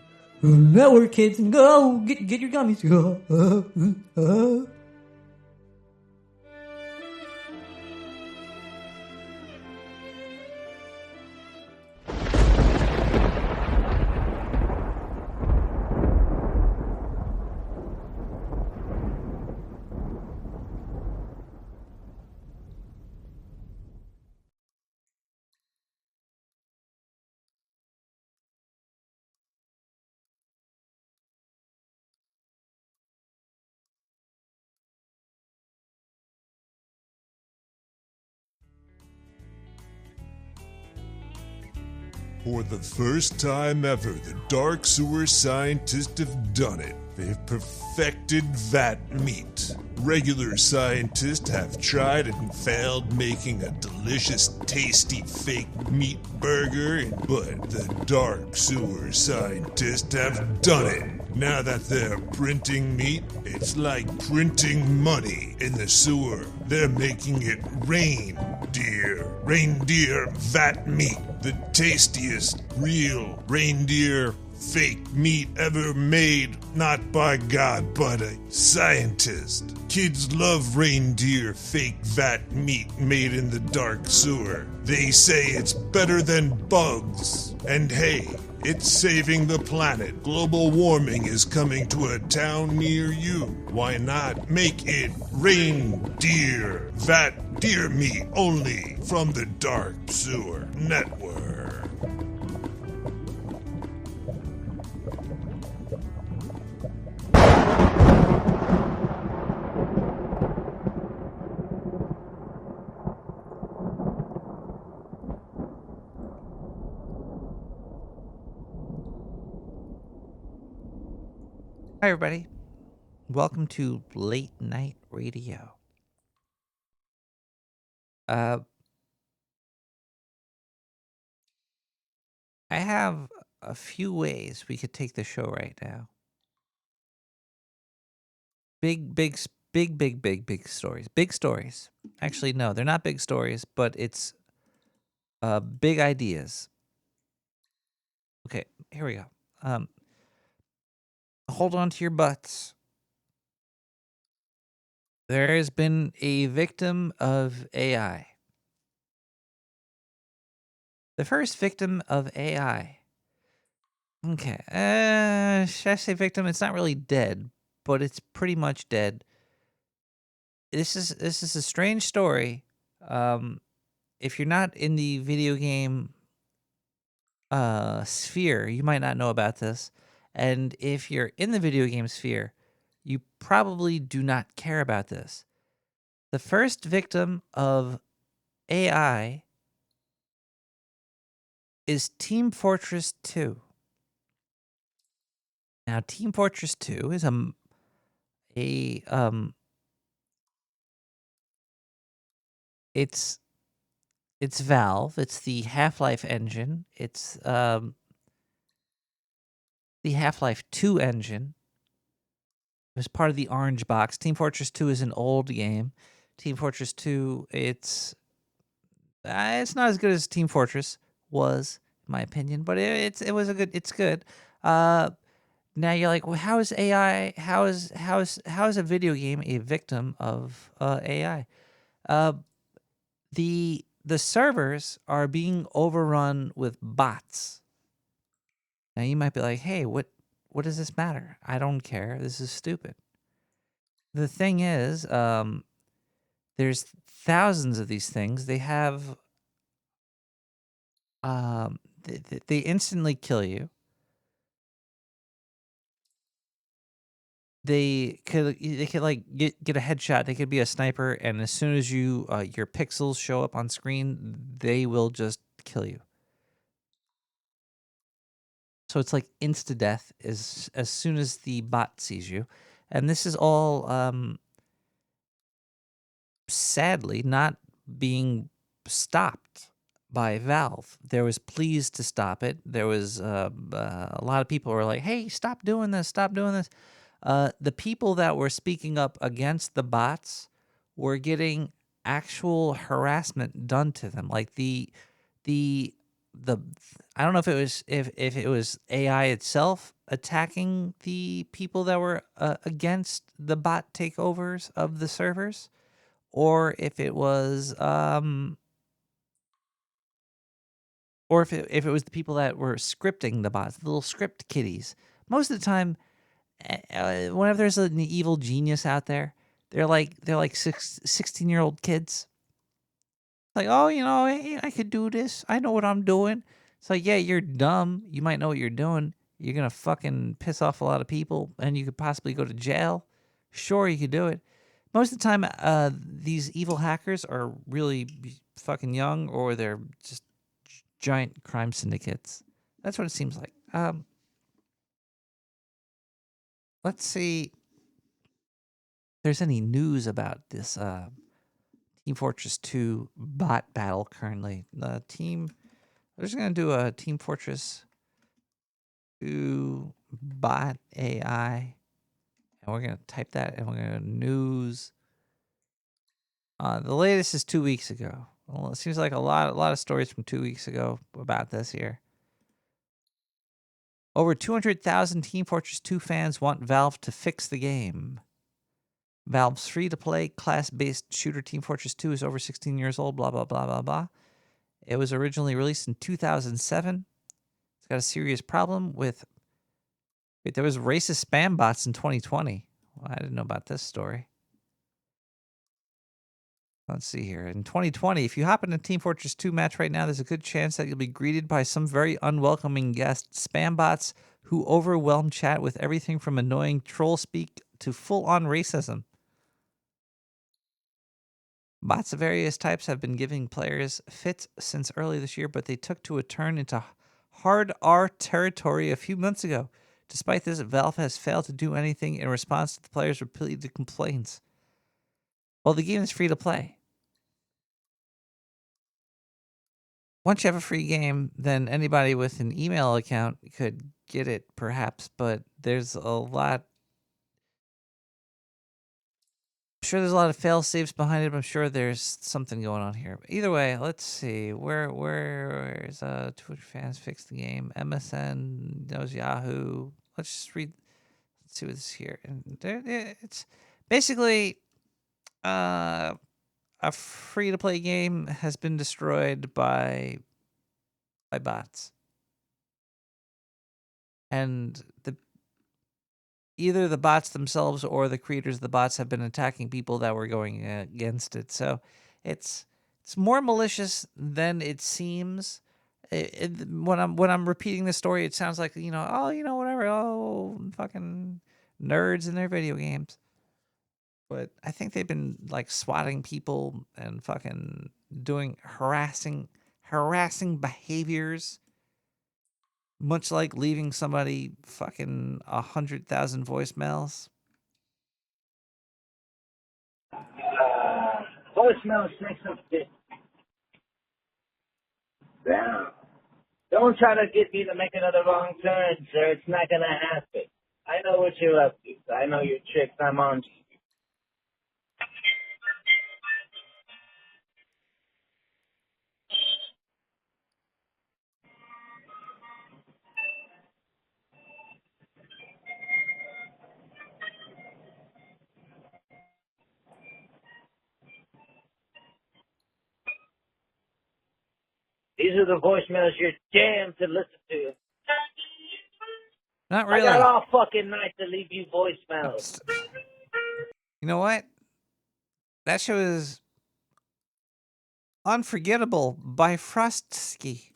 Speaker 16: network, kids, and go get your gummies.
Speaker 17: For the first time ever, the dark sewer scientists have done it. They've perfected vat meat. Regular scientists have tried and failed making a delicious, tasty fake meat burger, but the dark sewer scientists have done it. Now that they're printing meat, it's like printing money in the sewer. They're making it reindeer vat meat. The tastiest, real reindeer fake meat ever made, not by God, but a scientist. Kids love reindeer fake vat meat made in the dark sewer. They say it's better than bugs. And hey, it's saving the planet. Global warming is coming to a town near you. Why not make it reindeer vat deer meat only from the Dark Sewer Network?
Speaker 3: Hi, everybody. Welcome to Late Night Radio. I have a few ways we could take the show right now. Big stories. Big stories. Actually, no, they're not big stories, but it's big ideas. Okay, here we go. Hold on to your butts. There has been a victim of AI. The first victim of AI. Okay, should I say victim? It's not really dead, but it's pretty much dead. This is a strange story. If you're not in the video game sphere, you might not know about this. And if you're in the video game sphere, you probably do not care about this. The first victim of AI is Team Fortress 2. Now, Team Fortress 2 is it's Valve. It's the Half-Life engine. It's the Half-Life 2 engine. It was part of the Orange Box. Team Fortress 2 is an old game. Team Fortress 2, it's not as good as Team Fortress was, in my opinion, but it's good. Now you're like, well, how is AI? How is a video game a victim of AI? The servers are being overrun with bots. Now you might be like, hey, what does this matter? I don't care. This is stupid. The thing is, there's thousands of these things. They have, they instantly kill you. They could like get a headshot. They could be a sniper, and as soon as you your pixels show up on screen, they will just kill you. So it's like insta death as soon as the bot sees you, and this is all sadly not being stopped by Valve. There was pleas to stop it. There was a lot of people were like, "Hey, stop doing this! Stop doing this!" The people that were speaking up against the bots were getting actual harassment done to them. Like the I don't know if it was AI itself attacking the people that were against the bot takeovers of the servers, or if it was if it was the people that were scripting the bots, the little script kiddies. Most of the time, whenever there's an evil genius out there, they're like 16-year-old kids. Like, oh, hey, I could do this. I know what I'm doing. It's like, yeah, you're dumb. You might know what you're doing. You're going to fucking piss off a lot of people, and you could possibly go to jail. Sure, you could do it. Most of the time, these evil hackers are really fucking young, or they're just giant crime syndicates. That's what it seems like. Let's see if there's any news about this Team Fortress 2 bot battle currently. We're just going to do a Team Fortress 2 bot AI. And we're going to type that, and we're going to news. The latest is 2 weeks ago. Well, it seems like a lot of stories from 2 weeks ago about this here. Over 200,000 Team Fortress 2 fans want Valve to fix the game. Valve's free-to-play class-based shooter Team Fortress 2 is over 16 years old, blah, blah, blah, blah, blah. It was originally released in 2007. It's got a serious problem with... Wait, there was racist spam bots in 2020. Well, I didn't know about this story. Let's see here. In 2020, if you hop in a Team Fortress 2 match right now, there's a good chance that you'll be greeted by some very unwelcoming guests, spam bots who overwhelm chat with everything from annoying troll speak to full-on racism. Bots of various types have been giving players fits since early this year, but they took to a turn into hard R territory a few months ago. Despite this, Valve has failed to do anything in response to the players' repeated complaints. Well, the game is free to play. Once you have a free game, then anybody with an email account could get it, perhaps, but there's a lot. I'm sure there's a lot of fail safes behind it, but I'm sure there's something going on here. Either way, let's see. Where's Twitter fans fix the game? MSN knows Yahoo. Let's just read. Let's see what's here. And it's basically a free-to-play game has been destroyed by bots, and either the bots themselves or the creators of the bots have been attacking people that were going against it. So it's more malicious than it seems. When I'm repeating the story, it sounds like, whatever, fucking nerds in their video games. But I think they've been like swatting people and fucking doing harassing behaviors. Much like leaving somebody fucking 100,000 voicemails.
Speaker 5: Voicemail 606. Damn. Don't try to get me to make another wrong turn, sir. It's not gonna happen. I know what you're up to. I know your tricks. I'm on to you. These are the voicemails you're damned to listen to.
Speaker 3: Not really.
Speaker 5: I got all fucking night to leave you voicemails.
Speaker 3: You know what? That show is Unforgettable by Frostsky.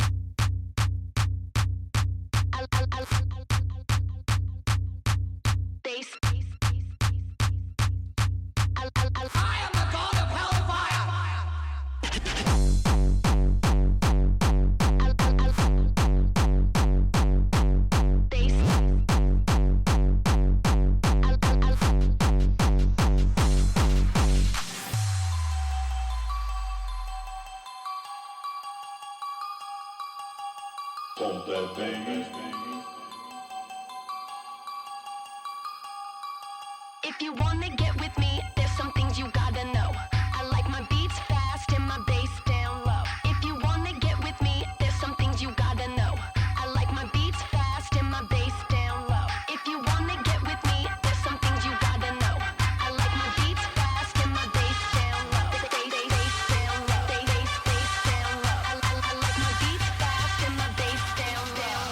Speaker 18: If you wanna get with me, there's some things you gotta know. I like my beats fast and my bass down low. If you wanna get with me, there's some things you gotta know. I like my beats fast and my bass down low. If you wanna get with me, there's some things you gotta know. I like my beats fast and my bass down low. Bass down low. Bass down low. I like my beats fast and my bass down down.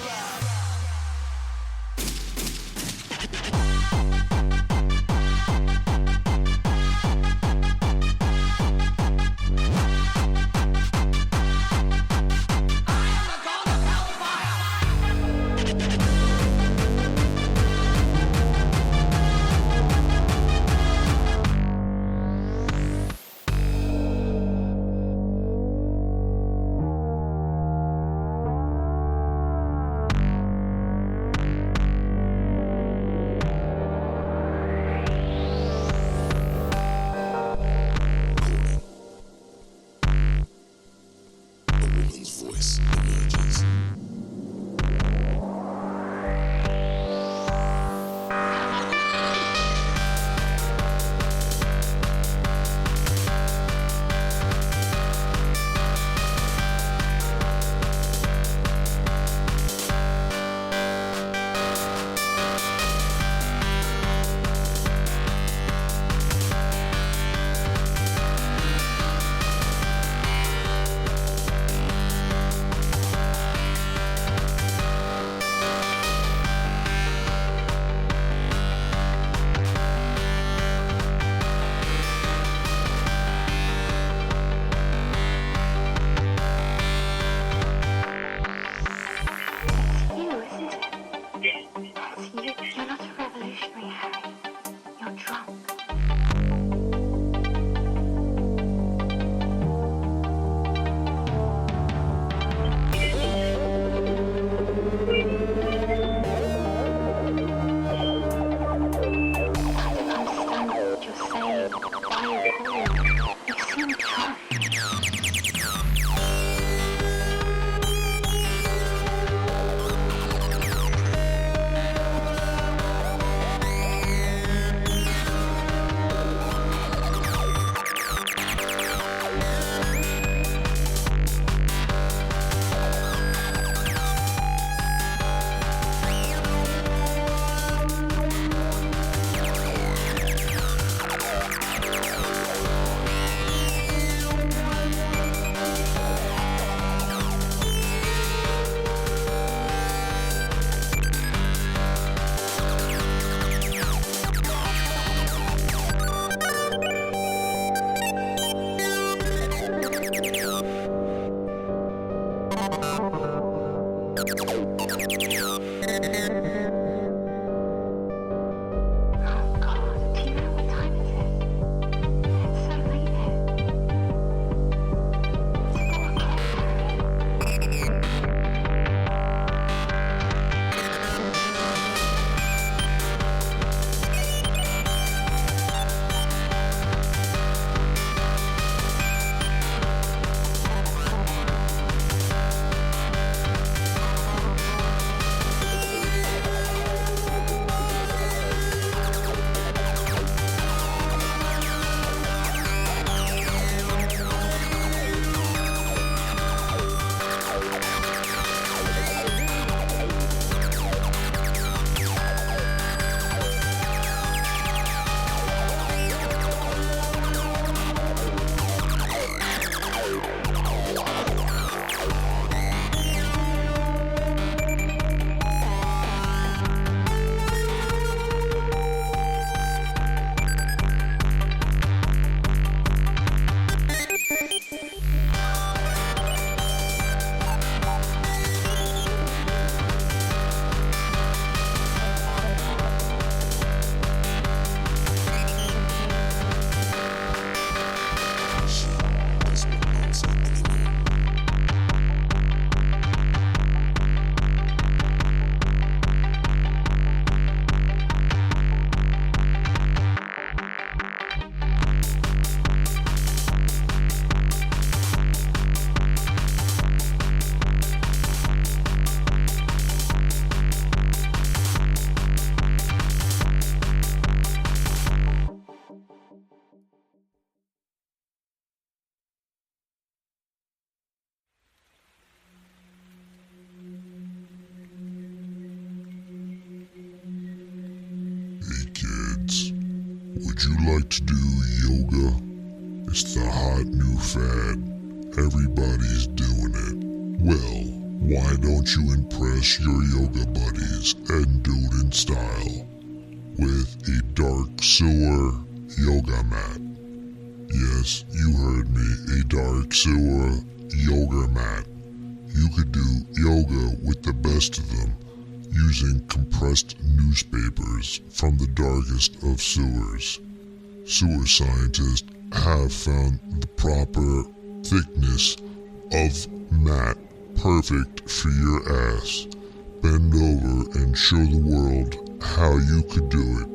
Speaker 17: Would you like to do yoga? It's the hot new fad. Everybody's doing it. Well, why don't you impress your yoga buddies and do it in style with a dark sewer yoga mat? Yes, you heard me, a dark sewer yoga mat. You could do yoga with the best of them, using compressed newspapers from the darkest of sewers. Sewer scientists have found the proper thickness of mat perfect for your ass. Bend over and show the world how you could do it.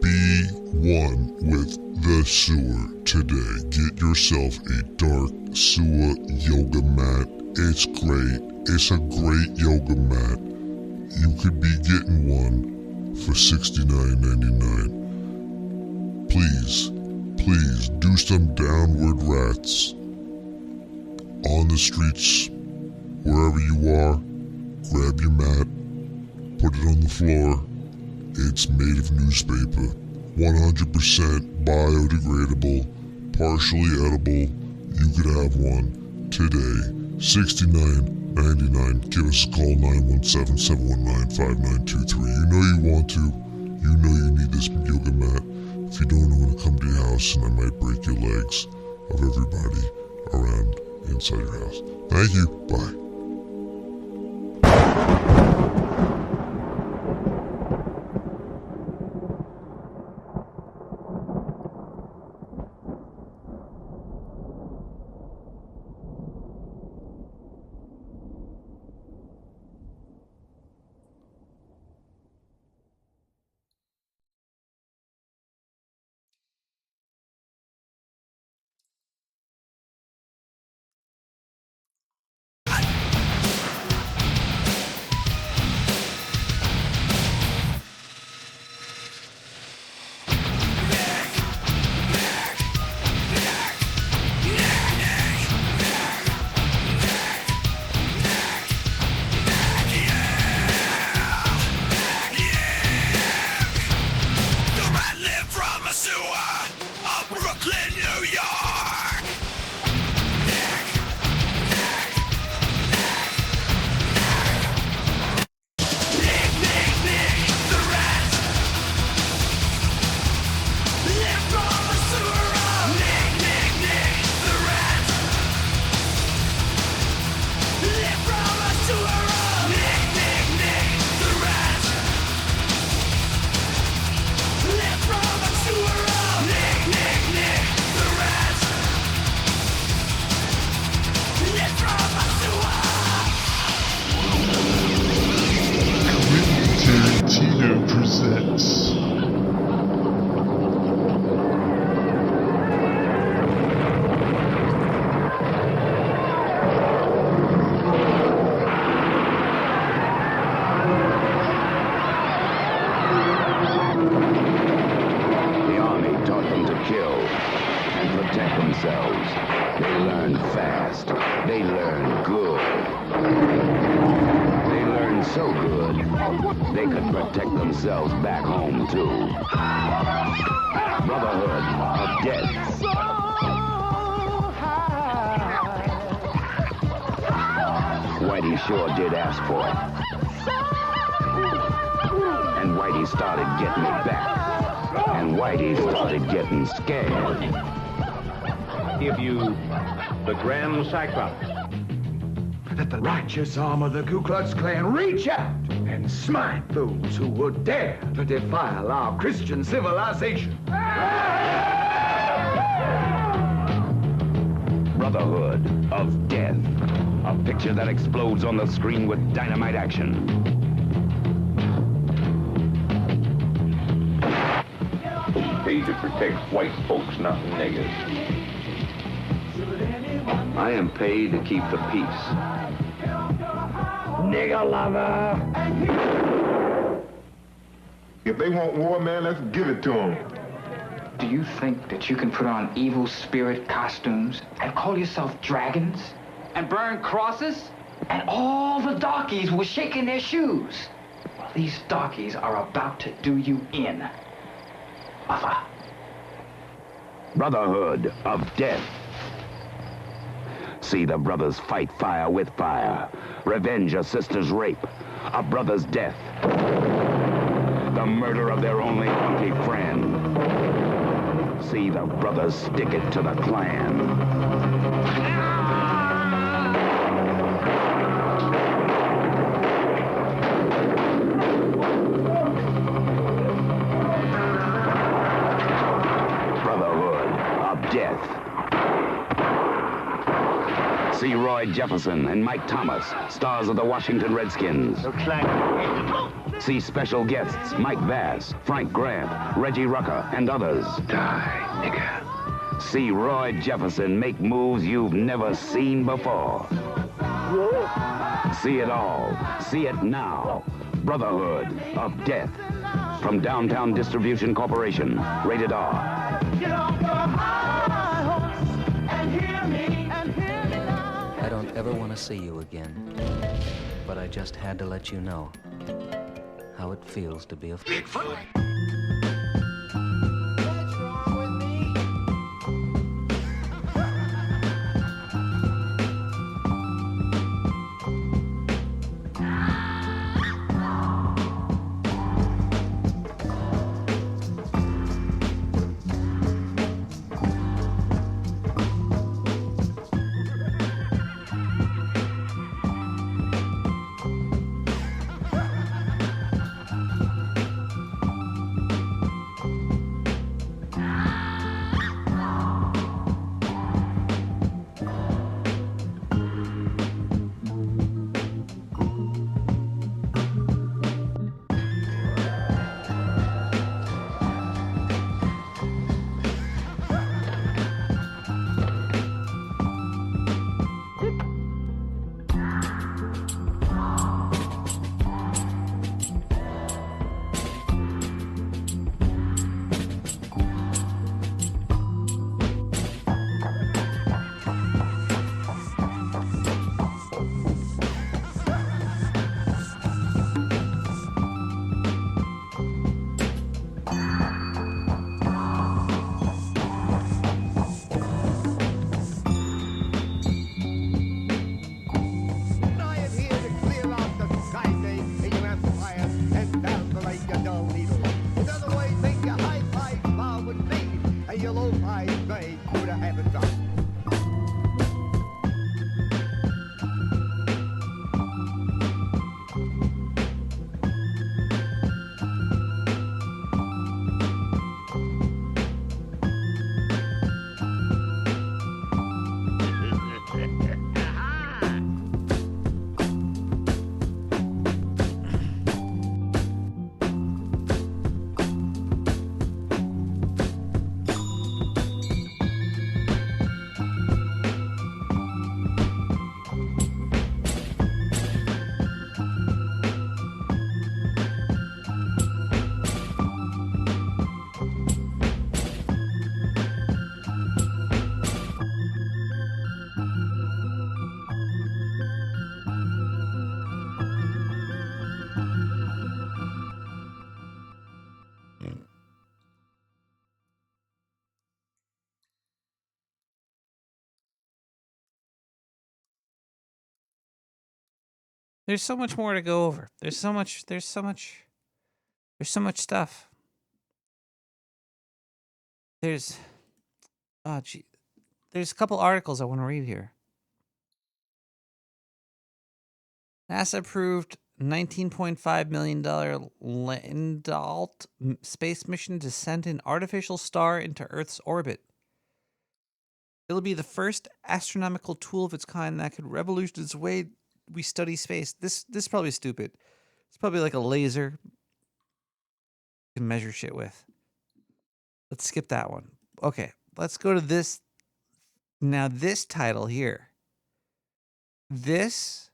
Speaker 17: Be one with the sewer today. Get yourself a dark sewer yoga mat. It's great. It's a great yoga mat. You could be getting one for $69.99. Please, please do some downward rats on the streets, wherever you are. Grab your mat, put it on the floor. It's made of newspaper, 100% biodegradable, partially edible. You could have one today. $69.99. Give us a call, 917-719-5923. You know you want to. You know you need this yoga mat. If you don't, I'm going to come to your house and I might break your legs of everybody around inside your house. Thank you. Bye.
Speaker 19: kill and protect themselves. They learn fast. They learn good. They learn so good, they could protect themselves back home, too. Brotherhood of Death. Whitey sure did ask for it. And Whitey started getting it back. And Whitey started getting scared.
Speaker 20: Give you the Grand Cyclops.
Speaker 2: Let the righteous arm of the Ku Klux Klan reach out and smite those who would dare to defile our Christian civilization.
Speaker 19: Brotherhood of Death. A picture that explodes on the screen with dynamite action.
Speaker 20: Paid to protect white folks, not niggas.
Speaker 19: I am paid to keep the peace.
Speaker 2: Nigger lover!
Speaker 17: If they want war, man, let's give it to them.
Speaker 21: Do you think that you can put on evil spirit costumes and call yourself dragons and burn crosses? And all the darkies were shaking their shoes. Well, these darkies are about to do you in. Mother.
Speaker 19: Brotherhood of Death. See the brothers fight fire with fire. Revenge a sister's rape. A brother's death. The murder of their only hunky friend. See the brothers stick it to the Klan. See Roy Jefferson and Mike Thomas, stars of the Washington Redskins. See special guests Mike Bass, Frank Grant, Reggie Rucker, and others. Die, nigga. See Roy Jefferson make moves you've never seen before. See it all. See it now. Brotherhood of Death. From Downtown Distribution Corporation. Rated R.
Speaker 22: I don't ever want to see you again, but I just had to let you know how it feels to be a Bigfoot.
Speaker 3: There's so much more to go over. There's so much stuff. There's there's a couple articles I want to read here. NASA approved $19.5 million Landalt space mission to send an artificial star into Earth's orbit. It'll be the first astronomical tool of its kind that could revolutionize the way we study space. This is probably stupid. It's probably like a laser you can measure shit with. Let's skip that one. Okay, let's go to this. Now, this title here. This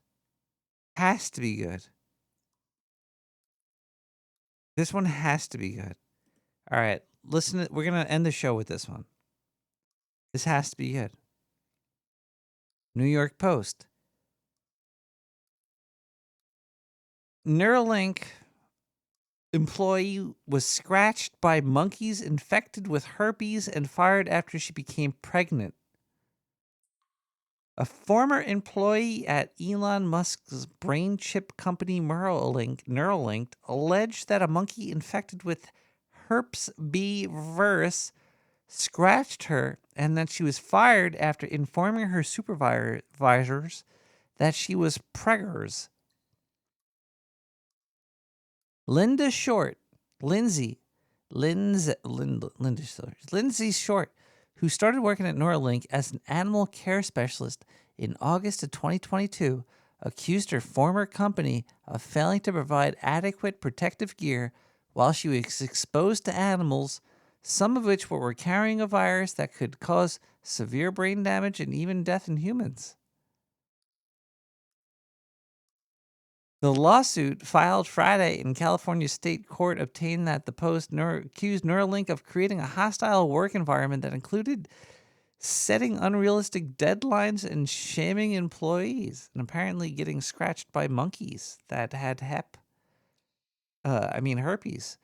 Speaker 3: has to be good. This one has to be good. All right, listen. We're going to end the show with this one. This has to be good. New York Post. Neuralink employee was scratched by monkeys infected with herpes and fired after she became pregnant. A former employee at Elon Musk's brain chip company Neuralink alleged that a monkey infected with herpes B virus scratched her and that she was fired after informing her supervisors that she was preggers. Lindsay Short, who started working at Neuralink as an animal care specialist in August of 2022, accused her former company of failing to provide adequate protective gear while she was exposed to animals, some of which were carrying a virus that could cause severe brain damage and even death in humans. The lawsuit filed Friday in California state court obtained that the Post accused Neuralink of creating a hostile work environment that included setting unrealistic deadlines and shaming employees, and apparently getting scratched by monkeys that had herpes.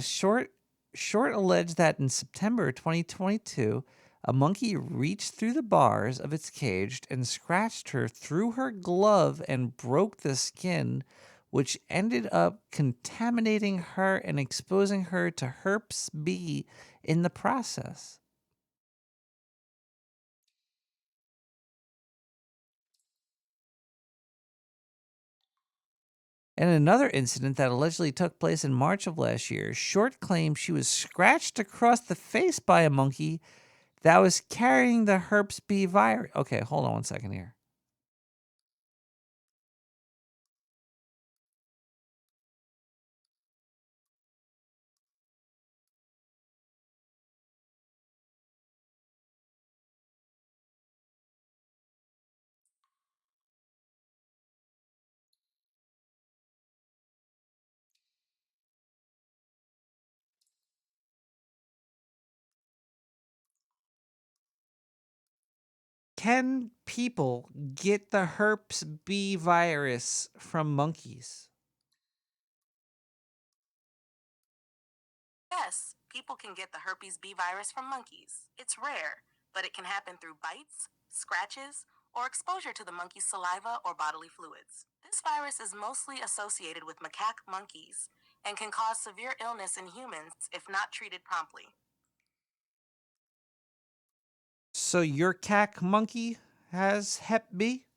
Speaker 3: Short alleged that in September 2022, a monkey reached through the bars of its cage and scratched her through her glove and broke the skin, which ended up contaminating her and exposing her to herpes B in the process. In another incident that allegedly took place in March of last year, Short claimed she was scratched across the face by a monkey that was carrying the herpes B virus. Okay, hold on one second here. Can people get the herpes B virus from monkeys?
Speaker 4: Yes, people can get the herpes B virus from monkeys. It's rare, but it can happen through bites, scratches, or exposure to the monkey's saliva or bodily fluids. This virus is mostly associated with macaque monkeys and can cause severe illness in humans if not treated promptly.
Speaker 3: So your cack monkey has Hep B?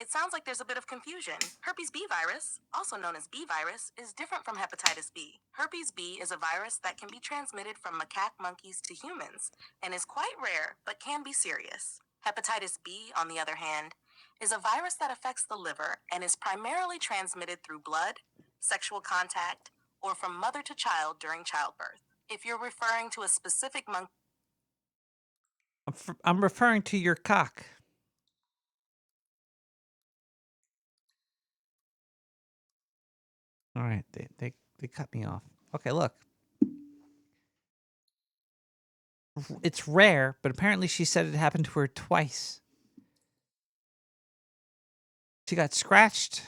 Speaker 4: It sounds like there's a bit of confusion. Herpes B virus, also known as B virus, is different from hepatitis B. Herpes B is a virus that can be transmitted from macaque monkeys to humans and is quite rare but can be serious. Hepatitis B, on the other hand, is a virus that affects the liver and is primarily transmitted through blood, sexual contact, or from mother to child during childbirth. If you're referring to a specific monkey,
Speaker 3: I'm referring to your cock. All right, they cut me off. Okay, look. It's rare, but apparently she said it happened to her twice. She got scratched.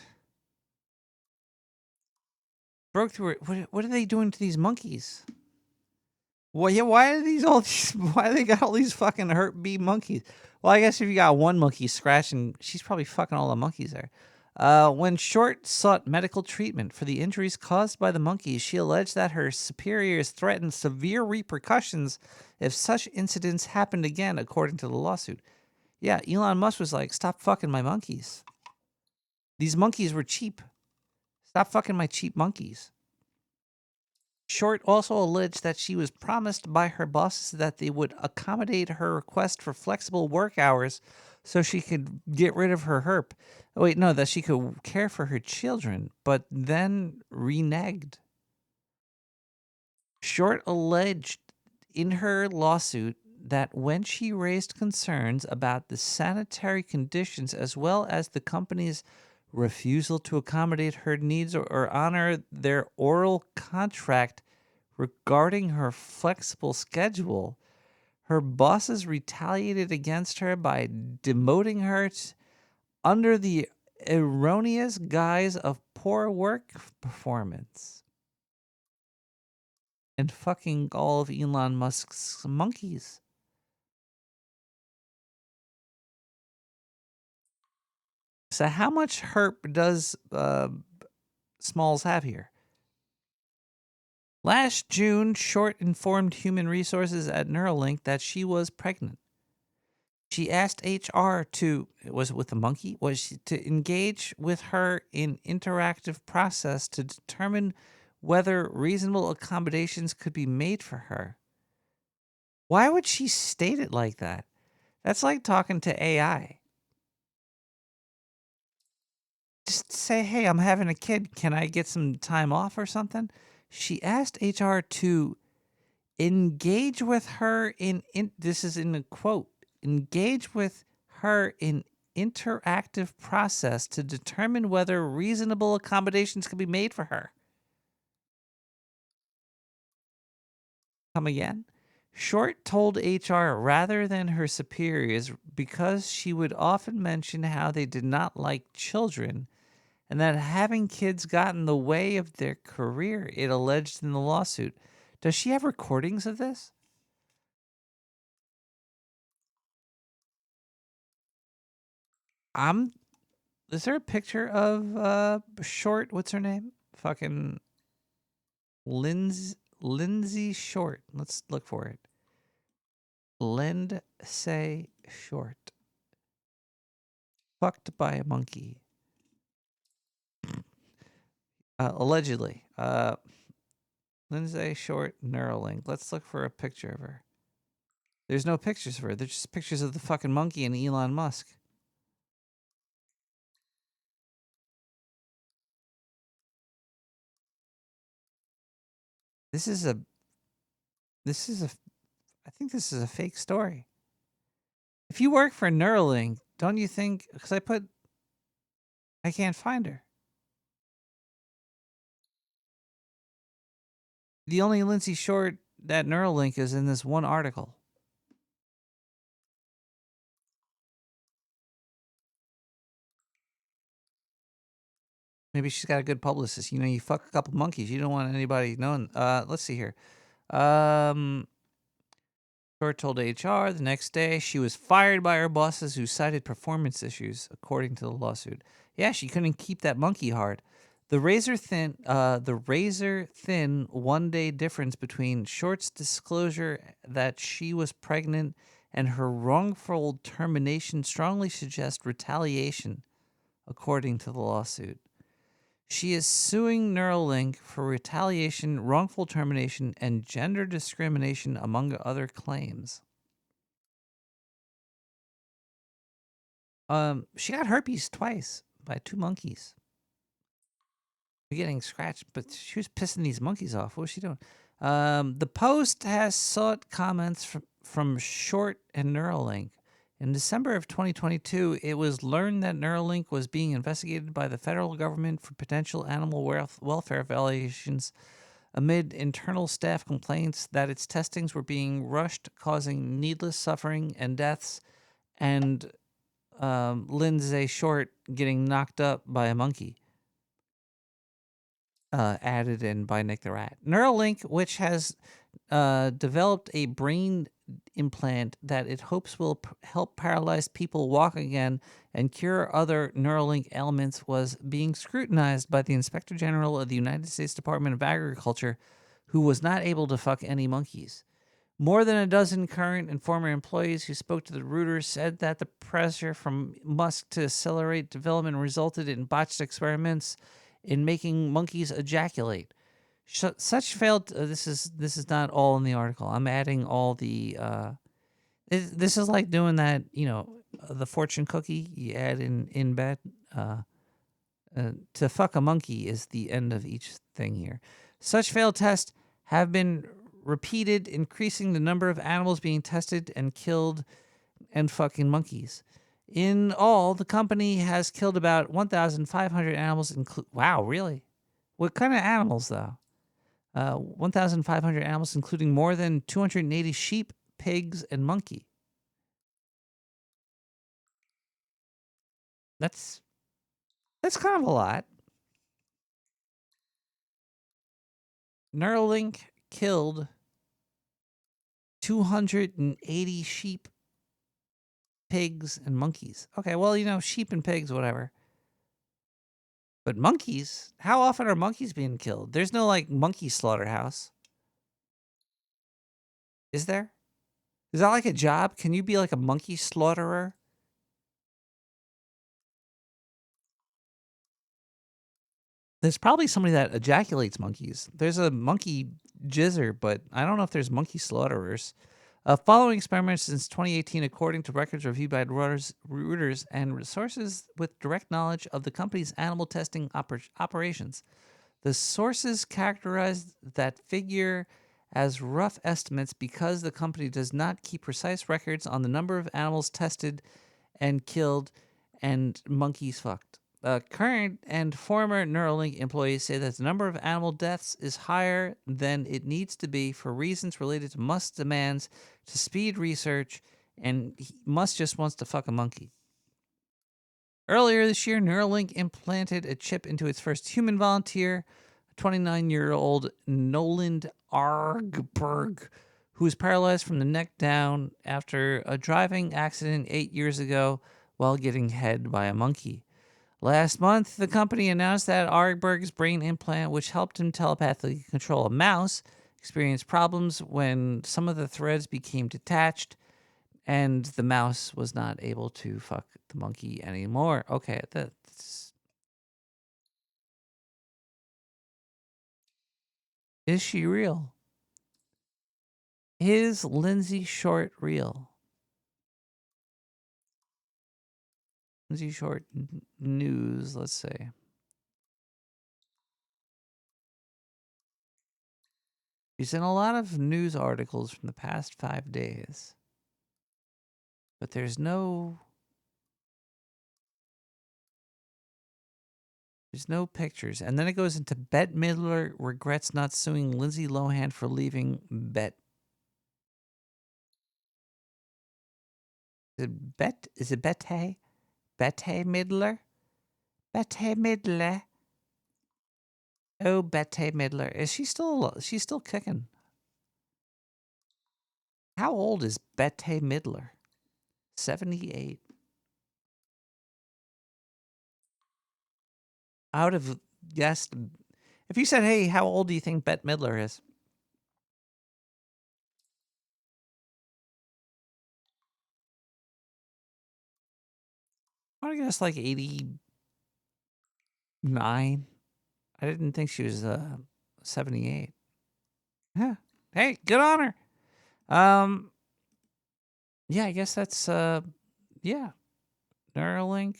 Speaker 3: Broke through her. What are they doing to these monkeys? Well, yeah, why are these all these? Why they got all these fucking hurt bee monkeys? Well, I guess if you got one monkey scratching, she's probably fucking all the monkeys there. When Short sought medical treatment for the injuries caused by the monkeys, she alleged that her superiors threatened severe repercussions if such incidents happened again, according to the lawsuit. Yeah, Elon Musk was like, "Stop fucking my monkeys. These monkeys were cheap. Stop fucking my cheap monkeys." Short also alleged that she was promised by her bosses that they would accommodate her request for flexible work hours so she could get rid of her herp. Oh, wait, no, that she could care for her children, but then reneged. Short alleged in her lawsuit that when she raised concerns about the sanitary conditions as well as the company's refusal to accommodate her needs or honor their oral contract regarding her flexible schedule, her bosses retaliated against her by demoting her under the erroneous guise of poor work performance and fucking all of Elon Musk's monkeys. So how much herp does Smalls have here? Last June, Short informed Human Resources at Neuralink that she was pregnant. She asked HR to, was it with the monkey? Was she to engage with her in interactive process to determine whether reasonable accommodations could be made for her. Why would she state it like that? That's like talking to AI. Just say, hey, I'm having a kid. Can I get some time off or something? She asked HR to engage with her in this is in a quote, engage with her in interactive process to determine whether reasonable accommodations can be made for her. Come again? Short told HR rather than her superiors because she would often mention how they did not like children and that having kids got in the way of their career, it alleged in the lawsuit. Does she have recordings of this? Is there a picture of Short? What's her name? Fucking Lindsay Short. Let's look for it. Lindsay Short. Fucked by a monkey. Allegedly. Lindsay Short Neuralink. Let's look for a picture of her. There's no pictures of her. There's just pictures of the fucking monkey and Elon Musk. I think this is a fake story. If you work for Neuralink, don't you think, because I can't find her. The only Lindsay Short that Neuralink is in this one article. Maybe she's got a good publicist. You know, you fuck a couple monkeys. You don't want anybody knowing. Let's see here. Short told HR the next day she was fired by her bosses who cited performance issues, according to the lawsuit. Yeah, she couldn't keep that monkey hard. The razor thin 1-day difference between Short's disclosure that she was pregnant and her wrongful termination strongly suggests retaliation, according to the lawsuit. She is suing Neuralink for retaliation, wrongful termination, and gender discrimination, among other claims. She got herpes twice by 2 monkeys. Getting scratched, but she was pissing these monkeys off. What was she doing? The Post has sought comments from Short and Neuralink. In December of 2022, it was learned that Neuralink was being investigated by the federal government for potential animal welfare violations amid internal staff complaints that its testings were being rushed, causing needless suffering and deaths, and Lindsay Short getting knocked up by a monkey. Added in by Nick the Rat. Neuralink, which has developed a brain implant that it hopes will help paralyzed people walk again and cure other Neuralink ailments was being scrutinized by the Inspector General of the United States Department of Agriculture, who was not able to fuck any monkeys. More than a dozen current and former employees who spoke to the Reuters said that the pressure from Musk to accelerate development resulted in botched experiments in making monkeys ejaculate. Such failed. This is not all in the article. I'm adding all the. This is like doing that. The fortune cookie you add in bed. To fuck a monkey is the end of each thing here. Such failed tests have been repeated, increasing the number of animals being tested and killed and fucking monkeys. In all, the company has killed about 1,500 animals. Wow, really? What kind of animals, though? 1,500 animals, including more than 280 sheep, pigs, and monkey. That's kind of a lot. Neuralink killed 280 sheep, pigs, and monkeys. Okay, well, sheep and pigs, whatever. But monkeys? How often are monkeys being killed? There's no, monkey slaughterhouse. Is there? Is that like a job? Can you be like a monkey slaughterer? There's probably somebody that ejaculates monkeys. There's a monkey jizzer, but I don't know if there's monkey slaughterers. Following experiments since 2018, according to records reviewed by Reuters and sources with direct knowledge of the company's animal testing operations, the sources characterized that figure as rough estimates because the company does not keep precise records on the number of animals tested and killed and monkeys fucked. Current and former Neuralink employees say that the number of animal deaths is higher than it needs to be for reasons related to Musk's demands to speed research, and Musk just wants to fuck a monkey. Earlier this year, Neuralink implanted a chip into its first human volunteer, 29-year-old Noland Argberg, who was paralyzed from the neck down after a driving accident 8 years ago while getting head by a monkey. Last month, the company announced that Argberg's brain implant, which helped him telepathically control a mouse, experienced problems when some of the threads became detached and the mouse was not able to fuck the monkey anymore. Okay, that's... Is she real? Is Lindsay Short real? Lindsay Short news, let's say. She's in a lot of news articles from the past 5 days. But there's no pictures. And then it goes into Bette Midler regrets not suing Lindsay Lohan for leaving Bette. Is it Bette? Is it Bette? Bette Midler? Bette Midler. Oh, Bette Midler. Is she's still kicking? How old is Bette Midler? 78. I would have guessed. If you said, hey, how old do you think Bette Midler is? I would guess like 89. I didn't think she was 78. Yeah. Hey, good on her. Yeah, I guess that's yeah. Neuralink,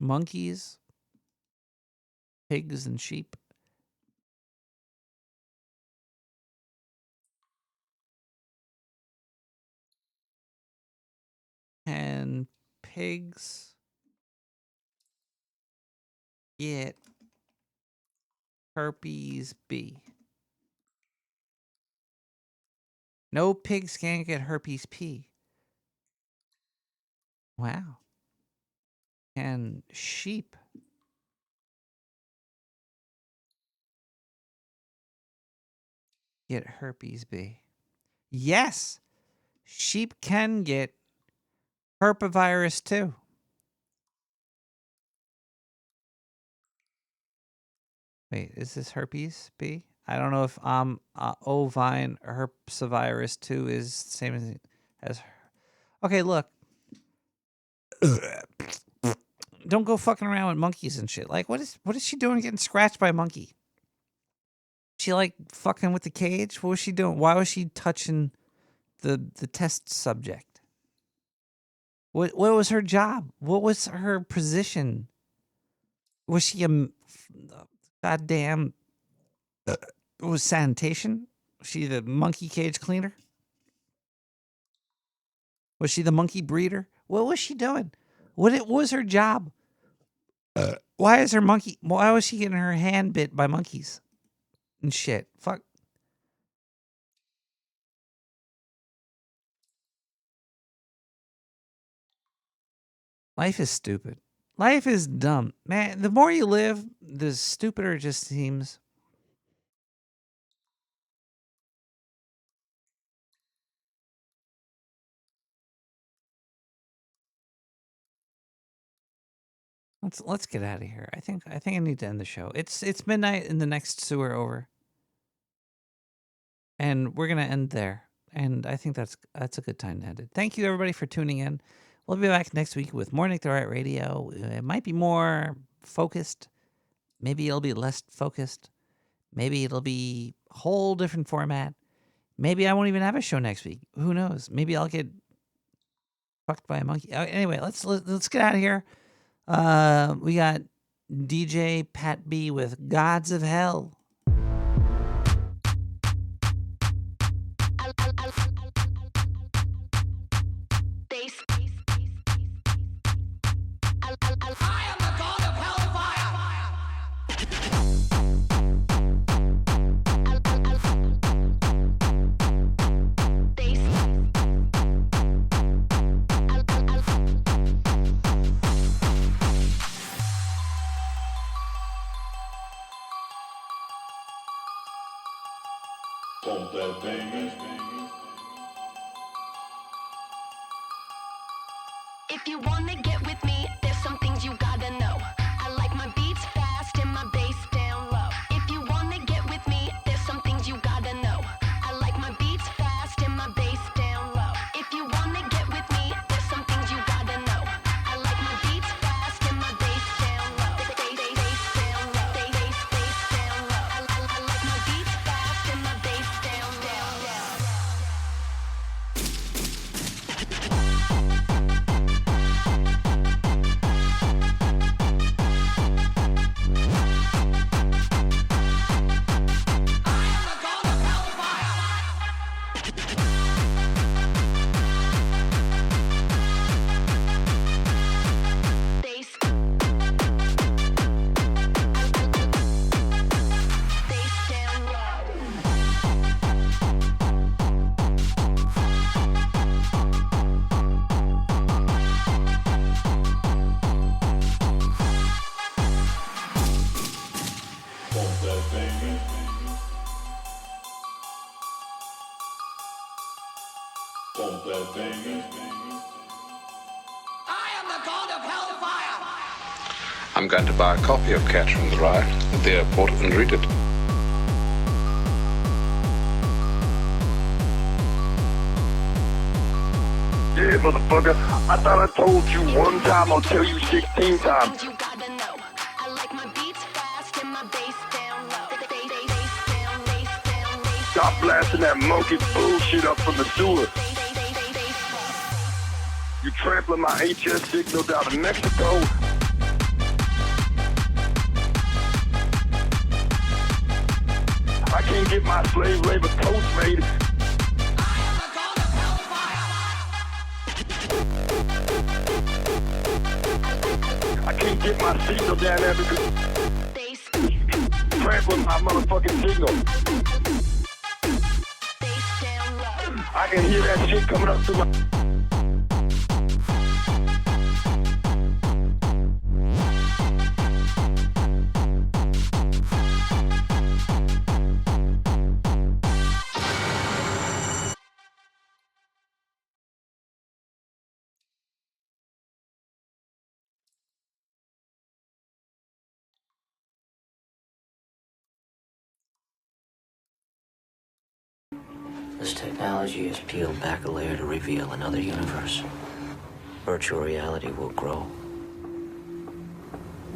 Speaker 3: monkeys, pigs and sheep. And pigs get herpes B. No pigs can get herpes P. Wow. And sheep. get herpes B? Yes, sheep can get herpavirus too. Wait, is this herpes B? I don't know if ovine herpesivirus 2 is the same as. Okay, look. Don't go fucking around with monkeys and shit. Like, what is she doing getting scratched by a monkey? She like fucking with the cage? What was she doing? Why was she touching the test subject? What was her job? What was her position? Was she a goddamn was sanitation? Was she the monkey cage cleaner? Was she the monkey breeder? What was she doing? What was her job? Why was she getting her hand bit by monkeys and shit? Fuck. Life is stupid. Life is dumb. Man, the more you live, the stupider it just seems. Let's get out of here. I think I need to end the show. It's midnight in the next sewer over. And we're gonna end there. And I think that's a good time to end it. Thank you everybody for tuning in. We'll be back next week with more Nick the Rat Radio. It might be more focused. Maybe it'll be less focused. Maybe it'll be a whole different format. Maybe I won't even have a show next week. Who knows? Maybe I'll get fucked by a monkey. Anyway, let's get out of here. We got DJ Pat B with Gods of Hell.
Speaker 18: If you wanna get with me, there's some things you gotta know. I like my beats fast and my bass down low. If you wanna get with me, there's some things you gotta know. I like my beats fast and my bass down low. If you wanna get with me, there's some things you gotta know. I like my beats fast and my bass down low. Bass down low. Bass down low. I like my beats fast and my bass down down.
Speaker 1: I'm going to buy a copy of Catcher in the Rye at the airport and read it.
Speaker 14: Yeah, motherfucker. I thought I told you one time, I'll tell you 16 times. Stop blasting that monkey bullshit up from the sewer. You trampling my HS signal down to Mexico. I can't get my slave labor coats made. I can't get my signal down there because trampling my motherfucking signal. I can hear that shit coming up through my...
Speaker 22: This technology has peeled back a layer to reveal another universe. Virtual reality will grow,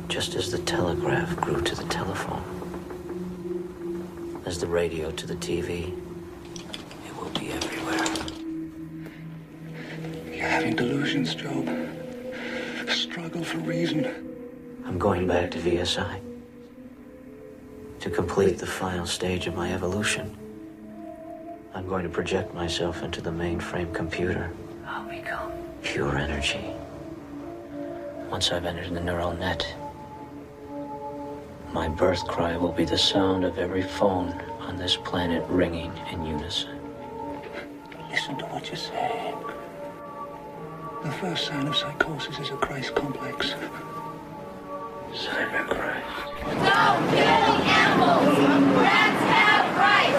Speaker 22: just as the telegraph grew to the telephone, as the radio to the TV. It will be everywhere.
Speaker 6: You're having delusions, Job. Struggle for reason.
Speaker 22: I'm going back to VSI to complete the final stage of my evolution. I'm going to project myself into the mainframe computer. I'll become pure energy. Once I've entered the neural net, my birth cry will be the sound of every phone on this planet ringing in unison.
Speaker 6: Listen to what you're saying. The first sign of psychosis is a Christ complex.
Speaker 22: Cyber Christ.
Speaker 18: Don't kill the animals! Rats have rights!